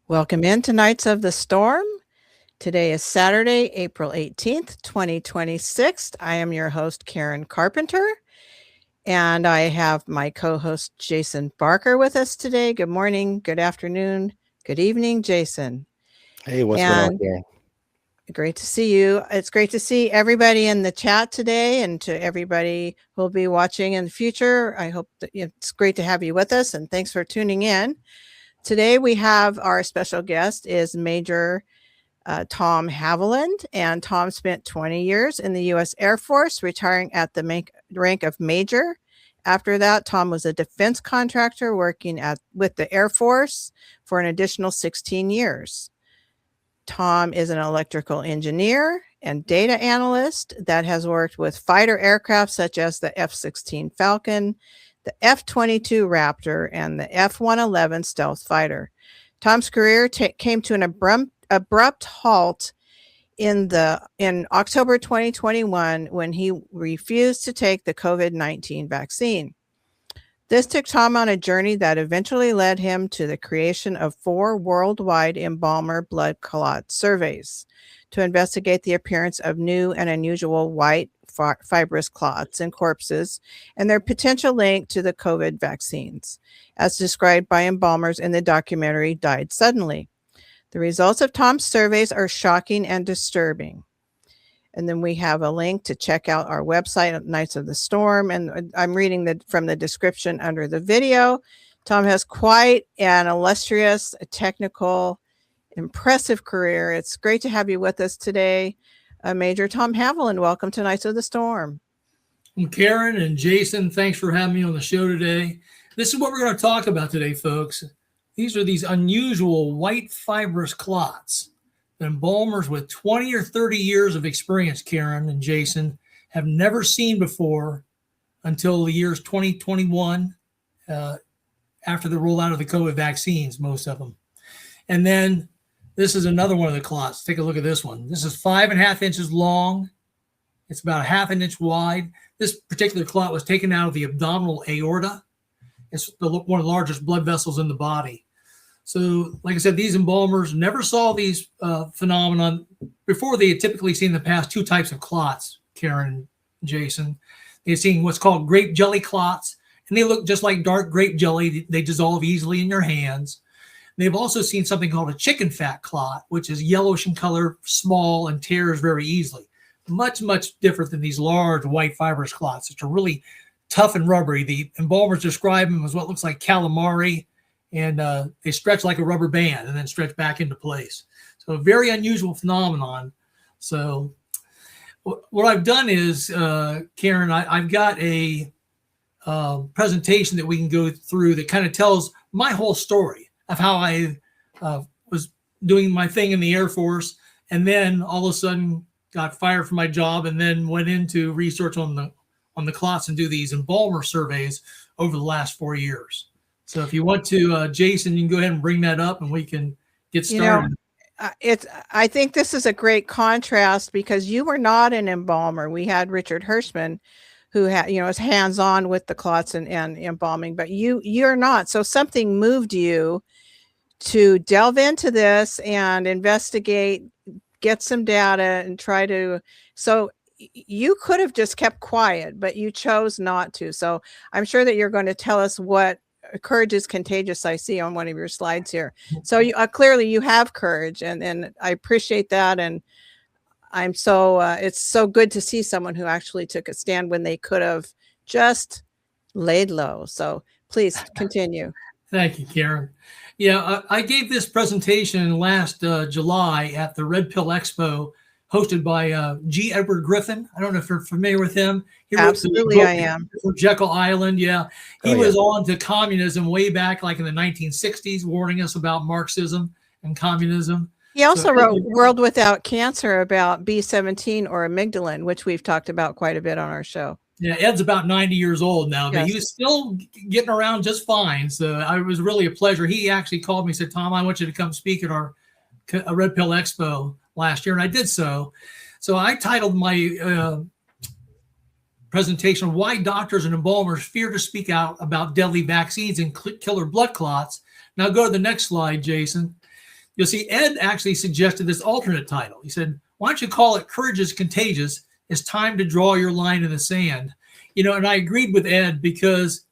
Welcome in to Nights of the Storm. Today is Saturday, April 18th, 2026. I am your host, Karen Carpenter, and I have my co-host, Jason Barker, with us today. Good morning, good afternoon, good evening, Jason. Hey, what's going on, Karen? Great to see you. It's great to see everybody in the chat today, and to everybody who will be watching in the future. I hope that it's great to have you with us, and thanks for tuning in. Today we have our special guest is Major Tom Haviland, and Tom spent 20 years in the U.S. Air Force, retiring at the rank of Major. After that, Tom was a defense contractor working with the Air Force for an additional 16 years. Tom is an electrical engineer and data analyst that has worked with fighter aircraft such as the F-16 Falcon, the F-22 Raptor, and the F-111 stealth fighter. Tom's career came to an abrupt halt in October 2021 when he refused to take the COVID-19 vaccine. This took Tom on a journey that eventually led him to the creation of 4 worldwide embalmer blood clot surveys to investigate the appearance of new and unusual white fibrous clots in corpses and their potential link to the COVID vaccines, as described by embalmers in the documentary Died Suddenly. The results of Tom's surveys are shocking and disturbing. And then we have a link to check out our website at Nights of the Storm. And I'm reading from the description under the video. Tom has quite an illustrious, technical, impressive career. It's great to have you with us today. Major Tom Haviland, welcome to Nights of the Storm. Well, Karen and Jason, thanks for having me on the show today. This is what we're going to talk about today, folks. These are these unusual white fibrous clots that embalmers with 20 or 30 years of experience, Karen and Jason, have never seen before until the years 2021, after the rollout of the COVID vaccines, most of them. And then this is another one of the clots. Take a look at this one. This is 5.5 inches long. It's about 1/2 inch wide. This particular clot was taken out of the abdominal aorta. It's one of the largest blood vessels in the body. So, like I said, these embalmers never saw these phenomenon before. They had typically seen in the past 2 types of clots, Karen and Jason. They had seen what's called grape jelly clots, and they look just like dark grape jelly. They dissolve easily in your hands. They've also seen something called a chicken fat clot, which is yellowish in color, small, and tears very easily. Much, much different than these large white fibrous clots, which are really tough and rubbery. The embalmers describe them as what looks like calamari, and they stretch like a rubber band and then stretch back into place. So a very unusual phenomenon. So what I've done is, Karen, I've got a presentation that we can go through that kind of tells my whole story of how I was doing my thing in the Air Force, and then all of a sudden got fired from my job, and then went into research on the clots and do these embalmer surveys over the last 4 years. So if you want to, Jason, you can go ahead and bring that up, and we can get started. I think this is a great contrast because you were not an embalmer. We had Richard Hirschman, who had, is hands-on with the clots and embalming, but you're not. So something moved you to delve into this and investigate, get some data, and try to. So you could have just kept quiet, but you chose not to. So I'm sure that you're going to tell us what courage is contagious. I see on one of your slides here. So you clearly you have courage, and I appreciate that. And I'm so it's so good to see someone who actually took a stand when they could have just laid low. So please continue. Thank you, Karen. Yeah, I gave this presentation last July at the Red Pill Expo, hosted by G. Edward Griffin. I don't know if you're familiar with him. He wrote Absolutely, I am. For Jekyll Island. Yeah, he Oh, was yeah. on to communism way back, like in the 1960s, warning us about Marxism and communism. He also wrote World Without Cancer about B17 or amygdalin, which we've talked about quite a bit on our show. Yeah, Ed's about 90 years old now, but Yes. he was still getting around just fine. So it was really a pleasure. He actually called me and said, Tom, I want you to come speak at our Red Pill Expo last year. And I did so. So I titled my presentation, Why Doctors and Embalmers Fear to Speak Out About Deadly Vaccines and Killer Blood Clots. Now go to the next slide, Jason. You'll see Ed actually suggested this alternate title. He said, why don't you call it Courage is Contagious? It's time to draw your line in the sand. And I agreed with Ed because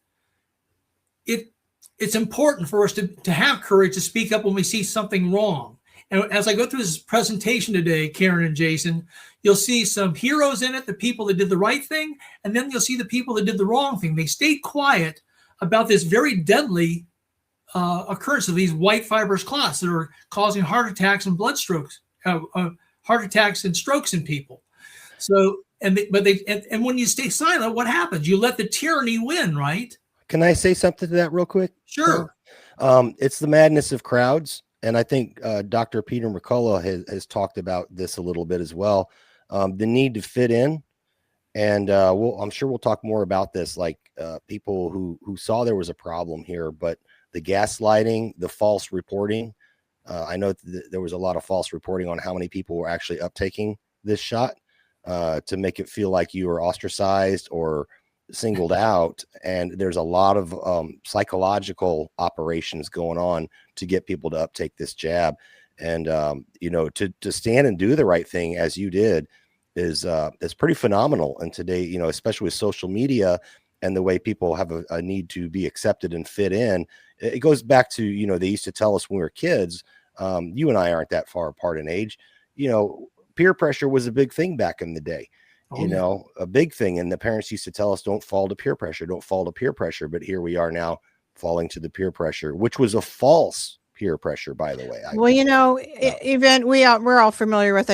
it's important for us to have courage to speak up when we see something wrong. And as I go through this presentation today, Karen and Jason, you'll see some heroes in it, the people that did the right thing, and then you'll see the people that did the wrong thing. They stayed quiet about this very deadly occurrence of these white fibrous clots that are causing heart attacks and blood strokes, heart attacks and strokes in people. So, and when you stay silent, what happens? You let the tyranny win, right? Can I say something to that real quick? Sure. It's the madness of crowds. And I think Dr. Peter McCullough has talked about this a little bit as well. The need to fit in. And I'm sure we'll talk more about this, like people who saw there was a problem here, but the gaslighting, the false reporting. I know there was a lot of false reporting on how many people were actually uptaking this shot. To make it feel like you were ostracized or singled out. And there's a lot of psychological operations going on to get people to uptake this jab. And, to stand and do the right thing as you did is pretty phenomenal. And today, especially with social media and the way people have a need to be accepted and fit in, it goes back to, they used to tell us when we were kids, you and I aren't that far apart in age, peer pressure was a big thing back in the day, a big thing. And the parents used to tell us, don't fall to peer pressure, don't fall to peer pressure. But here we are now falling to the peer pressure, which was a false peer pressure, by the way. We're all familiar with,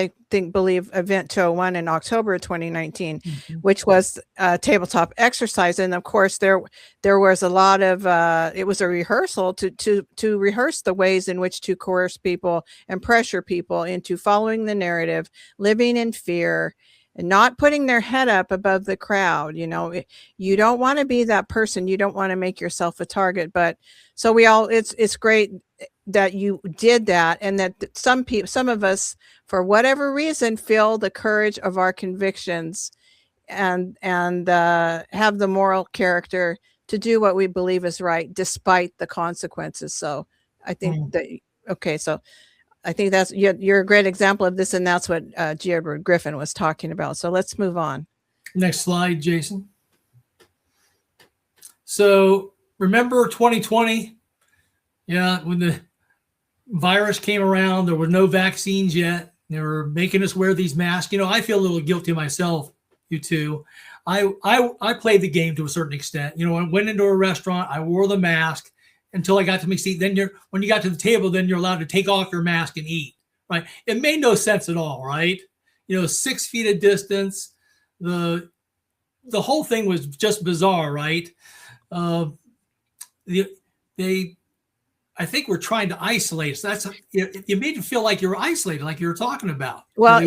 believe Event 201 in October of 2019, which was a tabletop exercise. And of course there was a lot of, it was a rehearsal to rehearse the ways in which to coerce people and pressure people into following the narrative, living in fear, and not putting their head up above the crowd. You don't want to be that person. You don't want to make yourself a target. But so it's great that you did that, and that some of us, for whatever reason, feel the courage of our convictions and have the moral character to do what we believe is right, despite the consequences. So I think so I think that's, you're a great example of this. And that's what G. Edward Griffin was talking about. So let's move on. Next slide, Jason. So remember 2020? Yeah, when the virus came around, there were no vaccines yet. They were making us wear these masks. I feel a little guilty myself, you too. I played the game to a certain extent. I went into a restaurant, I wore the mask until I got to my seat. Then when you got to the table, then you're allowed to take off your mask and eat, right? It made no sense at all, right? 6 feet of distance. The whole thing was just bizarre, right? I think we're trying to isolate us. That's, you made you feel like you're isolated, like you were talking about. Well,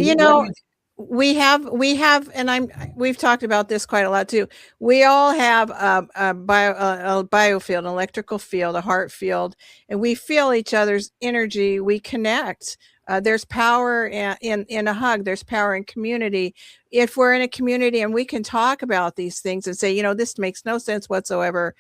we have, and we've talked about this quite a lot too. We all have a biofield, an electrical field, a heart field, and we feel each other's energy. We connect. There's power in a hug. There's power in community. If we're in a community and we can talk about these things and say, this makes no sense whatsoever.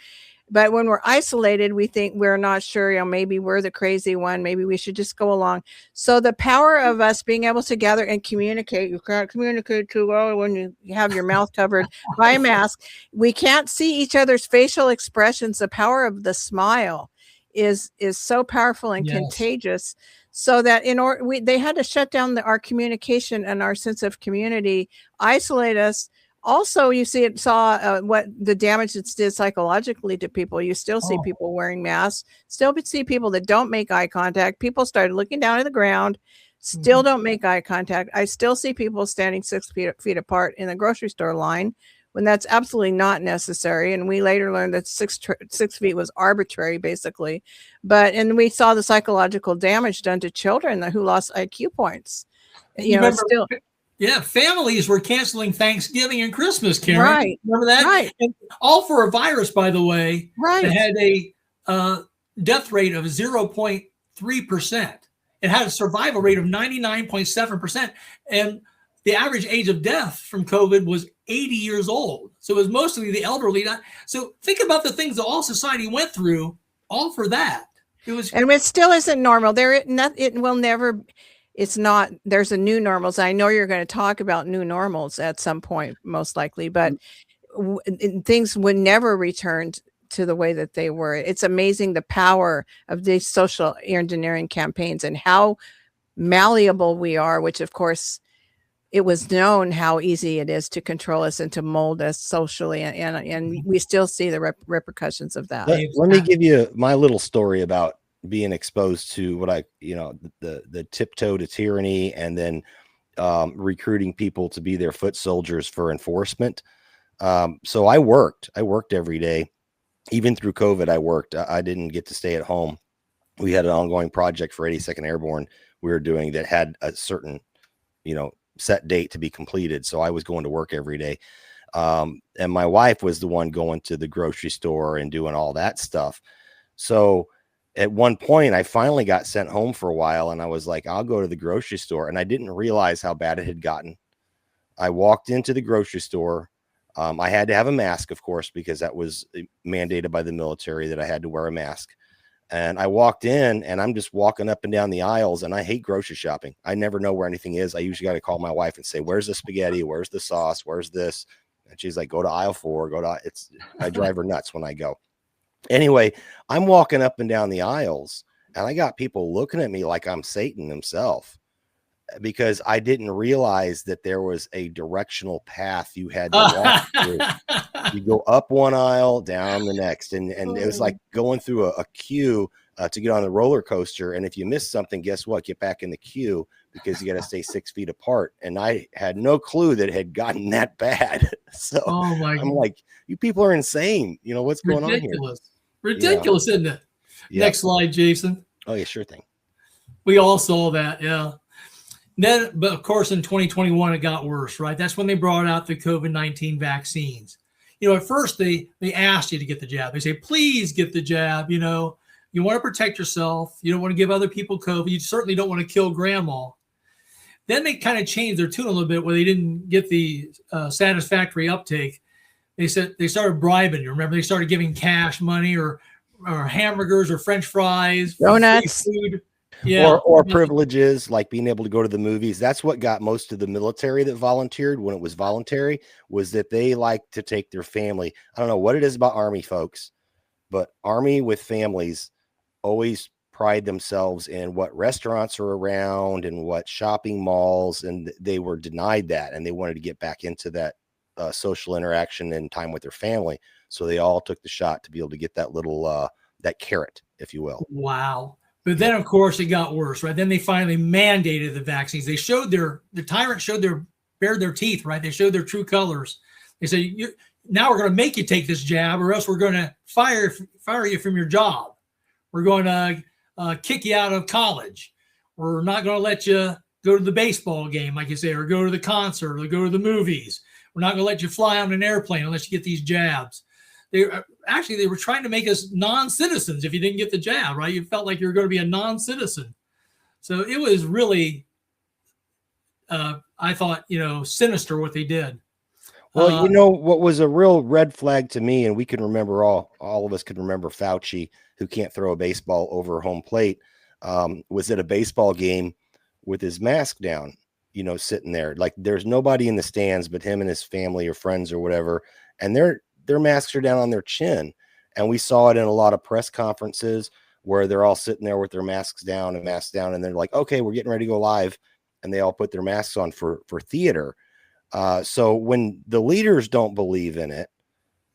But when we're isolated, we think we're not sure, maybe we're the crazy one. Maybe we should just go along. So the power of us being able to gather and communicate, you can't communicate too well when you have your mouth covered by a mask. We can't see each other's facial expressions. The power of the smile is so powerful and contagious so that they had to shut down our communication and our sense of community, isolate us. Also, you saw what the damage it did psychologically to people. You still see people wearing masks, still see people that don't make eye contact. People started looking down at the ground, still don't make eye contact. I still see people standing 6 feet apart in the grocery store line when that's absolutely not necessary. And we later learned that 6 feet was arbitrary, basically. And we saw the psychological damage done to children who lost IQ points. Yeah, families were canceling Thanksgiving and Christmas, Karen. Right. Remember that? Right. And all for a virus, by the way, right, that had a death rate of 0.3%. It had a survival rate of 99.7%. And the average age of death from COVID was 80 years old. So it was mostly the elderly. So think about the things that all society went through, all for that. And it still isn't normal. It will never. It's not. There's a new normals. I know you're going to talk about new normals at some point, most likely, but things would never return to the way that they were. It's amazing the power of these social engineering campaigns and how malleable we are, which of course it was known how easy it is to control us and to mold us socially. And we still see the repercussions of that. Let me give you my little story about being exposed to what the tiptoe to tyranny, and then recruiting people to be their foot soldiers for enforcement. So I worked every day, even through COVID. I worked. I didn't get to stay at home. We had an ongoing project for 82nd Airborne we were doing that had a certain, set date to be completed. So I was going to work every day. And my wife was the one going to the grocery store and doing all that stuff. So at one point I finally got sent home for a while, and I was like, I'll go to the grocery store. And I didn't realize how bad it had gotten. I walked into the grocery store. I had to have a mask, of course, because that was mandated by the military that I had to wear a mask. And I walked in, and I'm just walking up and down the aisles, and I hate grocery shopping. I never know where anything is. I usually got to call my wife and say, where's the spaghetti? Where's the sauce? Where's this? And she's like, go to aisle 4, I drive her nuts when I go. Anyway, I'm walking up and down the aisles, and I got people looking at me like I'm Satan himself, because I didn't realize that there was a directional path you had to walk through. You go up one aisle, down the next. And it was like going through a queue to get on the roller coaster. And if you miss something, guess what? Get back in the queue, because you got to stay 6 feet apart. And I had no clue that it had gotten that bad. So I'm like, you people are insane. What's going on here? Ridiculous, isn't it? Yeah. Next slide, Jason. Oh, yeah, sure thing. We all saw that. Yeah. Then, but of course, in 2021, it got worse, right? That's when they brought out the COVID-19 vaccines. At first they asked you to get the jab. They say, please get the jab. You want to protect yourself. You don't want to give other people COVID. You certainly don't want to kill grandma. Then they kind of changed their tune a little bit where they didn't get the satisfactory uptake. They said they started bribing you. Remember, they started giving cash money or hamburgers or French fries, donuts, food. Yeah. Or privileges like being able to go to the movies. That's what got most of the military that volunteered when it was voluntary, was that they like to take their family. I don't know what it is about Army folks, but Army with families always pride themselves in what restaurants are around and what shopping malls, and they were denied that, and they wanted to get back into that social interaction and time with their family. So they all took the shot to be able to get that little that carrot, if you will. Wow. But then, of course, it got worse, right? Then they finally mandated the vaccines. They showed the tyrant bared their teeth, right? They showed their true colors. They said, now we're going to make you take this jab, or else we're going to fire you from your job. We're going to kick you out of college. We're not going to let you go to the baseball game, like you say, or go to the concert, or go to the movies. We're not going to let you fly on an airplane unless you get these jabs. They were trying to make us non-citizens if you didn't get the jab, right? You felt like you were going to be a non-citizen. So it was really, I thought, sinister what they did. Well, what was a real red flag to me, and we can remember all of us can remember Fauci, who can't throw a baseball over home plate, was at a baseball game with his mask down, sitting there. Like there's nobody in the stands but him and his family or friends or whatever. And their masks are down on their chin. And we saw it in a lot of press conferences. where they're all sitting there with their masks down, and they're like, okay, we're getting ready to go live, and they all put their masks on for theater. So when the leaders don't believe in it,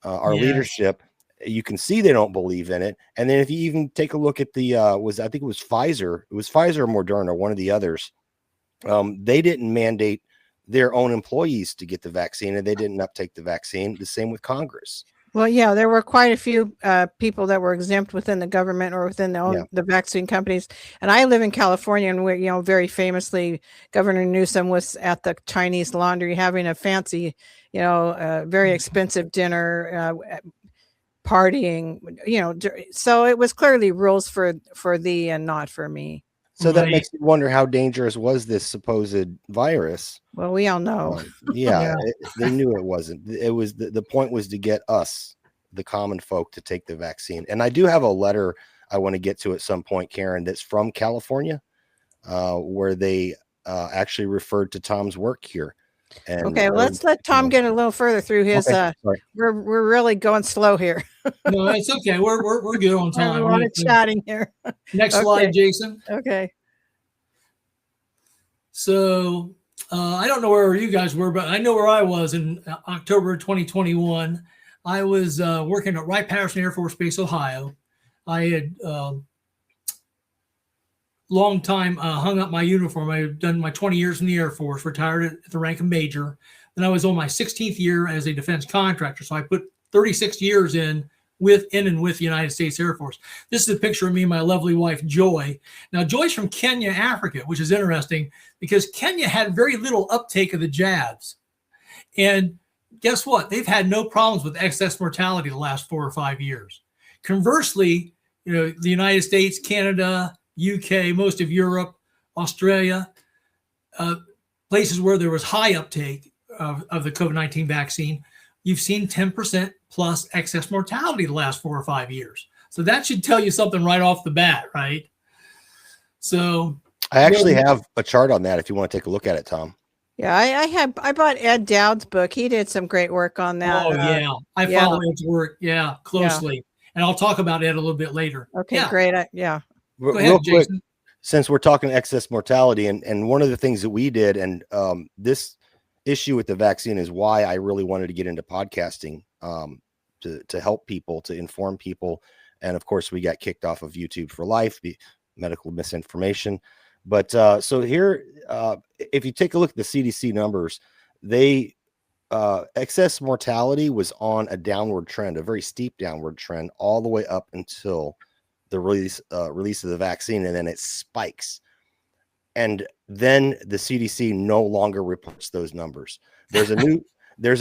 our leadership, you can see they don't believe in it. And then if you even take a look at the I think it was Pfizer or Moderna, one of the others, they didn't mandate their own employees to get the vaccine, and they didn't uptake the vaccine. The same with Congress. Well, yeah, there were quite a few people that were exempt within the government or within the vaccine companies. And I live in California, and we're, very famously, Governor Newsom was at the Chinese Laundry having a fancy, very expensive dinner, partying, so it was clearly rules for thee and not for me. So that makes you wonder, how dangerous was this supposed virus? Well, we all know. They knew it wasn't. It was the point was to get us, the common folk, to take the vaccine. And I do have a letter I want to get to at some point, Karen, that's from California, where they actually referred to Tom's work here. And okay, let's let Tom get a little further through his. We're really going slow here. No, it's okay. We're good on time. A lot of chatting here. Next slide, Jason. Okay. So I don't know where you guys were, but I know where I was in October 2021. I was working at Wright-Patterson Air Force Base, Ohio. I had long time hung up my uniform. I had done my 20 years in the Air Force, retired at the rank of major. Then I was on my 16th year as a defense contractor. So I put 36 years in with the United States Air Force. This is a picture of me and my lovely wife, Joy. Now, Joy's from Kenya, Africa, which is interesting because Kenya had very little uptake of the jabs. And guess what? They've had no problems with excess mortality the last 4 or 5 years. Conversely, the United States, Canada, UK, most of Europe, Australia, places where there was high uptake of the COVID-19 vaccine, you've seen 10% plus excess mortality the last 4 or 5 years. So that should tell you something right off the bat, right? So I actually have a chart on that if you want to take a look at it, Tom. Yeah, I bought Ed Dowd's book. He did some great work on that. Oh, yeah. I follow Ed's work, closely. Yeah. And I'll talk about Ed a little bit later. Okay, great. Go ahead, Real quick, Jason. Since we're talking excess mortality, and one of the things that we did, and this issue with the vaccine is why I really wanted to get into podcasting, to help people, to inform people. And of course, we got kicked off of YouTube for life, medical misinformation. But so here, if you take a look at the CDC numbers, they excess mortality was on a downward trend, a very steep downward trend, all the way up until the release of the vaccine, and then it spikes. And then the CDC no longer reports those numbers. There's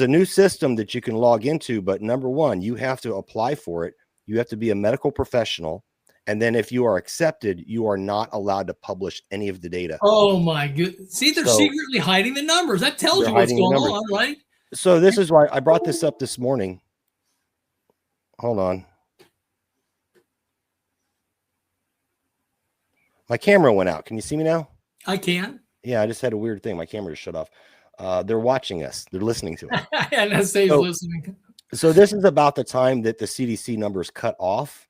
a new system that you can log into, but number one, you have to apply for it. You have to be a medical professional. And then if you are accepted, you are not allowed to publish any of the data. Oh my goodness. See, they're secretly hiding the numbers. That tells you what's going on, right? So this is why I brought this up this morning. Hold on. My camera went out. Can you see me now? I can. Yeah, I just had a weird thing. My camera just shut off. They're watching us. They're listening to us. And NSA's listening. So this is about the time that the CDC numbers cut off.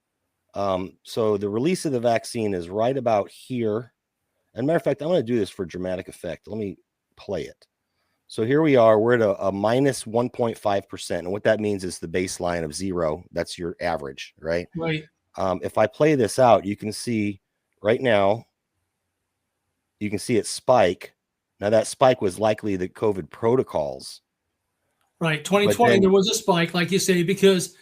So the release of the vaccine is right about here. As a matter of fact, I'm going to do this for dramatic effect. Let me play it. So here we are. We're at a minus 1.5%. And what that means is the baseline of 0. That's your average, right? Right. If I play this out, you can see right now, you can see it spike. Now that spike was likely the COVID protocols. Right. 2020, there was a spike, like you say, because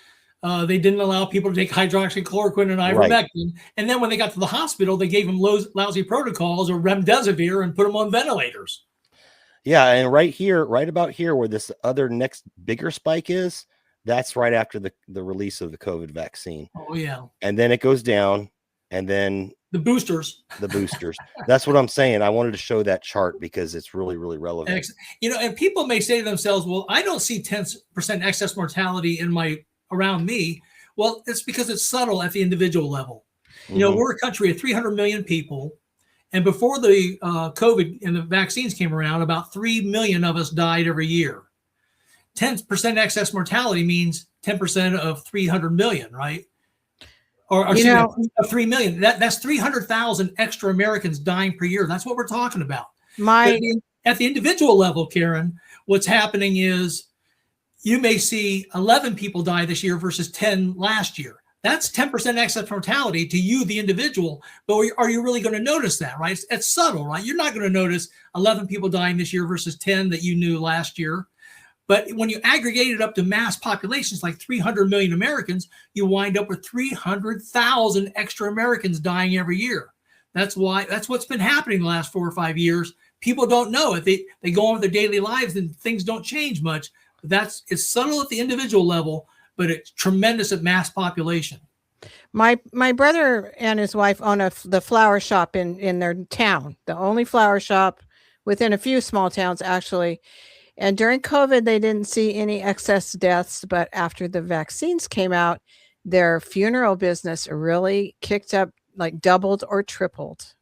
they didn't allow people to take hydroxychloroquine and ivermectin. Right. And then when they got to the hospital, they gave them lousy protocols or remdesivir and put them on ventilators. Yeah. And right about here, where this other next bigger spike is, that's right after the release of the COVID vaccine. Oh, yeah. And then it goes down, and then the boosters. That's what I'm saying. I wanted to show that chart because it's really, really relevant. And people may say to themselves, well, I don't see 10% excess mortality around me. Well, it's because it's subtle at the individual level. Mm-hmm. We're a country of 300 million people. And before the COVID and the vaccines came around, about 3 million of us died every year. 10% excess mortality means 10% of 300 million, right? or You know, 3 million. That's 300,000 extra Americans dying per year. That's what we're talking about. my At the individual level, Karen, what's happening is you may see 11 people die this year versus 10 last year. That's 10% excess mortality to you, the individual. But are you really going to notice that, right? It's subtle, right? You're not going to notice 11 people dying this year versus 10 that you knew last year. But when you aggregate it up to mass populations, like 300 million Americans, you wind up with 300,000 extra Americans dying every year. That's what's been happening the last 4 or 5 years. People don't know it. They go on with their daily lives and things don't change much. It's subtle at the individual level, but it's tremendous at mass population. My brother and his wife own the flower shop in their town, the only flower shop within a few small towns, actually. And during COVID, they didn't see any excess deaths, but after the vaccines came out, their funeral business really kicked up, like doubled or tripled.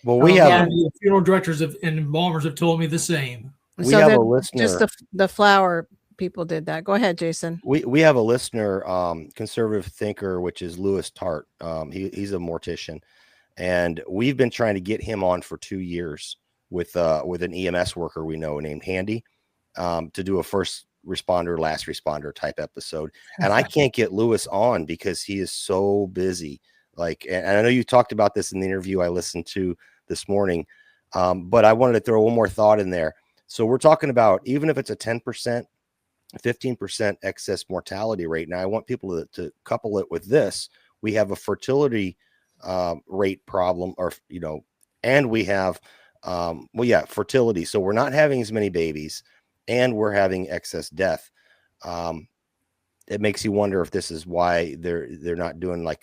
Well, we have the funeral directors and embalmers have told me the same. We have a listener. Just the flower people did that. Go ahead, Jason. We have a listener, conservative thinker, which is Louis Tart. He's a mortician, and we've been trying to get him on for 2 years with an EMS worker we know named Handy, to do a first responder, last responder type episode. And I can't get Louis on because he is so busy. And I know you talked about this in the interview I listened to this morning, but I wanted to throw one more thought in there. So we're talking about, even if it's a 10%, 15% excess mortality rate. Now I want people to couple it with this. We have a fertility rate problem, and we have, fertility. So we're not having as many babies and we're having excess death. It makes you wonder if this is why they're not doing I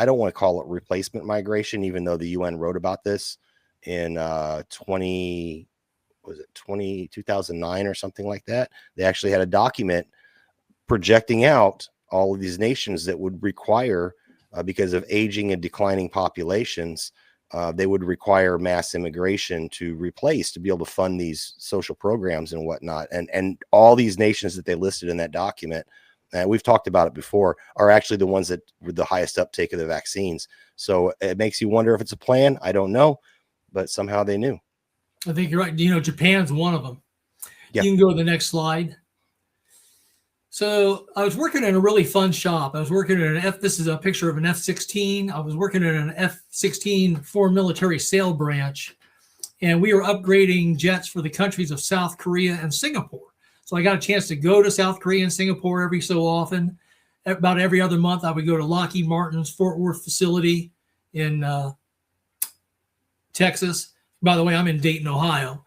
don't want to call it replacement migration, even though the UN wrote about this in 2009 or something like that. They actually had a document projecting out all of these nations that would require, because of aging and declining populations, they would require mass immigration to be able to fund these social programs and whatnot. And all these nations that they listed in that document, and we've talked about it before, are actually the ones that were the highest uptake of the vaccines. So it makes you wonder if it's a plan. I don't know, but somehow they knew. I think you're right. Japan's one of them. Yeah. You can go to the next slide. So I was working in a really fun shop. I was working at this is a picture of an F-16. I was working in an F-16 foreign military sale branch, and we were upgrading jets for the countries of South Korea and Singapore. So I got a chance to go to South Korea and Singapore every so often. About every other month, I would go to Lockheed Martin's Fort Worth facility in Texas. By the way, I'm in Dayton, Ohio.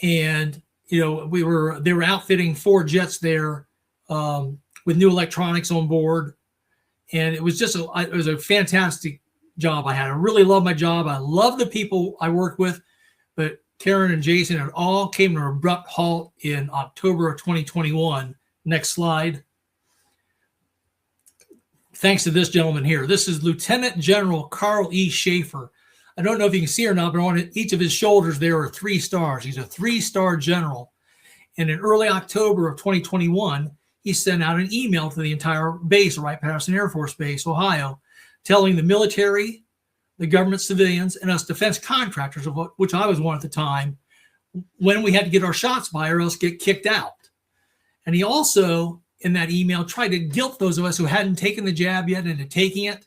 And, they were outfitting 4 jets there with new electronics on board. And it was it was a fantastic job I had. I really love my job. I love the people I work with, but Karen and Jason, it all came to an abrupt halt in October of 2021. Next slide. Thanks to this gentleman here. This is Lieutenant General Carl E. Schaefer. I don't know if you can see or not, but on each of his shoulders there are 3 stars. He's a 3-star general. And in early October of 2021, he sent out an email to the entire base, Wright-Patterson Air Force Base, Ohio, telling the military, the government civilians, and us defense contractors, of which I was one at the time, when we had to get our shots by or else get kicked out. And he also, in that email, tried to guilt those of us who hadn't taken the jab yet into taking it.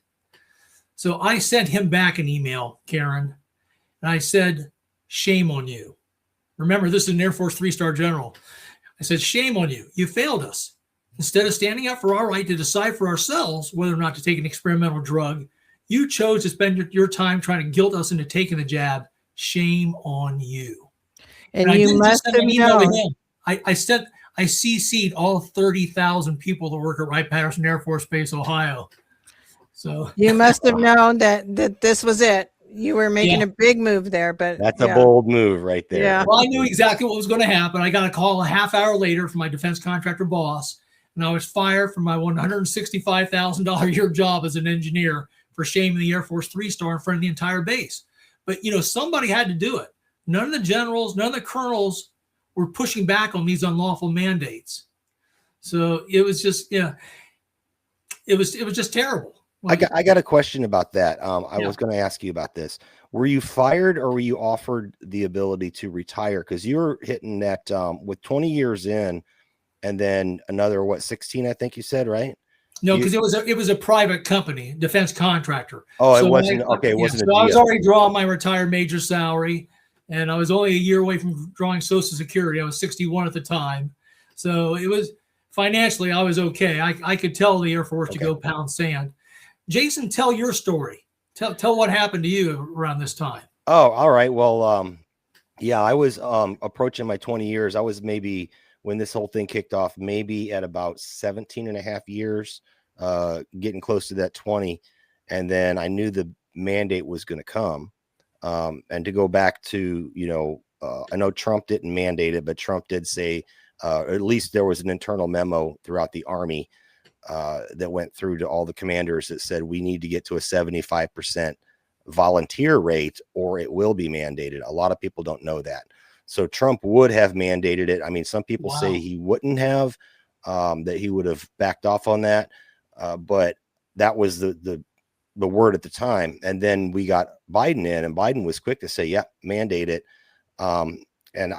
So I sent him back an email, Karen, and I said, shame on you. Remember, this is an Air Force 3-star general. I said, shame on you. You failed us. Instead of standing up for our right to decide for ourselves whether or not to take an experimental drug, you chose to spend your time trying to guilt us into taking the jab. Shame on you. And you must have known. I CC'd all 30,000 people that work at Wright-Patterson Air Force Base, Ohio. So you must have known that this was it. You were making a big move there, but that's a bold move right there. Yeah. Well, I knew exactly what was going to happen. I got a call a half hour later from my defense contractor boss, and I was fired from my $165,000 a year job as an engineer for shaming the Air Force 3-star in front of the entire base. But, somebody had to do it. None of the generals, none of the colonels were pushing back on these unlawful mandates. So it was just, it was just terrible. Well, I got a question about that. I Yeah. was going to ask you about this. Were you fired or were you offered the ability to retire? Because you were hitting that with 20 years in, and then another 16, I think you said, right? No, You, because it was a private company, defense contractor. oh, it So wasn't okay. It wasn't so a I was GS. already drawing my retired major salary, and I was only a year away from drawing Social Security. I was 61 at the time, so it was financially I was okay. I could tell the Air Force to Okay. go pound sand. Jason, tell your story. Tell what happened to you around this time. Oh, all right. Well, yeah, I was approaching my 20 years. I was maybe when this whole thing kicked off, maybe at about 17 and a half years, getting close to that 20. And then I knew the mandate was going to come. And to go back to, I know Trump didn't mandate it, but Trump did say, at least there was an internal memo throughout the Army that went through to all the commanders that said we need to get to a 75% volunteer rate or it will be mandated. A lot of people don't know that. So Trump would have mandated it. I mean, some people say he wouldn't have, that he would have backed off on that. But that was the word at the time. And then we got Biden in, and Biden was quick to say, yeah, mandate it. And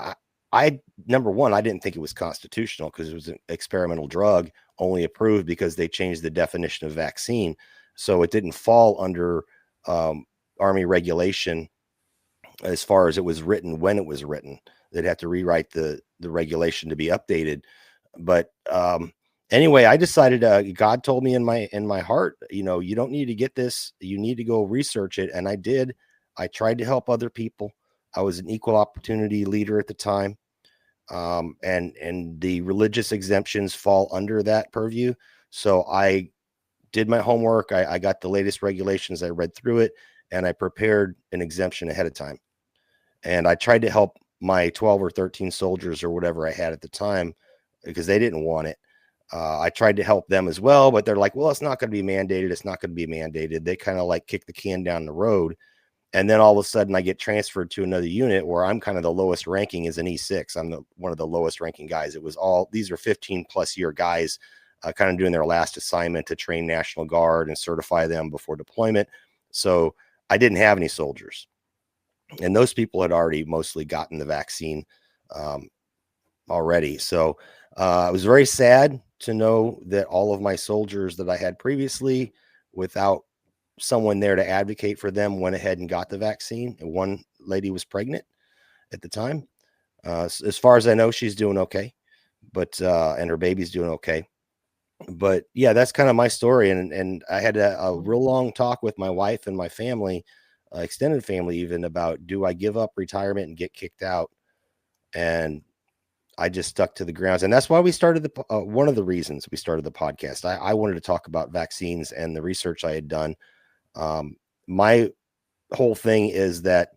I number one, I didn't think it was constitutional because it was an experimental drug only approved because they changed the definition of vaccine. So it didn't fall under Army regulation as far as it was written when it was written. They'd have to rewrite the regulation to be updated. But anyway, I decided God told me in my heart, you don't need to get this. You need to go research it. And I did. I tried to help other people. I was an equal opportunity leader at the time. And the religious exemptions fall under that purview. So I did my homework. I got the latest regulations. I read through it and I prepared an exemption ahead of time. And I tried to help my 12 or 13 soldiers or whatever I had at the time because they didn't want it. I tried to help them as well, but they're like, well, it's not going to be mandated. It's not going to be mandated. They kind of like kick the can down the road. And then all of a sudden I get transferred to another unit where I'm kind of the lowest ranking as an E6. I'm one of the lowest ranking guys. It was these are 15 plus year guys kind of doing their last assignment to train National Guard and certify them before deployment. So I didn't have any soldiers. And those people had already mostly gotten the vaccine already. So I was very sad to know that all of my soldiers that I had previously without someone there to advocate for them went ahead and got the vaccine. And one lady was pregnant at the time. As far as I know, she's doing okay, but and her baby's doing okay. But yeah, that's kind of my story. And I had a real long talk with my wife and my family, extended family, even about, do I give up retirement and get kicked out? And I just stuck to the grounds. And that's why we started one of the reasons we started the podcast. I wanted to talk about vaccines and the research I had done. My whole thing is that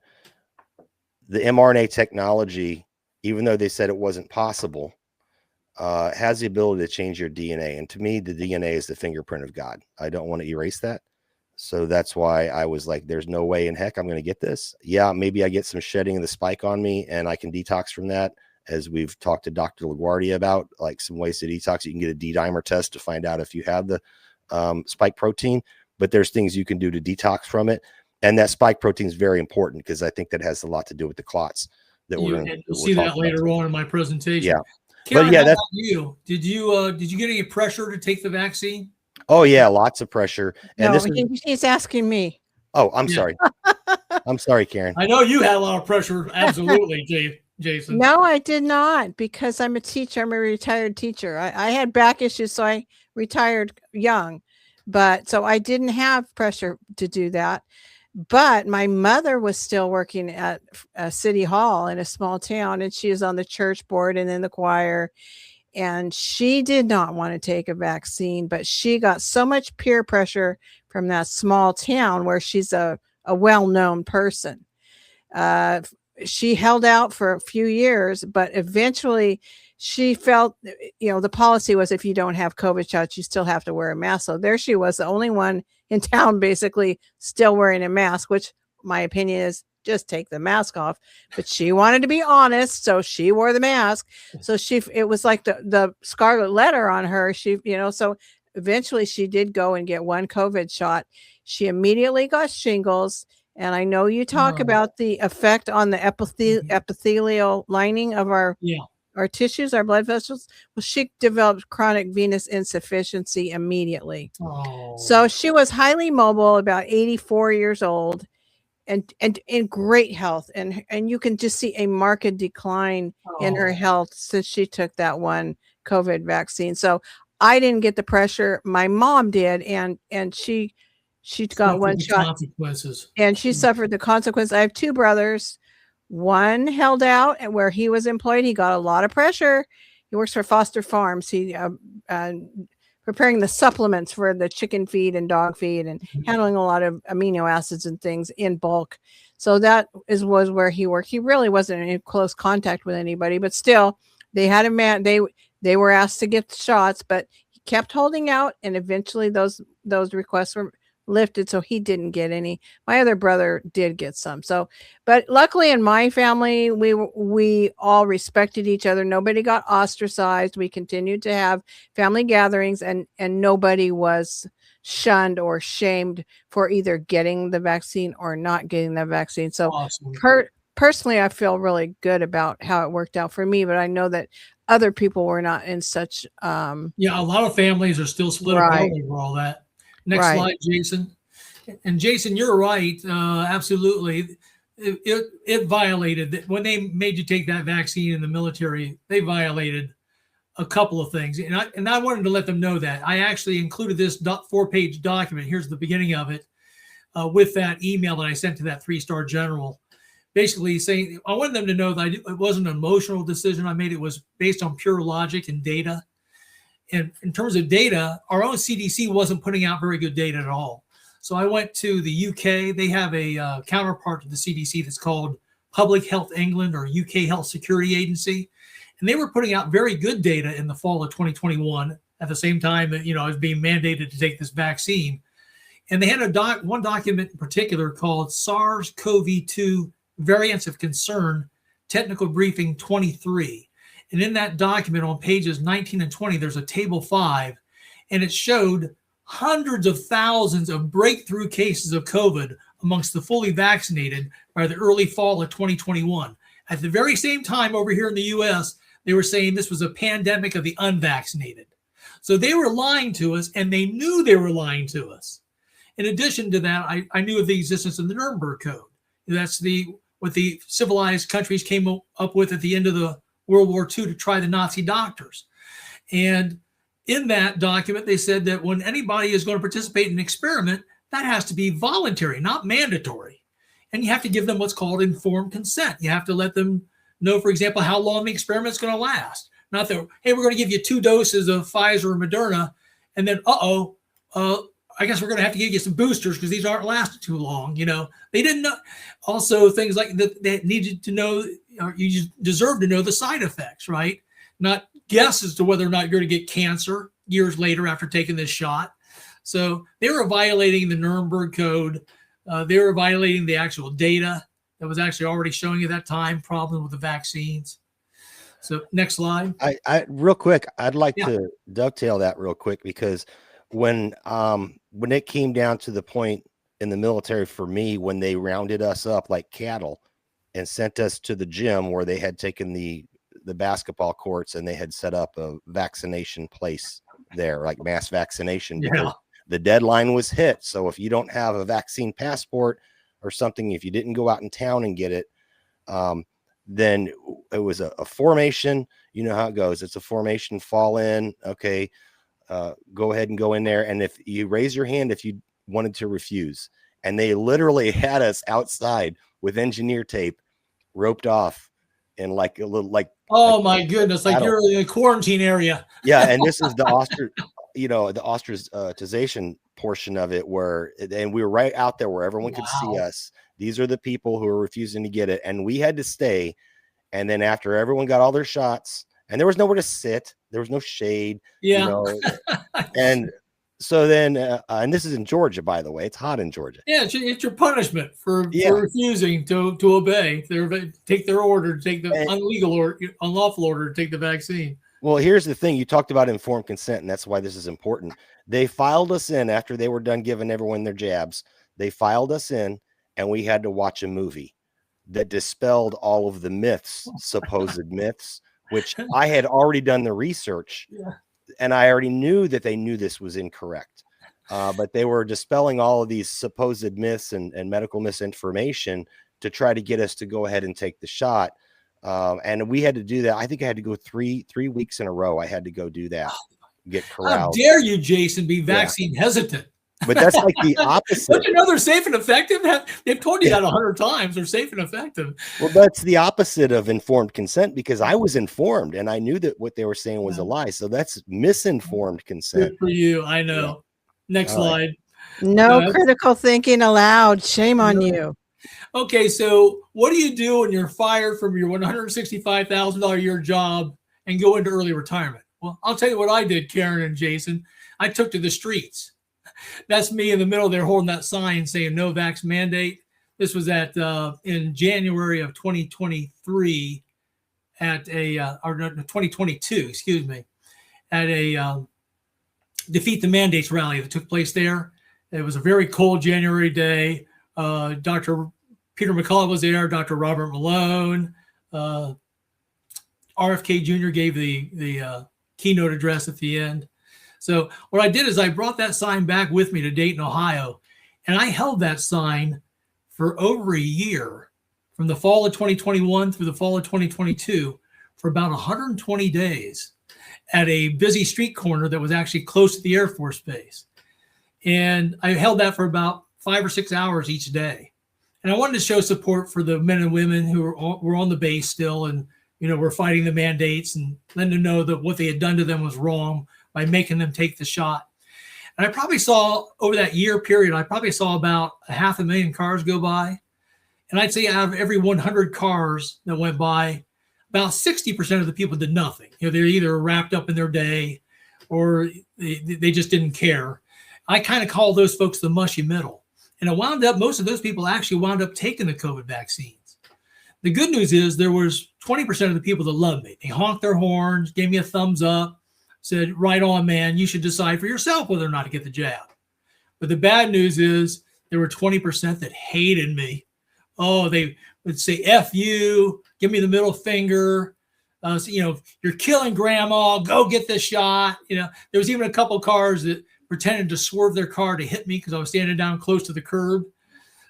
the mRNA technology, even though they said it wasn't possible, has the ability to change your DNA. And to me, the DNA is the fingerprint of God. I don't want to erase that. So that's why I was like, there's no way in heck I'm going to get this. Yeah, maybe I get some shedding of the spike on me and I can detox from that. As we've talked to Dr. LaGuardia about, like some ways to detox. You can get a D-dimer test to find out if you have the spike protein, but there's things you can do to detox from it. And that spike protein is very important because I think that has a lot to do with the clots that we're going to see that later on in my presentation. Yeah. Karen, but yeah, that's you. Did you get any pressure to take the vaccine? Oh yeah, lots of pressure. And no, he's asking me. Oh, I'm sorry. I'm sorry, Karen. I know you had a lot of pressure. Absolutely, Jason. No, I did not, because I'm a teacher. I'm a retired teacher. I had back issues, so I retired young. But so I didn't have pressure to do that. But my mother was still working at a city hall in a small town, and she was on the church board and in the choir. And she did not want to take a vaccine, but she got so much peer pressure from that small town where she's a well-known person. She held out for a few years, but eventually she felt, the policy was if you don't have COVID shots, you still have to wear a mask. So there she was, the only one in town basically still wearing a mask, which my opinion is just take the mask off. But she wanted to be honest, so she wore the mask. So it was like the scarlet letter on her. So eventually she did go and get one COVID shot. She immediately got shingles. And I know you talk about the effect on the epithelial lining of our tissues, our blood vessels. Well, she developed chronic venous insufficiency immediately. So she was highly mobile, about 84 years old, and in great health. And you can just see a marked decline in her health since she took that one COVID vaccine. So I didn't get the pressure. My mom did, and she got one shot. Consequences. And she suffered the consequence. I have two brothers. One held out, and where he was employed, he got a lot of pressure. He works for Foster Farms. He preparing the supplements for the chicken feed and dog feed, and handling a lot of amino acids and things in bulk. So that was where he worked. He really wasn't in close contact with anybody, but still, they had a man. They were asked to get shots, but he kept holding out, and eventually those requests were lifted, so he didn't get any. My other brother did get some. So, but luckily in my family, we all respected each other. Nobody got ostracized. We continued to have family gatherings, and nobody was shunned or shamed for either getting the vaccine or not getting the vaccine. So awesome. Personally, I feel really good about how it worked out for me, but I know that other people were not in such a lot of families are still split apart over all that. Next slide, Jason. And Jason, you're right. Absolutely. It violated, when they made you take that vaccine in the military, they violated a couple of things. And I wanted to let them know that. I actually included this 4-page document. Here's the beginning of it with that email that I sent to that 3-star general. Basically saying, I wanted them to know that it wasn't an emotional decision I made. It was based on pure logic and data. And in terms of data, our own CDC wasn't putting out very good data at all. So I went to the UK. They have a counterpart to the CDC that's called Public Health England, or UK Health Security Agency. And they were putting out very good data in the fall of 2021 at the same time that, I was being mandated to take this vaccine. And they had one document in particular called SARS-CoV-2 Variants of Concern, Technical Briefing 23. And in that document on pages 19 and 20, there's a table 5, and it showed hundreds of thousands of breakthrough cases of COVID amongst the fully vaccinated by the early fall of 2021. At the very same time over here in the US, they were saying this was a pandemic of the unvaccinated. So they were lying to us, and they knew they were lying to us. In addition to that, I knew of the existence of the Nuremberg Code. That's what the civilized countries came up with at the end of the World War II to try the Nazi doctors. And in that document, they said that when anybody is going to participate in an experiment, that has to be voluntary, not mandatory. And you have to give them what's called informed consent. You have to let them know, for example, how long the experiment's going to last. Not that, hey, we're going to give you 2 doses of Pfizer or Moderna, and then, I guess we're going to have to give you some boosters because these aren't lasting too long. They didn't know. Also, things like that, they needed to know, you deserve to know the side effects, right? Not guess as to whether or not you're going to get cancer years later after taking this shot. So they were violating the Nuremberg Code. They were violating the actual data that was actually already showing at that time problem with the vaccines. So next slide. I real quick, I'd like to dovetail that real quick, because when it came down to the point in the military for me, when they rounded us up like cattle and sent us to the gym where they had taken the basketball courts and they had set up a vaccination place there, like mass vaccination, because the deadline was hit. So if you don't have a vaccine passport or something, if you didn't go out in town and get it, then it was a formation. You know how it goes. It's a formation, fall in. Okay. Go ahead and go in there. And if you raise your hand, if you wanted to refuse, and they literally had us outside with engineer tape roped off in like a little, my goodness. Like you're in a quarantine area. Yeah. And this is the the ostracization portion of it, and we were right out there where everyone could see us. These are the people who are refusing to get it. And we had to stay. And then after everyone got all their shots, and there was nowhere to sit, there was no shade. And so then, and this is in Georgia, by the way, it's hot in Georgia. Yeah. It's your punishment for refusing to obey, take their order, to take the unlawful order to take the vaccine. Well, here's the thing. You talked about informed consent, and that's why this is important. They filed us in after they were done giving everyone their jabs. They filed us in, and we had to watch a movie that dispelled all of the myths, supposed myths, which I had already done the research, and I already knew that they knew this was incorrect. But they were dispelling all of these supposed myths and medical misinformation to try to get us to go ahead and take the shot. And we had to do that. I think I had to go three weeks in a row. I had to go do that, get corralled. How dare you, Jason, be vaccine hesitant? But that's like the opposite. Don't you know they're safe and effective? They've told you that 100 times. They're safe and effective. Well, that's the opposite of informed consent, because I was informed and I knew that what they were saying was a lie. So that's misinformed consent. Good for you. I know. Next slide. No critical thinking allowed. Shame on you. Okay, so what do you do when you're fired from your $165,000 a year job and go into early retirement? Well, I'll tell you what I did, Karen and Jason. I took to the streets. That's me in the middle there holding that sign saying no vax mandate. This was in January of 2023 at or 2022, excuse me, at a Defeat the Mandates rally that took place there. It was a very cold January day. Dr. Peter McCullough was there, Dr. Robert Malone, RFK Jr. gave the keynote address at the end. So what I did is I brought that sign back with me to Dayton, Ohio, and I held that sign for over a year, from the fall of 2021 through the fall of 2022, for about 120 days at a busy street corner that was actually close to the Air Force Base. And I held that for about 5 or 6 hours each day. And I wanted to show support for the men and women who were on the base still, and were fighting the mandates, and letting them know that what they had done to them was wrong by making them take the shot. And I probably saw, over that year period, I probably saw about 500,000 cars go by. And I'd say out of every 100 cars that went by, about 60% of the people did nothing. They're either wrapped up in their day or they just didn't care. I kind of call those folks the mushy middle. And most of those people actually wound up taking the COVID vaccines. The good news is there was 20% of the people that loved me. They honked their horns, gave me a thumbs up, said, right on, man, you should decide for yourself whether or not to get the jab. But the bad news is there were 20% that hated me. Oh, they would say, F you, give me the middle finger. You're killing grandma, go get the shot. There was even a couple of cars that pretended to swerve their car to hit me because I was standing down close to the curb.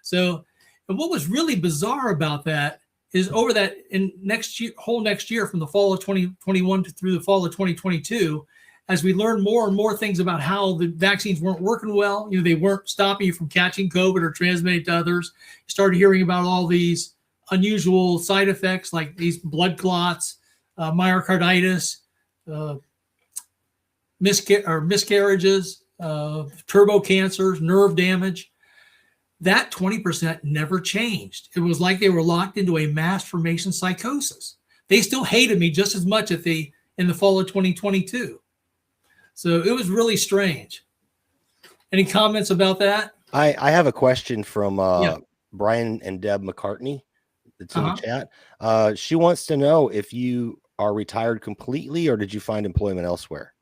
So, and what was really bizarre about that is over that whole next year, from the fall of 2021 through the fall of 2022, as we learned more and more things about how the vaccines weren't working well, they weren't stopping you from catching COVID or transmitting it to others. You started hearing about all these unusual side effects like these blood clots, myocarditis, miscarriages, turbo cancers, nerve damage. That 20% never changed. It was like they were locked into a mass formation psychosis. They still hated me just as much in the fall of 2022. So it was really strange. Any comments about that? I have a question from Brian and Deb McCartney. It's in the chat. She wants to know if you are retired completely, or did you find employment elsewhere?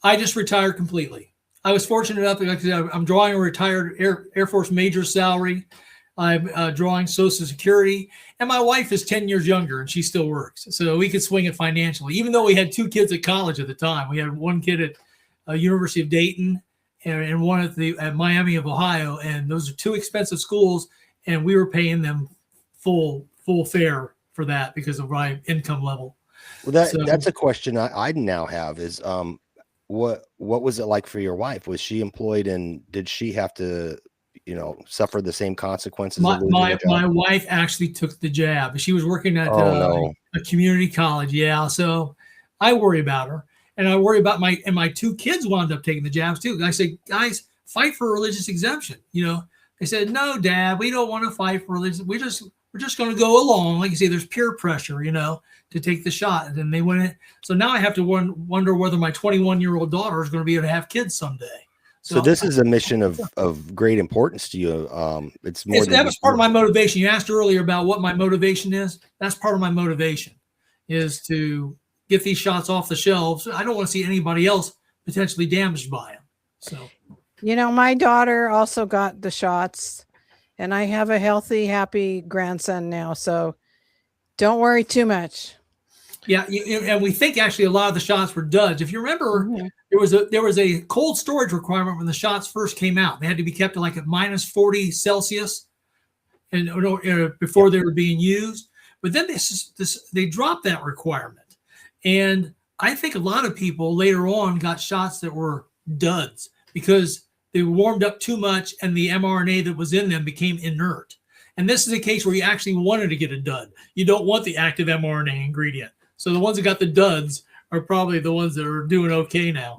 I just retired completely. I was fortunate enough, like I said, I'm drawing a retired Air Force major salary. I'm drawing Social Security, and my wife is 10 years younger, and she still works. So we could swing it financially, even though we had 2 kids at college at the time. We had 1 kid at University of Dayton and 1 at Miami of Ohio, and those are 2 expensive schools, and we were paying them full fare for that because of my income level. Well, that's a question I now have is what was it like for your wife? Was she employed, and did she have to suffer the same consequences? My wife actually took the jab. She was working at a community college. Yeah. So I worry about her, and I worry about my 2 kids wound up taking the jabs too. I said, guys, fight for a religious exemption. They said, no, Dad, we don't want to fight for religion. We're just going to go along. Like you say, there's peer pressure, to take the shot. And then they went in. So now I have to wonder whether my 21-year-old daughter is going to be able to have kids someday. So this is a mission of great importance to you. That was part of my motivation. You asked earlier about what my motivation is. That's part of my motivation, is to get these shots off the shelves. I don't want to see anybody else potentially damaged by them. So, You know, my daughter also got the shots, and I have a healthy, happy grandson now. So don't worry too much. yeah, and we think actually a lot of the shots were duds. If you remember, there was a cold storage requirement when the shots first came out. They had to be kept like at minus 40 Celsius, and before they were being used. But then they dropped that requirement, and I think a lot of people later on got shots that were duds because they warmed up too much, and the mRNA that was in them became inert. And this is a case where you actually wanted to get a dud. You don't want the active mRNA ingredient. So the ones that got the duds are probably the ones that are doing okay now.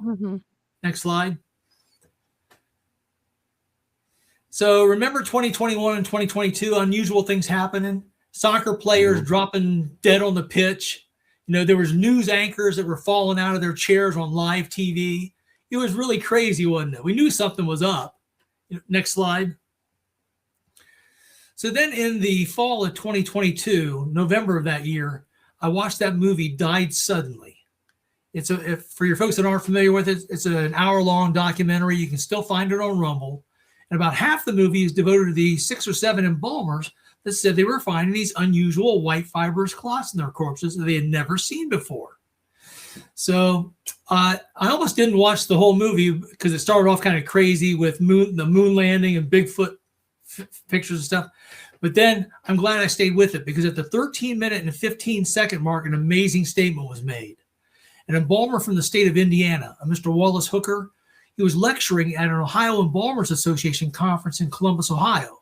Next slide. So remember 2021 and 2022, unusual things happening. Soccer players dropping dead on the pitch. You know, there was news anchors that were falling out of their chairs on live TV. It was really crazy, wasn't it? We knew something was up. Next slide. So then in the fall of 2022, November of that year, I watched that movie Died Suddenly. For your folks that aren't familiar with it, it's an hour-long documentary. You can still find it on Rumble. And about half the movie is devoted to the 6 or 7 embalmers that said they were finding these unusual white fibrous clots in their corpses that they had never seen before. So I almost didn't watch the whole movie because it started off kind of crazy with the moon landing and Bigfoot pictures and stuff. But then I'm glad I stayed with it because at the 13-minute and 15-second mark, an amazing statement was made. An embalmer from the state of Indiana, a Mr. Wallace Hooker, he was lecturing at an Ohio Embalmers Association conference in Columbus, Ohio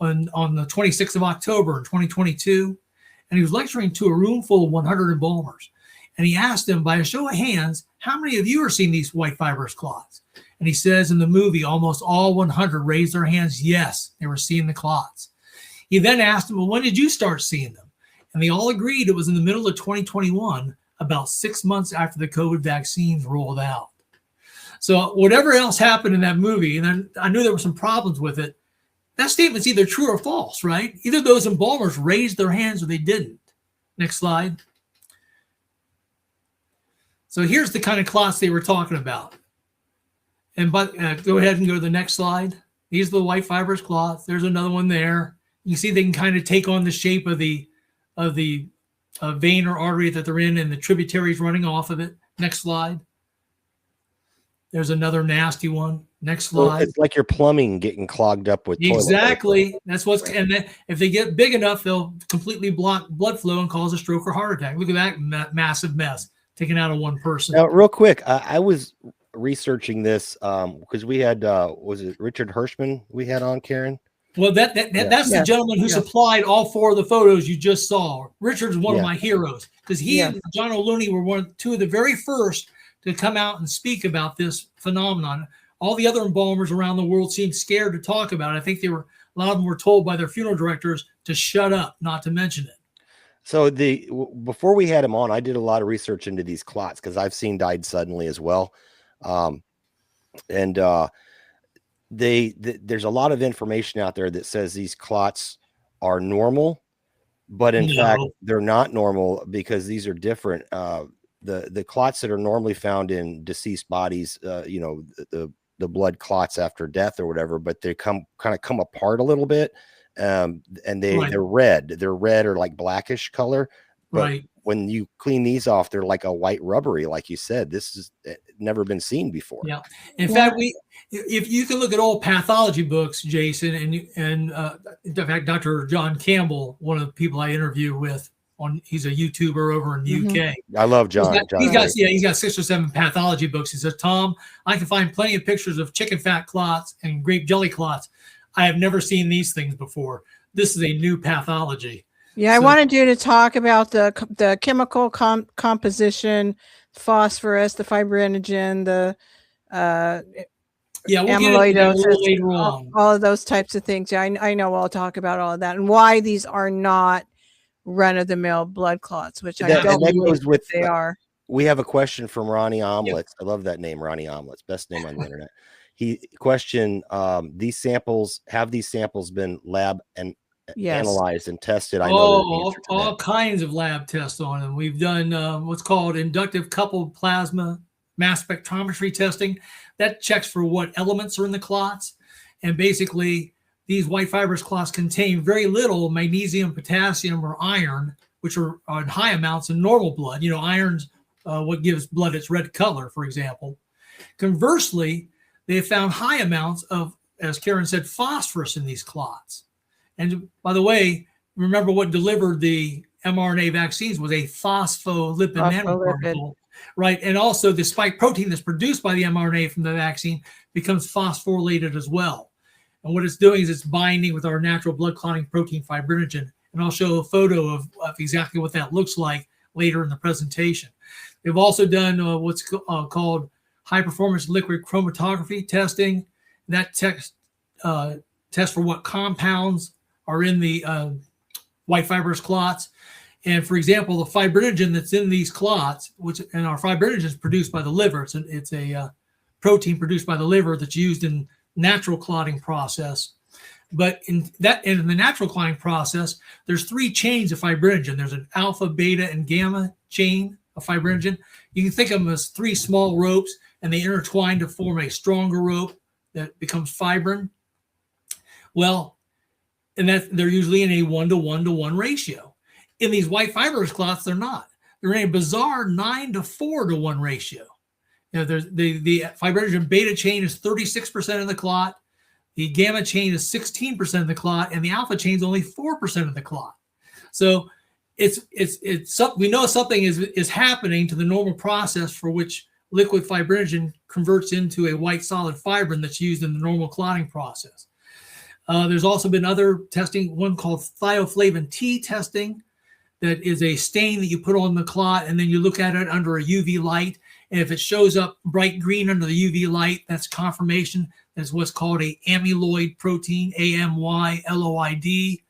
on the 26th of October in 2022. And he was lecturing to a room full of 100 embalmers. And he asked them, by a show of hands, how many of you are seeing these white fibrous clots? And he says in the movie, almost all 100 raised their hands. Yes, they were seeing the clots. He then asked them, well, when did you start seeing them? And they all agreed it was in the middle of 2021, about 6 months after the COVID vaccines rolled out. So whatever else happened in that movie, and then I knew there were some problems with it, that statement's either true or false, right? Either those embalmers raised their hands or they didn't. Next slide. So here's the kind of clots they were talking about. And go ahead and go to the next slide. These are the white fibrous clots. There's another one there. You see they can kind of take on the shape of the vein or artery that they're in and the tributaries running off of it. Next slide. There's another nasty one. Next slide. Well, it's like your plumbing getting clogged up with exactly. That's what's and then if they get big enough, they'll completely block blood flow and cause a stroke or heart attack. Look at that massive mess taken out of one person. Now, real quick, I was researching this because we had was it Richard Hirschman we had on, Karen? Well, that's the gentleman who supplied all 4 of the photos you just saw. Richard's one of my heroes because he and John O'Looney were 2 of the very first to come out and speak about this phenomenon. All the other embalmers around the world seemed scared to talk about it. I think a lot of them were told by their funeral directors to shut up, not to mention it. So before we had him on, I did a lot of research into these clots because I've seen Died Suddenly as well. There's a lot of information out there that says these clots are normal, but in fact they're not normal because these are different. The clots that are normally found in deceased bodies, the blood clots after death or whatever, but they come apart a little bit, and they're red or like blackish color. But right. When you clean these off, they're like a white rubbery, like you said. This has never been seen before. Yeah. In fact, if you can look at old pathology books, Jason, and in fact, Dr. John Campbell, one of the people I interview with, he's a YouTuber over in the UK. I love John. He's got 6 or 7 pathology books. He says, Tom, I can find plenty of pictures of chicken fat clots and grape jelly clots. I have never seen these things before. This is a new pathology. Yeah, I wanted you to talk about the chemical composition, phosphorus, the fibrinogen, the amyloidosis, all of those types of things. Yeah, I know I'll talk about all of that and why these are not run-of-the-mill blood clots, which I don't believe that they are. We have a question from Ronnie Omelets. I love that name, Ronnie Omelets. Best name on the internet. He questioned, have these samples been lab Yes. analyzed and tested? I know that the answer to All that. kinds of lab tests on them. We've done what's called inductive coupled plasma mass spectrometry testing. That checks for what elements are in the clots. And basically, these white fibrous clots contain very little magnesium, potassium, or iron, which are in high amounts in normal blood. Iron's what gives blood its red color, for example. Conversely, they found high amounts of, as Karen said, phosphorus in these clots. And by the way, remember what delivered the mRNA vaccines was a phospholipid nanoparticle, right? And also the spike protein that's produced by the mRNA from the vaccine becomes phosphorylated as well. And what it's doing is it's binding with our natural blood clotting protein fibrinogen. And I'll show a photo of exactly what that looks like later in the presentation. They've also done what's called high performance liquid chromatography testing. That test for what compounds are in the white fibrous clots. And for example, the fibrinogen that's in these clots, and our fibrinogen is produced by the liver. It's a protein produced by the liver that's used in natural clotting process. But in the natural clotting process, there's 3 chains of fibrinogen. There's an alpha, beta, and gamma chain of fibrinogen. You can think of them as 3 small ropes, and they intertwine to form a stronger rope that becomes fibrin. Well, and that they're usually in a 1:1:1 ratio. In these white fibrous clots, they're not. They're in a bizarre 9:4:1 ratio. There's the fibrinogen beta chain is 36% of the clot, the gamma chain is 16% of the clot, and the alpha chain is only 4% of the clot. So we know something is happening to the normal process for which liquid fibrinogen converts into a white solid fibrin that's used in the normal clotting process. There's also been other testing, one called thioflavin T testing, that is a stain that you put on the clot, and then you look at it under a UV light. And if it shows up bright green under the UV light, that's confirmation. That's what's called a amyloid protein, AMYLOID,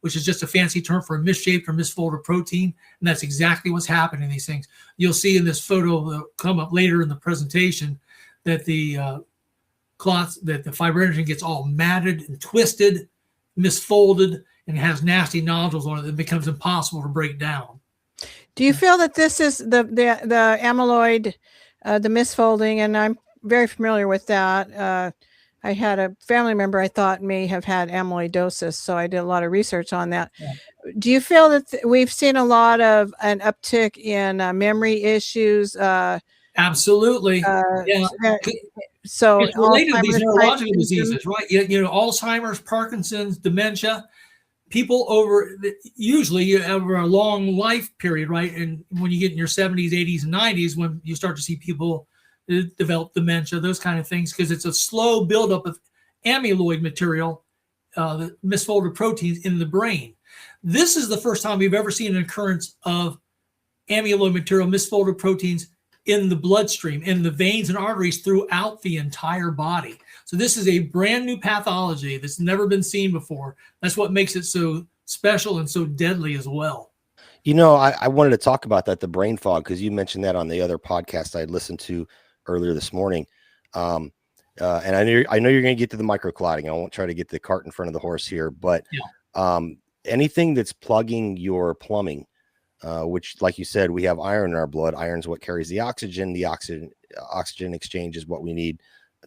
which is just a fancy term for a misshaped or misfolded protein. And that's exactly what's happening in these things. You'll see in this photo that'll come up later in the presentation that the clots, that the fibrinogen gets all matted and twisted, misfolded, and has nasty nodules on it that becomes impossible to break down. Do you feel that this is the amyloid, the misfolding? And I'm very familiar with that. I had a family member I thought may have had amyloidosis, so I did a lot of research on that. Yeah. Do you feel that we've seen a lot of an uptick in memory issues? Absolutely. Yeah. So it's related to these neurological diseases, right? Alzheimer's, Parkinson's, dementia. People usually over a long life period, right? And when you get in your 70s, 80s, and 90s, when you start to see people develop dementia, those kind of things, because it's a slow buildup of amyloid material, the misfolded proteins in the brain. This is the first time we've ever seen an occurrence of amyloid material, misfolded proteins in the bloodstream, in the veins and arteries throughout the entire body. So this is a brand new pathology that's never been seen before. That's what makes it so special and so deadly as well. I wanted to talk about that, the brain fog, because you mentioned that on the other podcast I had listened to earlier this morning. And I know you're going to get to the microclotting. I won't try to get the cart in front of the horse here, but anything that's plugging your plumbing, which, like you said, we have iron in our blood. Iron is what carries the oxygen. The oxygen exchange is what we need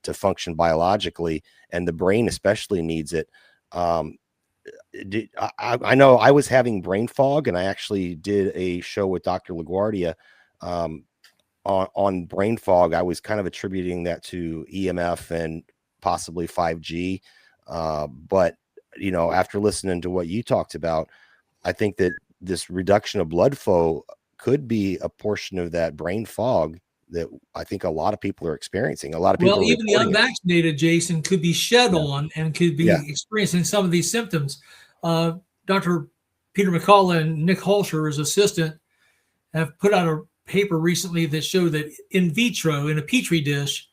to function biologically, and the brain especially needs it. I know I was having brain fog, and I actually did a show with Dr. LaGuardia on brain fog. I was kind of attributing that to EMF and possibly 5G. But, after listening to what you talked about, I think that this reduction of blood flow could be a portion of that brain fog that I think a lot of people are experiencing. A lot of people, even the unvaccinated, Jason, could be shed on and could be experiencing some of these symptoms. Dr. Peter McCullough and Nick Holscher, his assistant, have put out a paper recently that showed that in vitro, in a petri dish,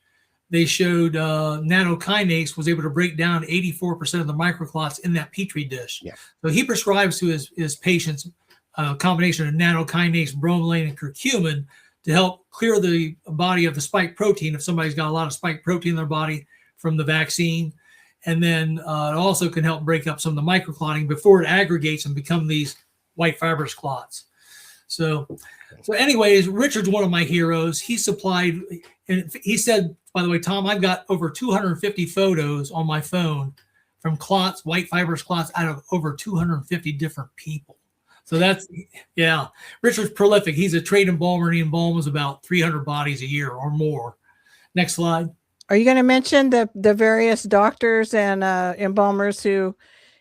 they showed nanokinase was able to break down 84% of the microclots in that petri dish. Yeah. So he prescribes to his patients a combination of nanokinase, bromelain, and curcumin to help clear the body of the spike protein if somebody's got a lot of spike protein in their body from the vaccine. And then it also can help break up some of the microclotting before it aggregates and become these white fibrous clots. So anyways, Richard's one of my heroes. He supplied, and he said, by the way, Tom, I've got over 250 photos on my phone from clots, white fibrous clots, out of over 250 different people. So that's, yeah, Richard's prolific. He's a trade embalmer, and he embalms about 300 bodies a year or more. Next slide. Are you going to mention the various doctors and embalmers who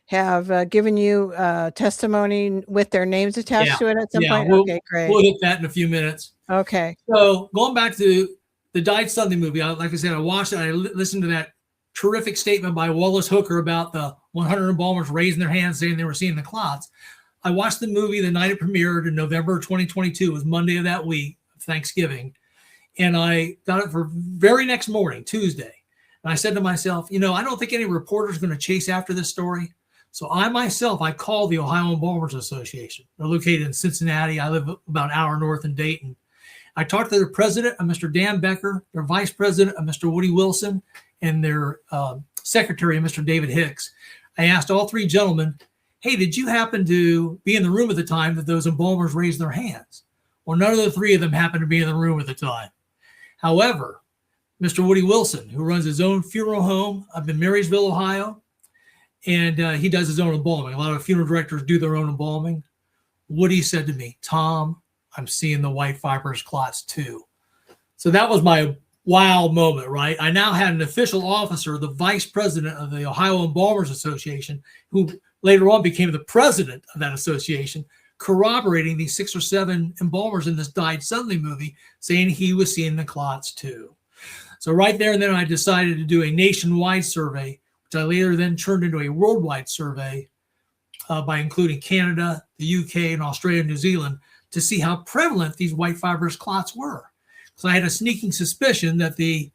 have given you testimony with their names attached to it at some point? Okay, great. We'll hit that in a few minutes. Okay. So going back to the Died Suddenly movie, like I said, I watched it. I listened to that terrific statement by Wallace Hooker about the 100 embalmers raising their hands saying they were seeing the clots. I watched the movie the night it premiered in November 2022. It was Monday of that week, Thanksgiving. And I got it for very next morning, Tuesday. And I said to myself, I don't think any reporter is going to chase after this story. So I called the Ohio Embalmers Association. They're located in Cincinnati. I live about an hour north in Dayton. I talked to their president, Mr. Dan Becker, their vice president, Mr. Woody Wilson, and their secretary, Mr. David Hicks. I asked all three gentlemen, hey, did you happen to be in the room at the time that those embalmers raised their hands? Well, none of the three of them happened to be in the room at the time. However, Mr. Woody Wilson, who runs his own funeral home up in Marysville, Ohio, and he does his own embalming. A lot of funeral directors do their own embalming. Woody said to me, Tom, I'm seeing the white fibrous clots too. So that was my wow moment, right? I now had an official officer, the vice president of the Ohio Embalmers Association, who later on became the president of that association, corroborating these 6 or 7 embalmers in this Died Suddenly movie, saying he was seeing the clots too. So right there and then I decided to do a nationwide survey, which I later then turned into a worldwide survey by including Canada, the UK, and Australia and New Zealand to see how prevalent these white fibrous clots were. So I had a sneaking suspicion that the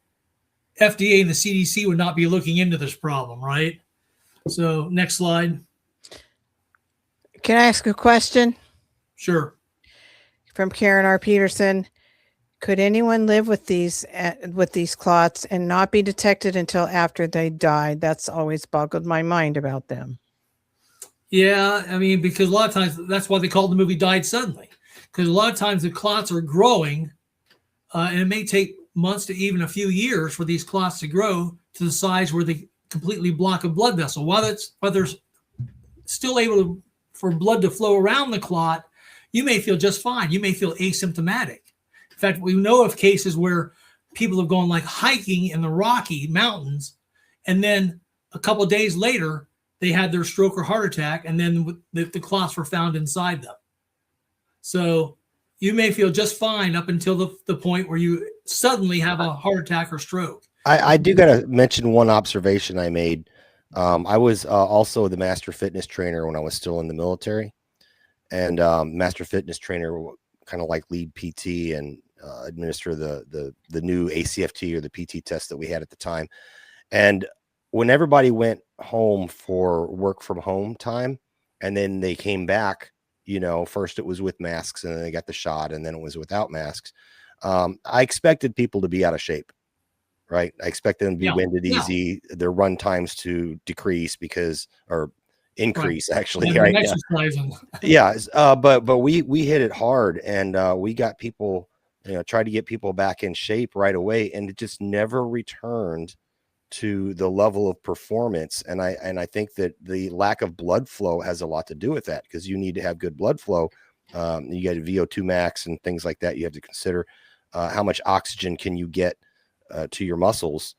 FDA and the CDC would not be looking into this problem, right? So next slide. Can I ask a question? Sure. From Karen R. Peterson. Could anyone live with these clots and not be detected until after they died? That's always boggled my mind about them. Yeah, I mean, because a lot of times that's why they call the movie Died Suddenly. Because a lot of times the clots are growing, and it may take months to even a few years for these clots to grow to the size where they completely block a blood vessel. While there's still able for blood to flow around the clot, you may feel just fine. You may feel asymptomatic. In fact, we know of cases where people have gone like hiking in the Rocky Mountains, and then a couple of days later, they had their stroke or heart attack, and then the clots were found inside them. So you may feel just fine up until the point where you suddenly have a heart attack or stroke. I do got to mention one observation I made. I was also the master fitness trainer when I was still in the military, and master fitness trainer kind of like lead PT and administer the new ACFT or the PT test that we had at the time. And when everybody went home for work from home time, and then they came back, first it was with masks, and then they got the shot, and then it was without masks. I expected people to be out of shape, right? I expected them to be winded easy, their run times to decrease or increase, actually. Yeah, right? Exercising. Yeah. But we hit it hard, and we got people, tried to get people back in shape right away, and it just never returned to the level of performance. And I think that the lack of blood flow has a lot to do with that, because you need to have good blood flow. You got a VO2 max and things like that. You have to consider how much oxygen can you get to your muscles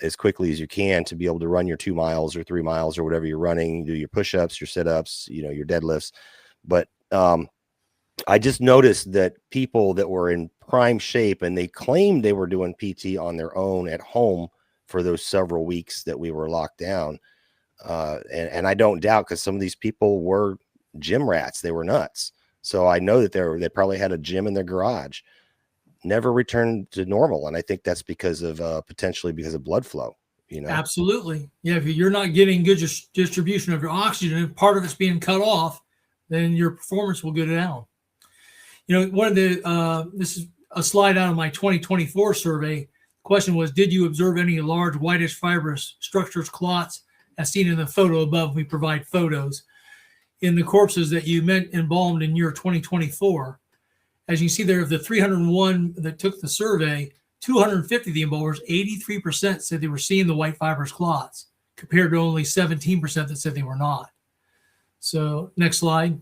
as quickly as you can to be able to run your 2 miles or 3 miles or whatever you're running, do your push-ups, your sit-ups, your deadlifts. But I just noticed that people that were in prime shape, and they claimed they were doing PT on their own at home for those several weeks that we were locked down. And I don't doubt, because some of these people were gym rats. They were nuts. So I know that they probably had a gym in their garage, never returned to normal. And I think that's because of potentially because of blood flow. Absolutely. Yeah. If you're not getting good distribution of your oxygen, and part of it's being cut off, then your performance will go down. One of the this is a slide out of my 2024 survey. question was, did you observe any large whitish fibrous structures, clots, as seen in the photo above? We provide photos in the corpses that you embalmed in year 2024. As you can see there, of the 301 that took the survey, 250 of the embalmers, 83% said they were seeing the white fibrous clots, compared to only 17% that said they were not. So next slide.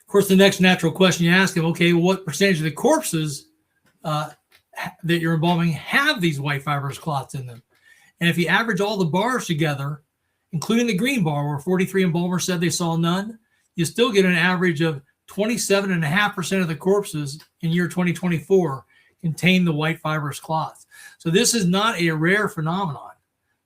Of course, the next natural question you ask them, okay, what percentage of the corpses that you're embalming have these white fibrous clots in them? And if you average all the bars together, including the green bar where 43 embalmers said they saw none, you still get an average of 27.5% of the corpses in year 2024 contain the white fibrous clots. So this is not a rare phenomenon.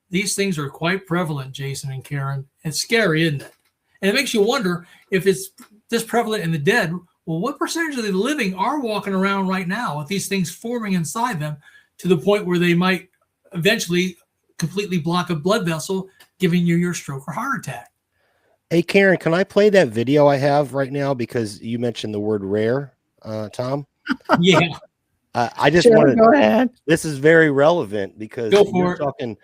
These things are quite prevalent, Jason and Karen. It's scary, isn't it? And it makes you wonder, if it's this prevalent in the dead, well, what percentage of the living are walking around right now with these things forming inside them to the point where they might eventually completely block a blood vessel, giving you your stroke or heart attack? Hey, Karen, can I play that video I have right now? Because you mentioned the word rare, Tom. Yeah. I just Sure, wanted, go ahead. this is very relevant because Go for you're it. talking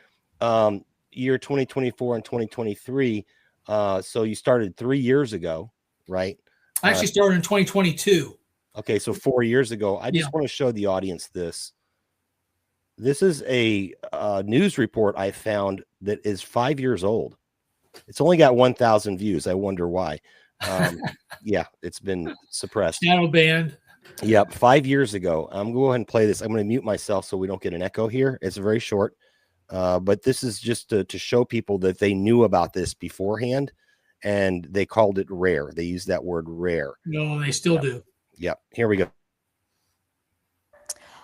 year 2024 and 2023. So you started 3 years ago, right? I actually started in 2022. Okay, so 4 years ago. I just want to show the audience this. This is a news report I found that is 5 years old. It's only got 1,000 views. I wonder why. Yeah, it's been suppressed. Shadow banned. Yep, 5 years ago. I'm going to go ahead and play this. I'm going to mute myself so we don't get an echo here. It's very short, but this is just to show people that they knew about this beforehand, and they called it rare. They used that word rare. No, they still do. Yep, here we go.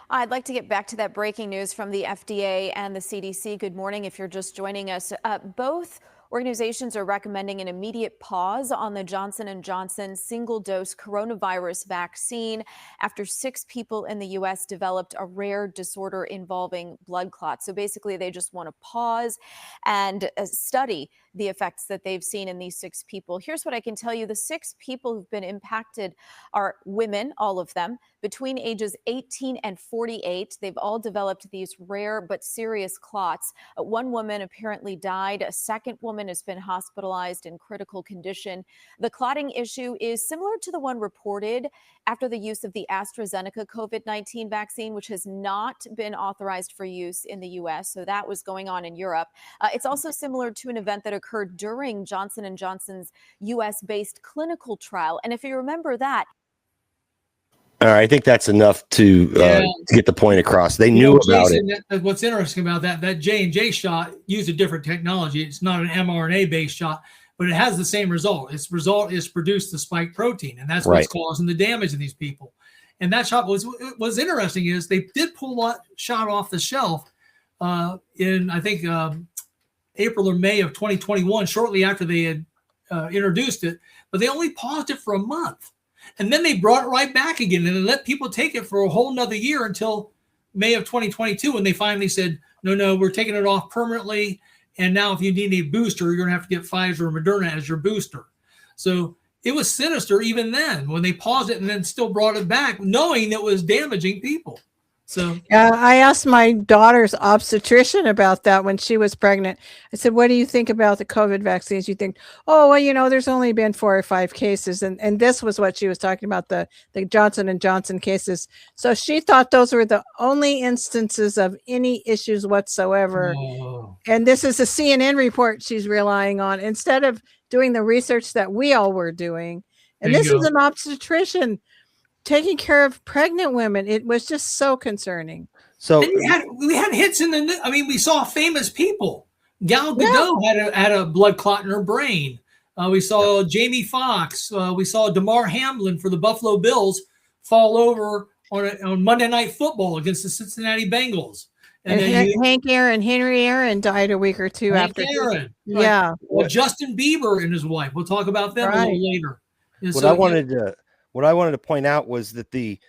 I'd like to get back to that breaking news from the FDA and the CDC. Good morning. If you're just joining us, both organizations are recommending an immediate pause on the Johnson & Johnson single-dose coronavirus vaccine after 6 people in the U.S. developed a rare disorder involving blood clots. So basically, they just want to pause and study the effects that they've seen in these 6 people. Here's what I can tell you. The 6 people who've been impacted are women, all of them, between ages 18 and 48. They've all developed these rare but serious clots. One woman apparently died. A second woman has been hospitalized in critical condition. The clotting issue is similar to the one reported after the use of the AstraZeneca COVID-19 vaccine, which has not been authorized for use in the U.S. So that was going on in Europe. It's also similar to an event that occurred during Johnson & Johnson's U.S.-based clinical trial. And if you remember that, All right, I think that's enough to get the point across. They knew about Jason, it. What's interesting about that J&J shot used a different technology. It's not an mRNA-based shot, but it has the same result. Its result is produce the spike protein, and that's what's causing the damage in these people. And that shot was interesting is they did pull that shot off the shelf in, I think, April or May of 2021, shortly after they had introduced it, but they only paused it for a month. And then they brought it right back again and they let people take it for a whole nother year until May of 2022. And they finally said, no, we're taking it off permanently. And now if you need a booster, you're going to have to get Pfizer or Moderna as your booster. So it was sinister even then when they paused it and then still brought it back, knowing it was damaging people. So I asked my daughter's obstetrician about that when she was pregnant. I said, what do you think about the COVID vaccines? You think, oh, well, there's only been 4 or 5 cases. And this was what she was talking about, the Johnson & Johnson cases. So she thought those were the only instances of any issues whatsoever. oh, And this is a CNN report she's relying on instead of doing the research that we all were doing. And There you this go. is an obstetrician taking care of pregnant women. It was just so concerning. So and we had hits in the. I mean, we saw famous people. Gal Gadot had a blood clot in her brain. We saw Jamie Foxx. We saw DeMar Hamlin for the Buffalo Bills fall over on Monday Night Football against the Cincinnati Bengals. And Henry Aaron died a week or two Hank after. Aaron. Yeah. Well, Justin Bieber and his wife. We'll talk about them a little later. And what so, I wanted to point out was that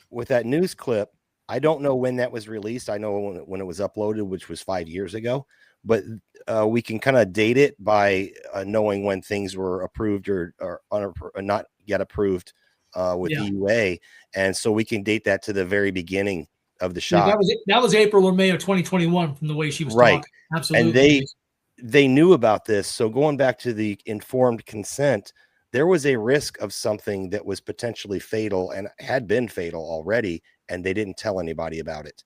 with that news clip, I don't know when that was released. I know when it was uploaded, which was 5 years ago, but we can kind of date it by knowing when things were approved or not yet approved with EUA. And so we can date that to the very beginning of the Yeah, shot. that was April or May of 2021 from the way she was Right. talking. Absolutely. And they knew about this. So going back to the informed consent, there was a risk of something that was potentially fatal and had been fatal already, and they didn't tell anybody about it.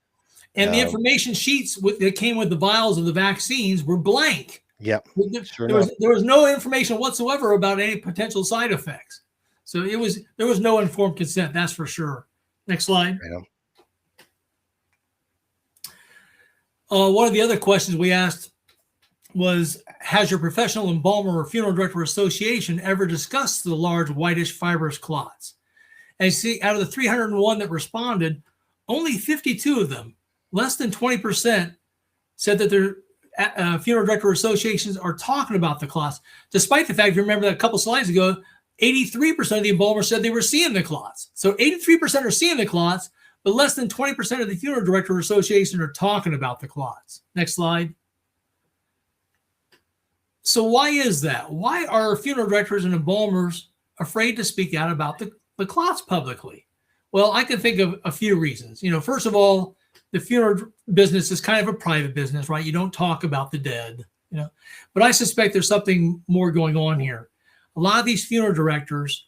And the information sheets that came with the vials of the vaccines were blank. Yep. There was no information whatsoever about any potential side effects. So there was no informed consent, that's for sure. Next slide. Yeah. One of the other questions we asked was, has your professional embalmer or funeral director association ever discussed the large whitish fibrous clots? And you see, out of the 301 that responded, only 52 of them, less than 20%, said that their funeral director associations are talking about the clots, despite the fact, if you remember that a couple slides ago, 83% of the embalmers said they were seeing the clots. So 83% are seeing the clots, but less than 20% of the funeral director association are talking about the clots. Next slide. So why is that? Why are funeral directors and embalmers afraid to speak out about the clots publicly? Well, I can think of a few reasons. First of all, the funeral business is kind of a private business, right? You don't talk about the dead, but I suspect there's something more going on here. A lot of these funeral directors,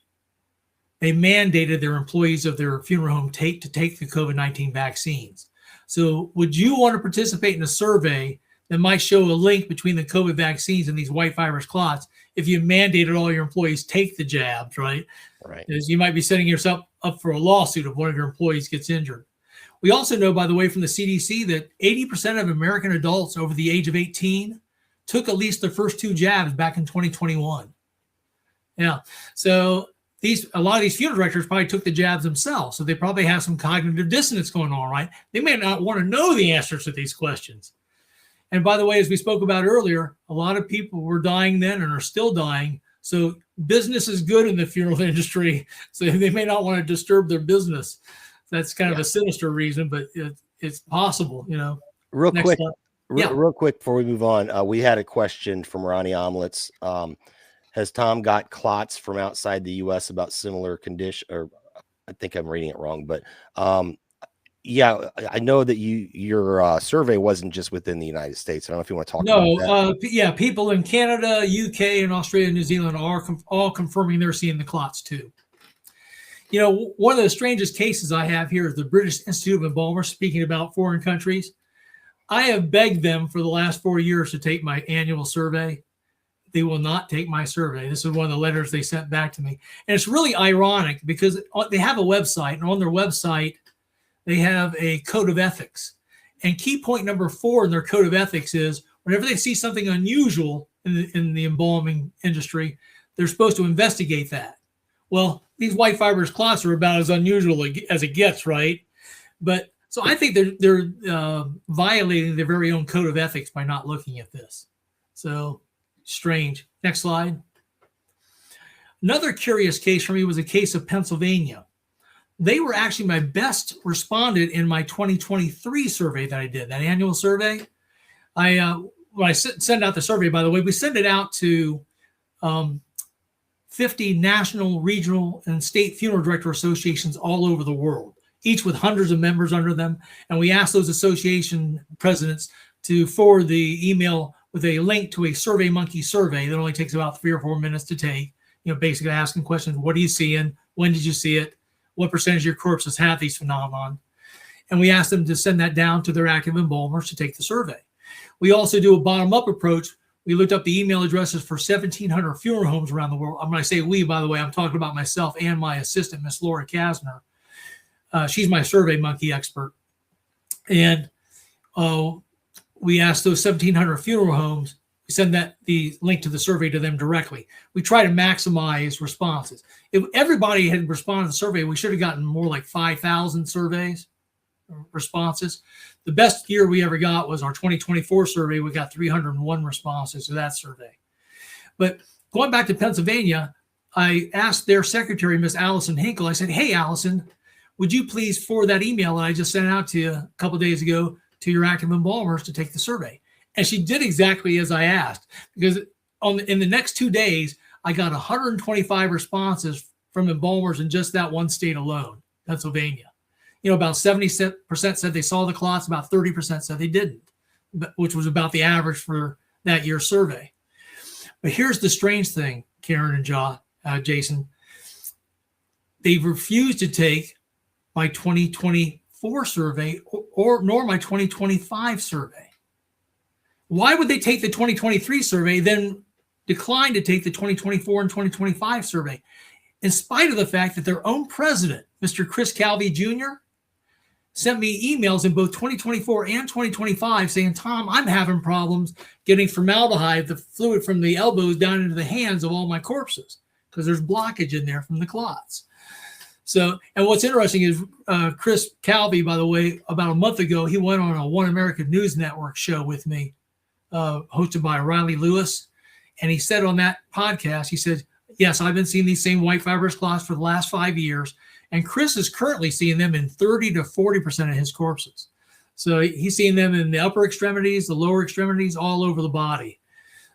they mandated their employees of their funeral home to take the COVID-19 vaccines. So would you want to participate in a survey that might show a link between the COVID vaccines and these white fibrous clots if you mandated all your employees take the jabs, right? Right. Because you might be setting yourself up for a lawsuit if one of your employees gets injured. We also know, by the way, from the CDC that 80% of American adults over the age of 18 took at least their first 2 jabs back in 2021. Yeah. So a lot of these funeral directors probably took the jabs themselves. So they probably have some cognitive dissonance going on, right? They may not want to know the answers to these questions. And by the way, as we spoke about earlier, a lot of people were dying then and are still dying. So business is good in the funeral industry. So they may not want to disturb their business. That's kind of a sinister reason, but it's possible, Real Next quick, slide. real quick before we move on, we had a question from Ronnie Omelets. Has Tom got clots from outside the U.S. about similar condition? Or I think I'm reading it wrong, but yeah, I know that your survey wasn't just within the United States. I don't know if you want to talk about that. People in Canada, UK, and Australia, and New Zealand are all confirming they're seeing the clots too. One of the strangest cases I have here is the British Institute of Embalmers, speaking about foreign countries. I have begged them for the last 4 years to take my annual survey. They will not take my survey. This is one of the letters they sent back to me. And it's really ironic because they have a website, and on their website, they have a code of ethics. And key point number 4 in their code of ethics is whenever they see something unusual in the embalming industry, they're supposed to investigate that. Well, these white fibrous clots are about as unusual as it gets, right? But so I think they're violating their very own code of ethics by not looking at this. So strange. Next slide. Another curious case for me was a case of Pennsylvania. They were actually my best responded in my 2023 survey that I did, that annual survey. When I send out the survey, by the way, we send it out to 50 national, regional, and state funeral director associations all over the world, each with hundreds of members under them. And we ask those association presidents to forward the email with a link to a SurveyMonkey survey that only takes about 3 or 4 minutes to take, basically asking questions. What are you seeing? When did you see it? What percentage of your corpses have these phenomenon? And we ask them to send that down to their active embalmers to take the survey. We also do a bottom-up approach. We looked up the email addresses for 1,700 funeral homes around the world. When I say we, by the way, I'm talking about myself and my assistant, Miss Laura Kasner. She's my SurveyMonkey expert. And we asked those 1,700 funeral homes, we send the link to the survey to them directly. We try to maximize responses. If everybody had responded to the survey, we should have gotten more like 5,000 responses. The best year we ever got was our 2024 survey. We got 301 responses to that survey. But going back to Pennsylvania, I asked their secretary, Miss Allison Hinkle, I said, hey, Allison, would you please forward that email that I just sent out to you a couple of days ago to your active embalmers to take the survey? And she did exactly as I asked, because in the next 2 days, I got 125 responses from embalmers in just that one state alone, Pennsylvania. about 70% said they saw the clots, about 30% said they didn't, which was about the average for that year's survey. But here's the strange thing, Karen and Jason. They've refused to take my 2024 survey nor my 2025 survey. Why would they take the 2023 survey, then decline to take the 2024 and 2025 survey, in spite of the fact that their own president, Mr. Chris Calvi Jr., sent me emails in both 2024 and 2025 saying, Tom, I'm having problems getting formaldehyde, the fluid from the elbows down into the hands of all my corpses because there's blockage in there from the clots. So, and what's interesting is Chris Calvi, by the way, about a month ago, he went on a One American News Network show with me, hosted by Riley Lewis. And he said on that podcast, he said, yes, I've been seeing these same white fibrous clots for the last 5 years. And Chris is currently seeing them in 30 to 40% of his corpses. So he's seeing them in the upper extremities, the lower extremities, all over the body.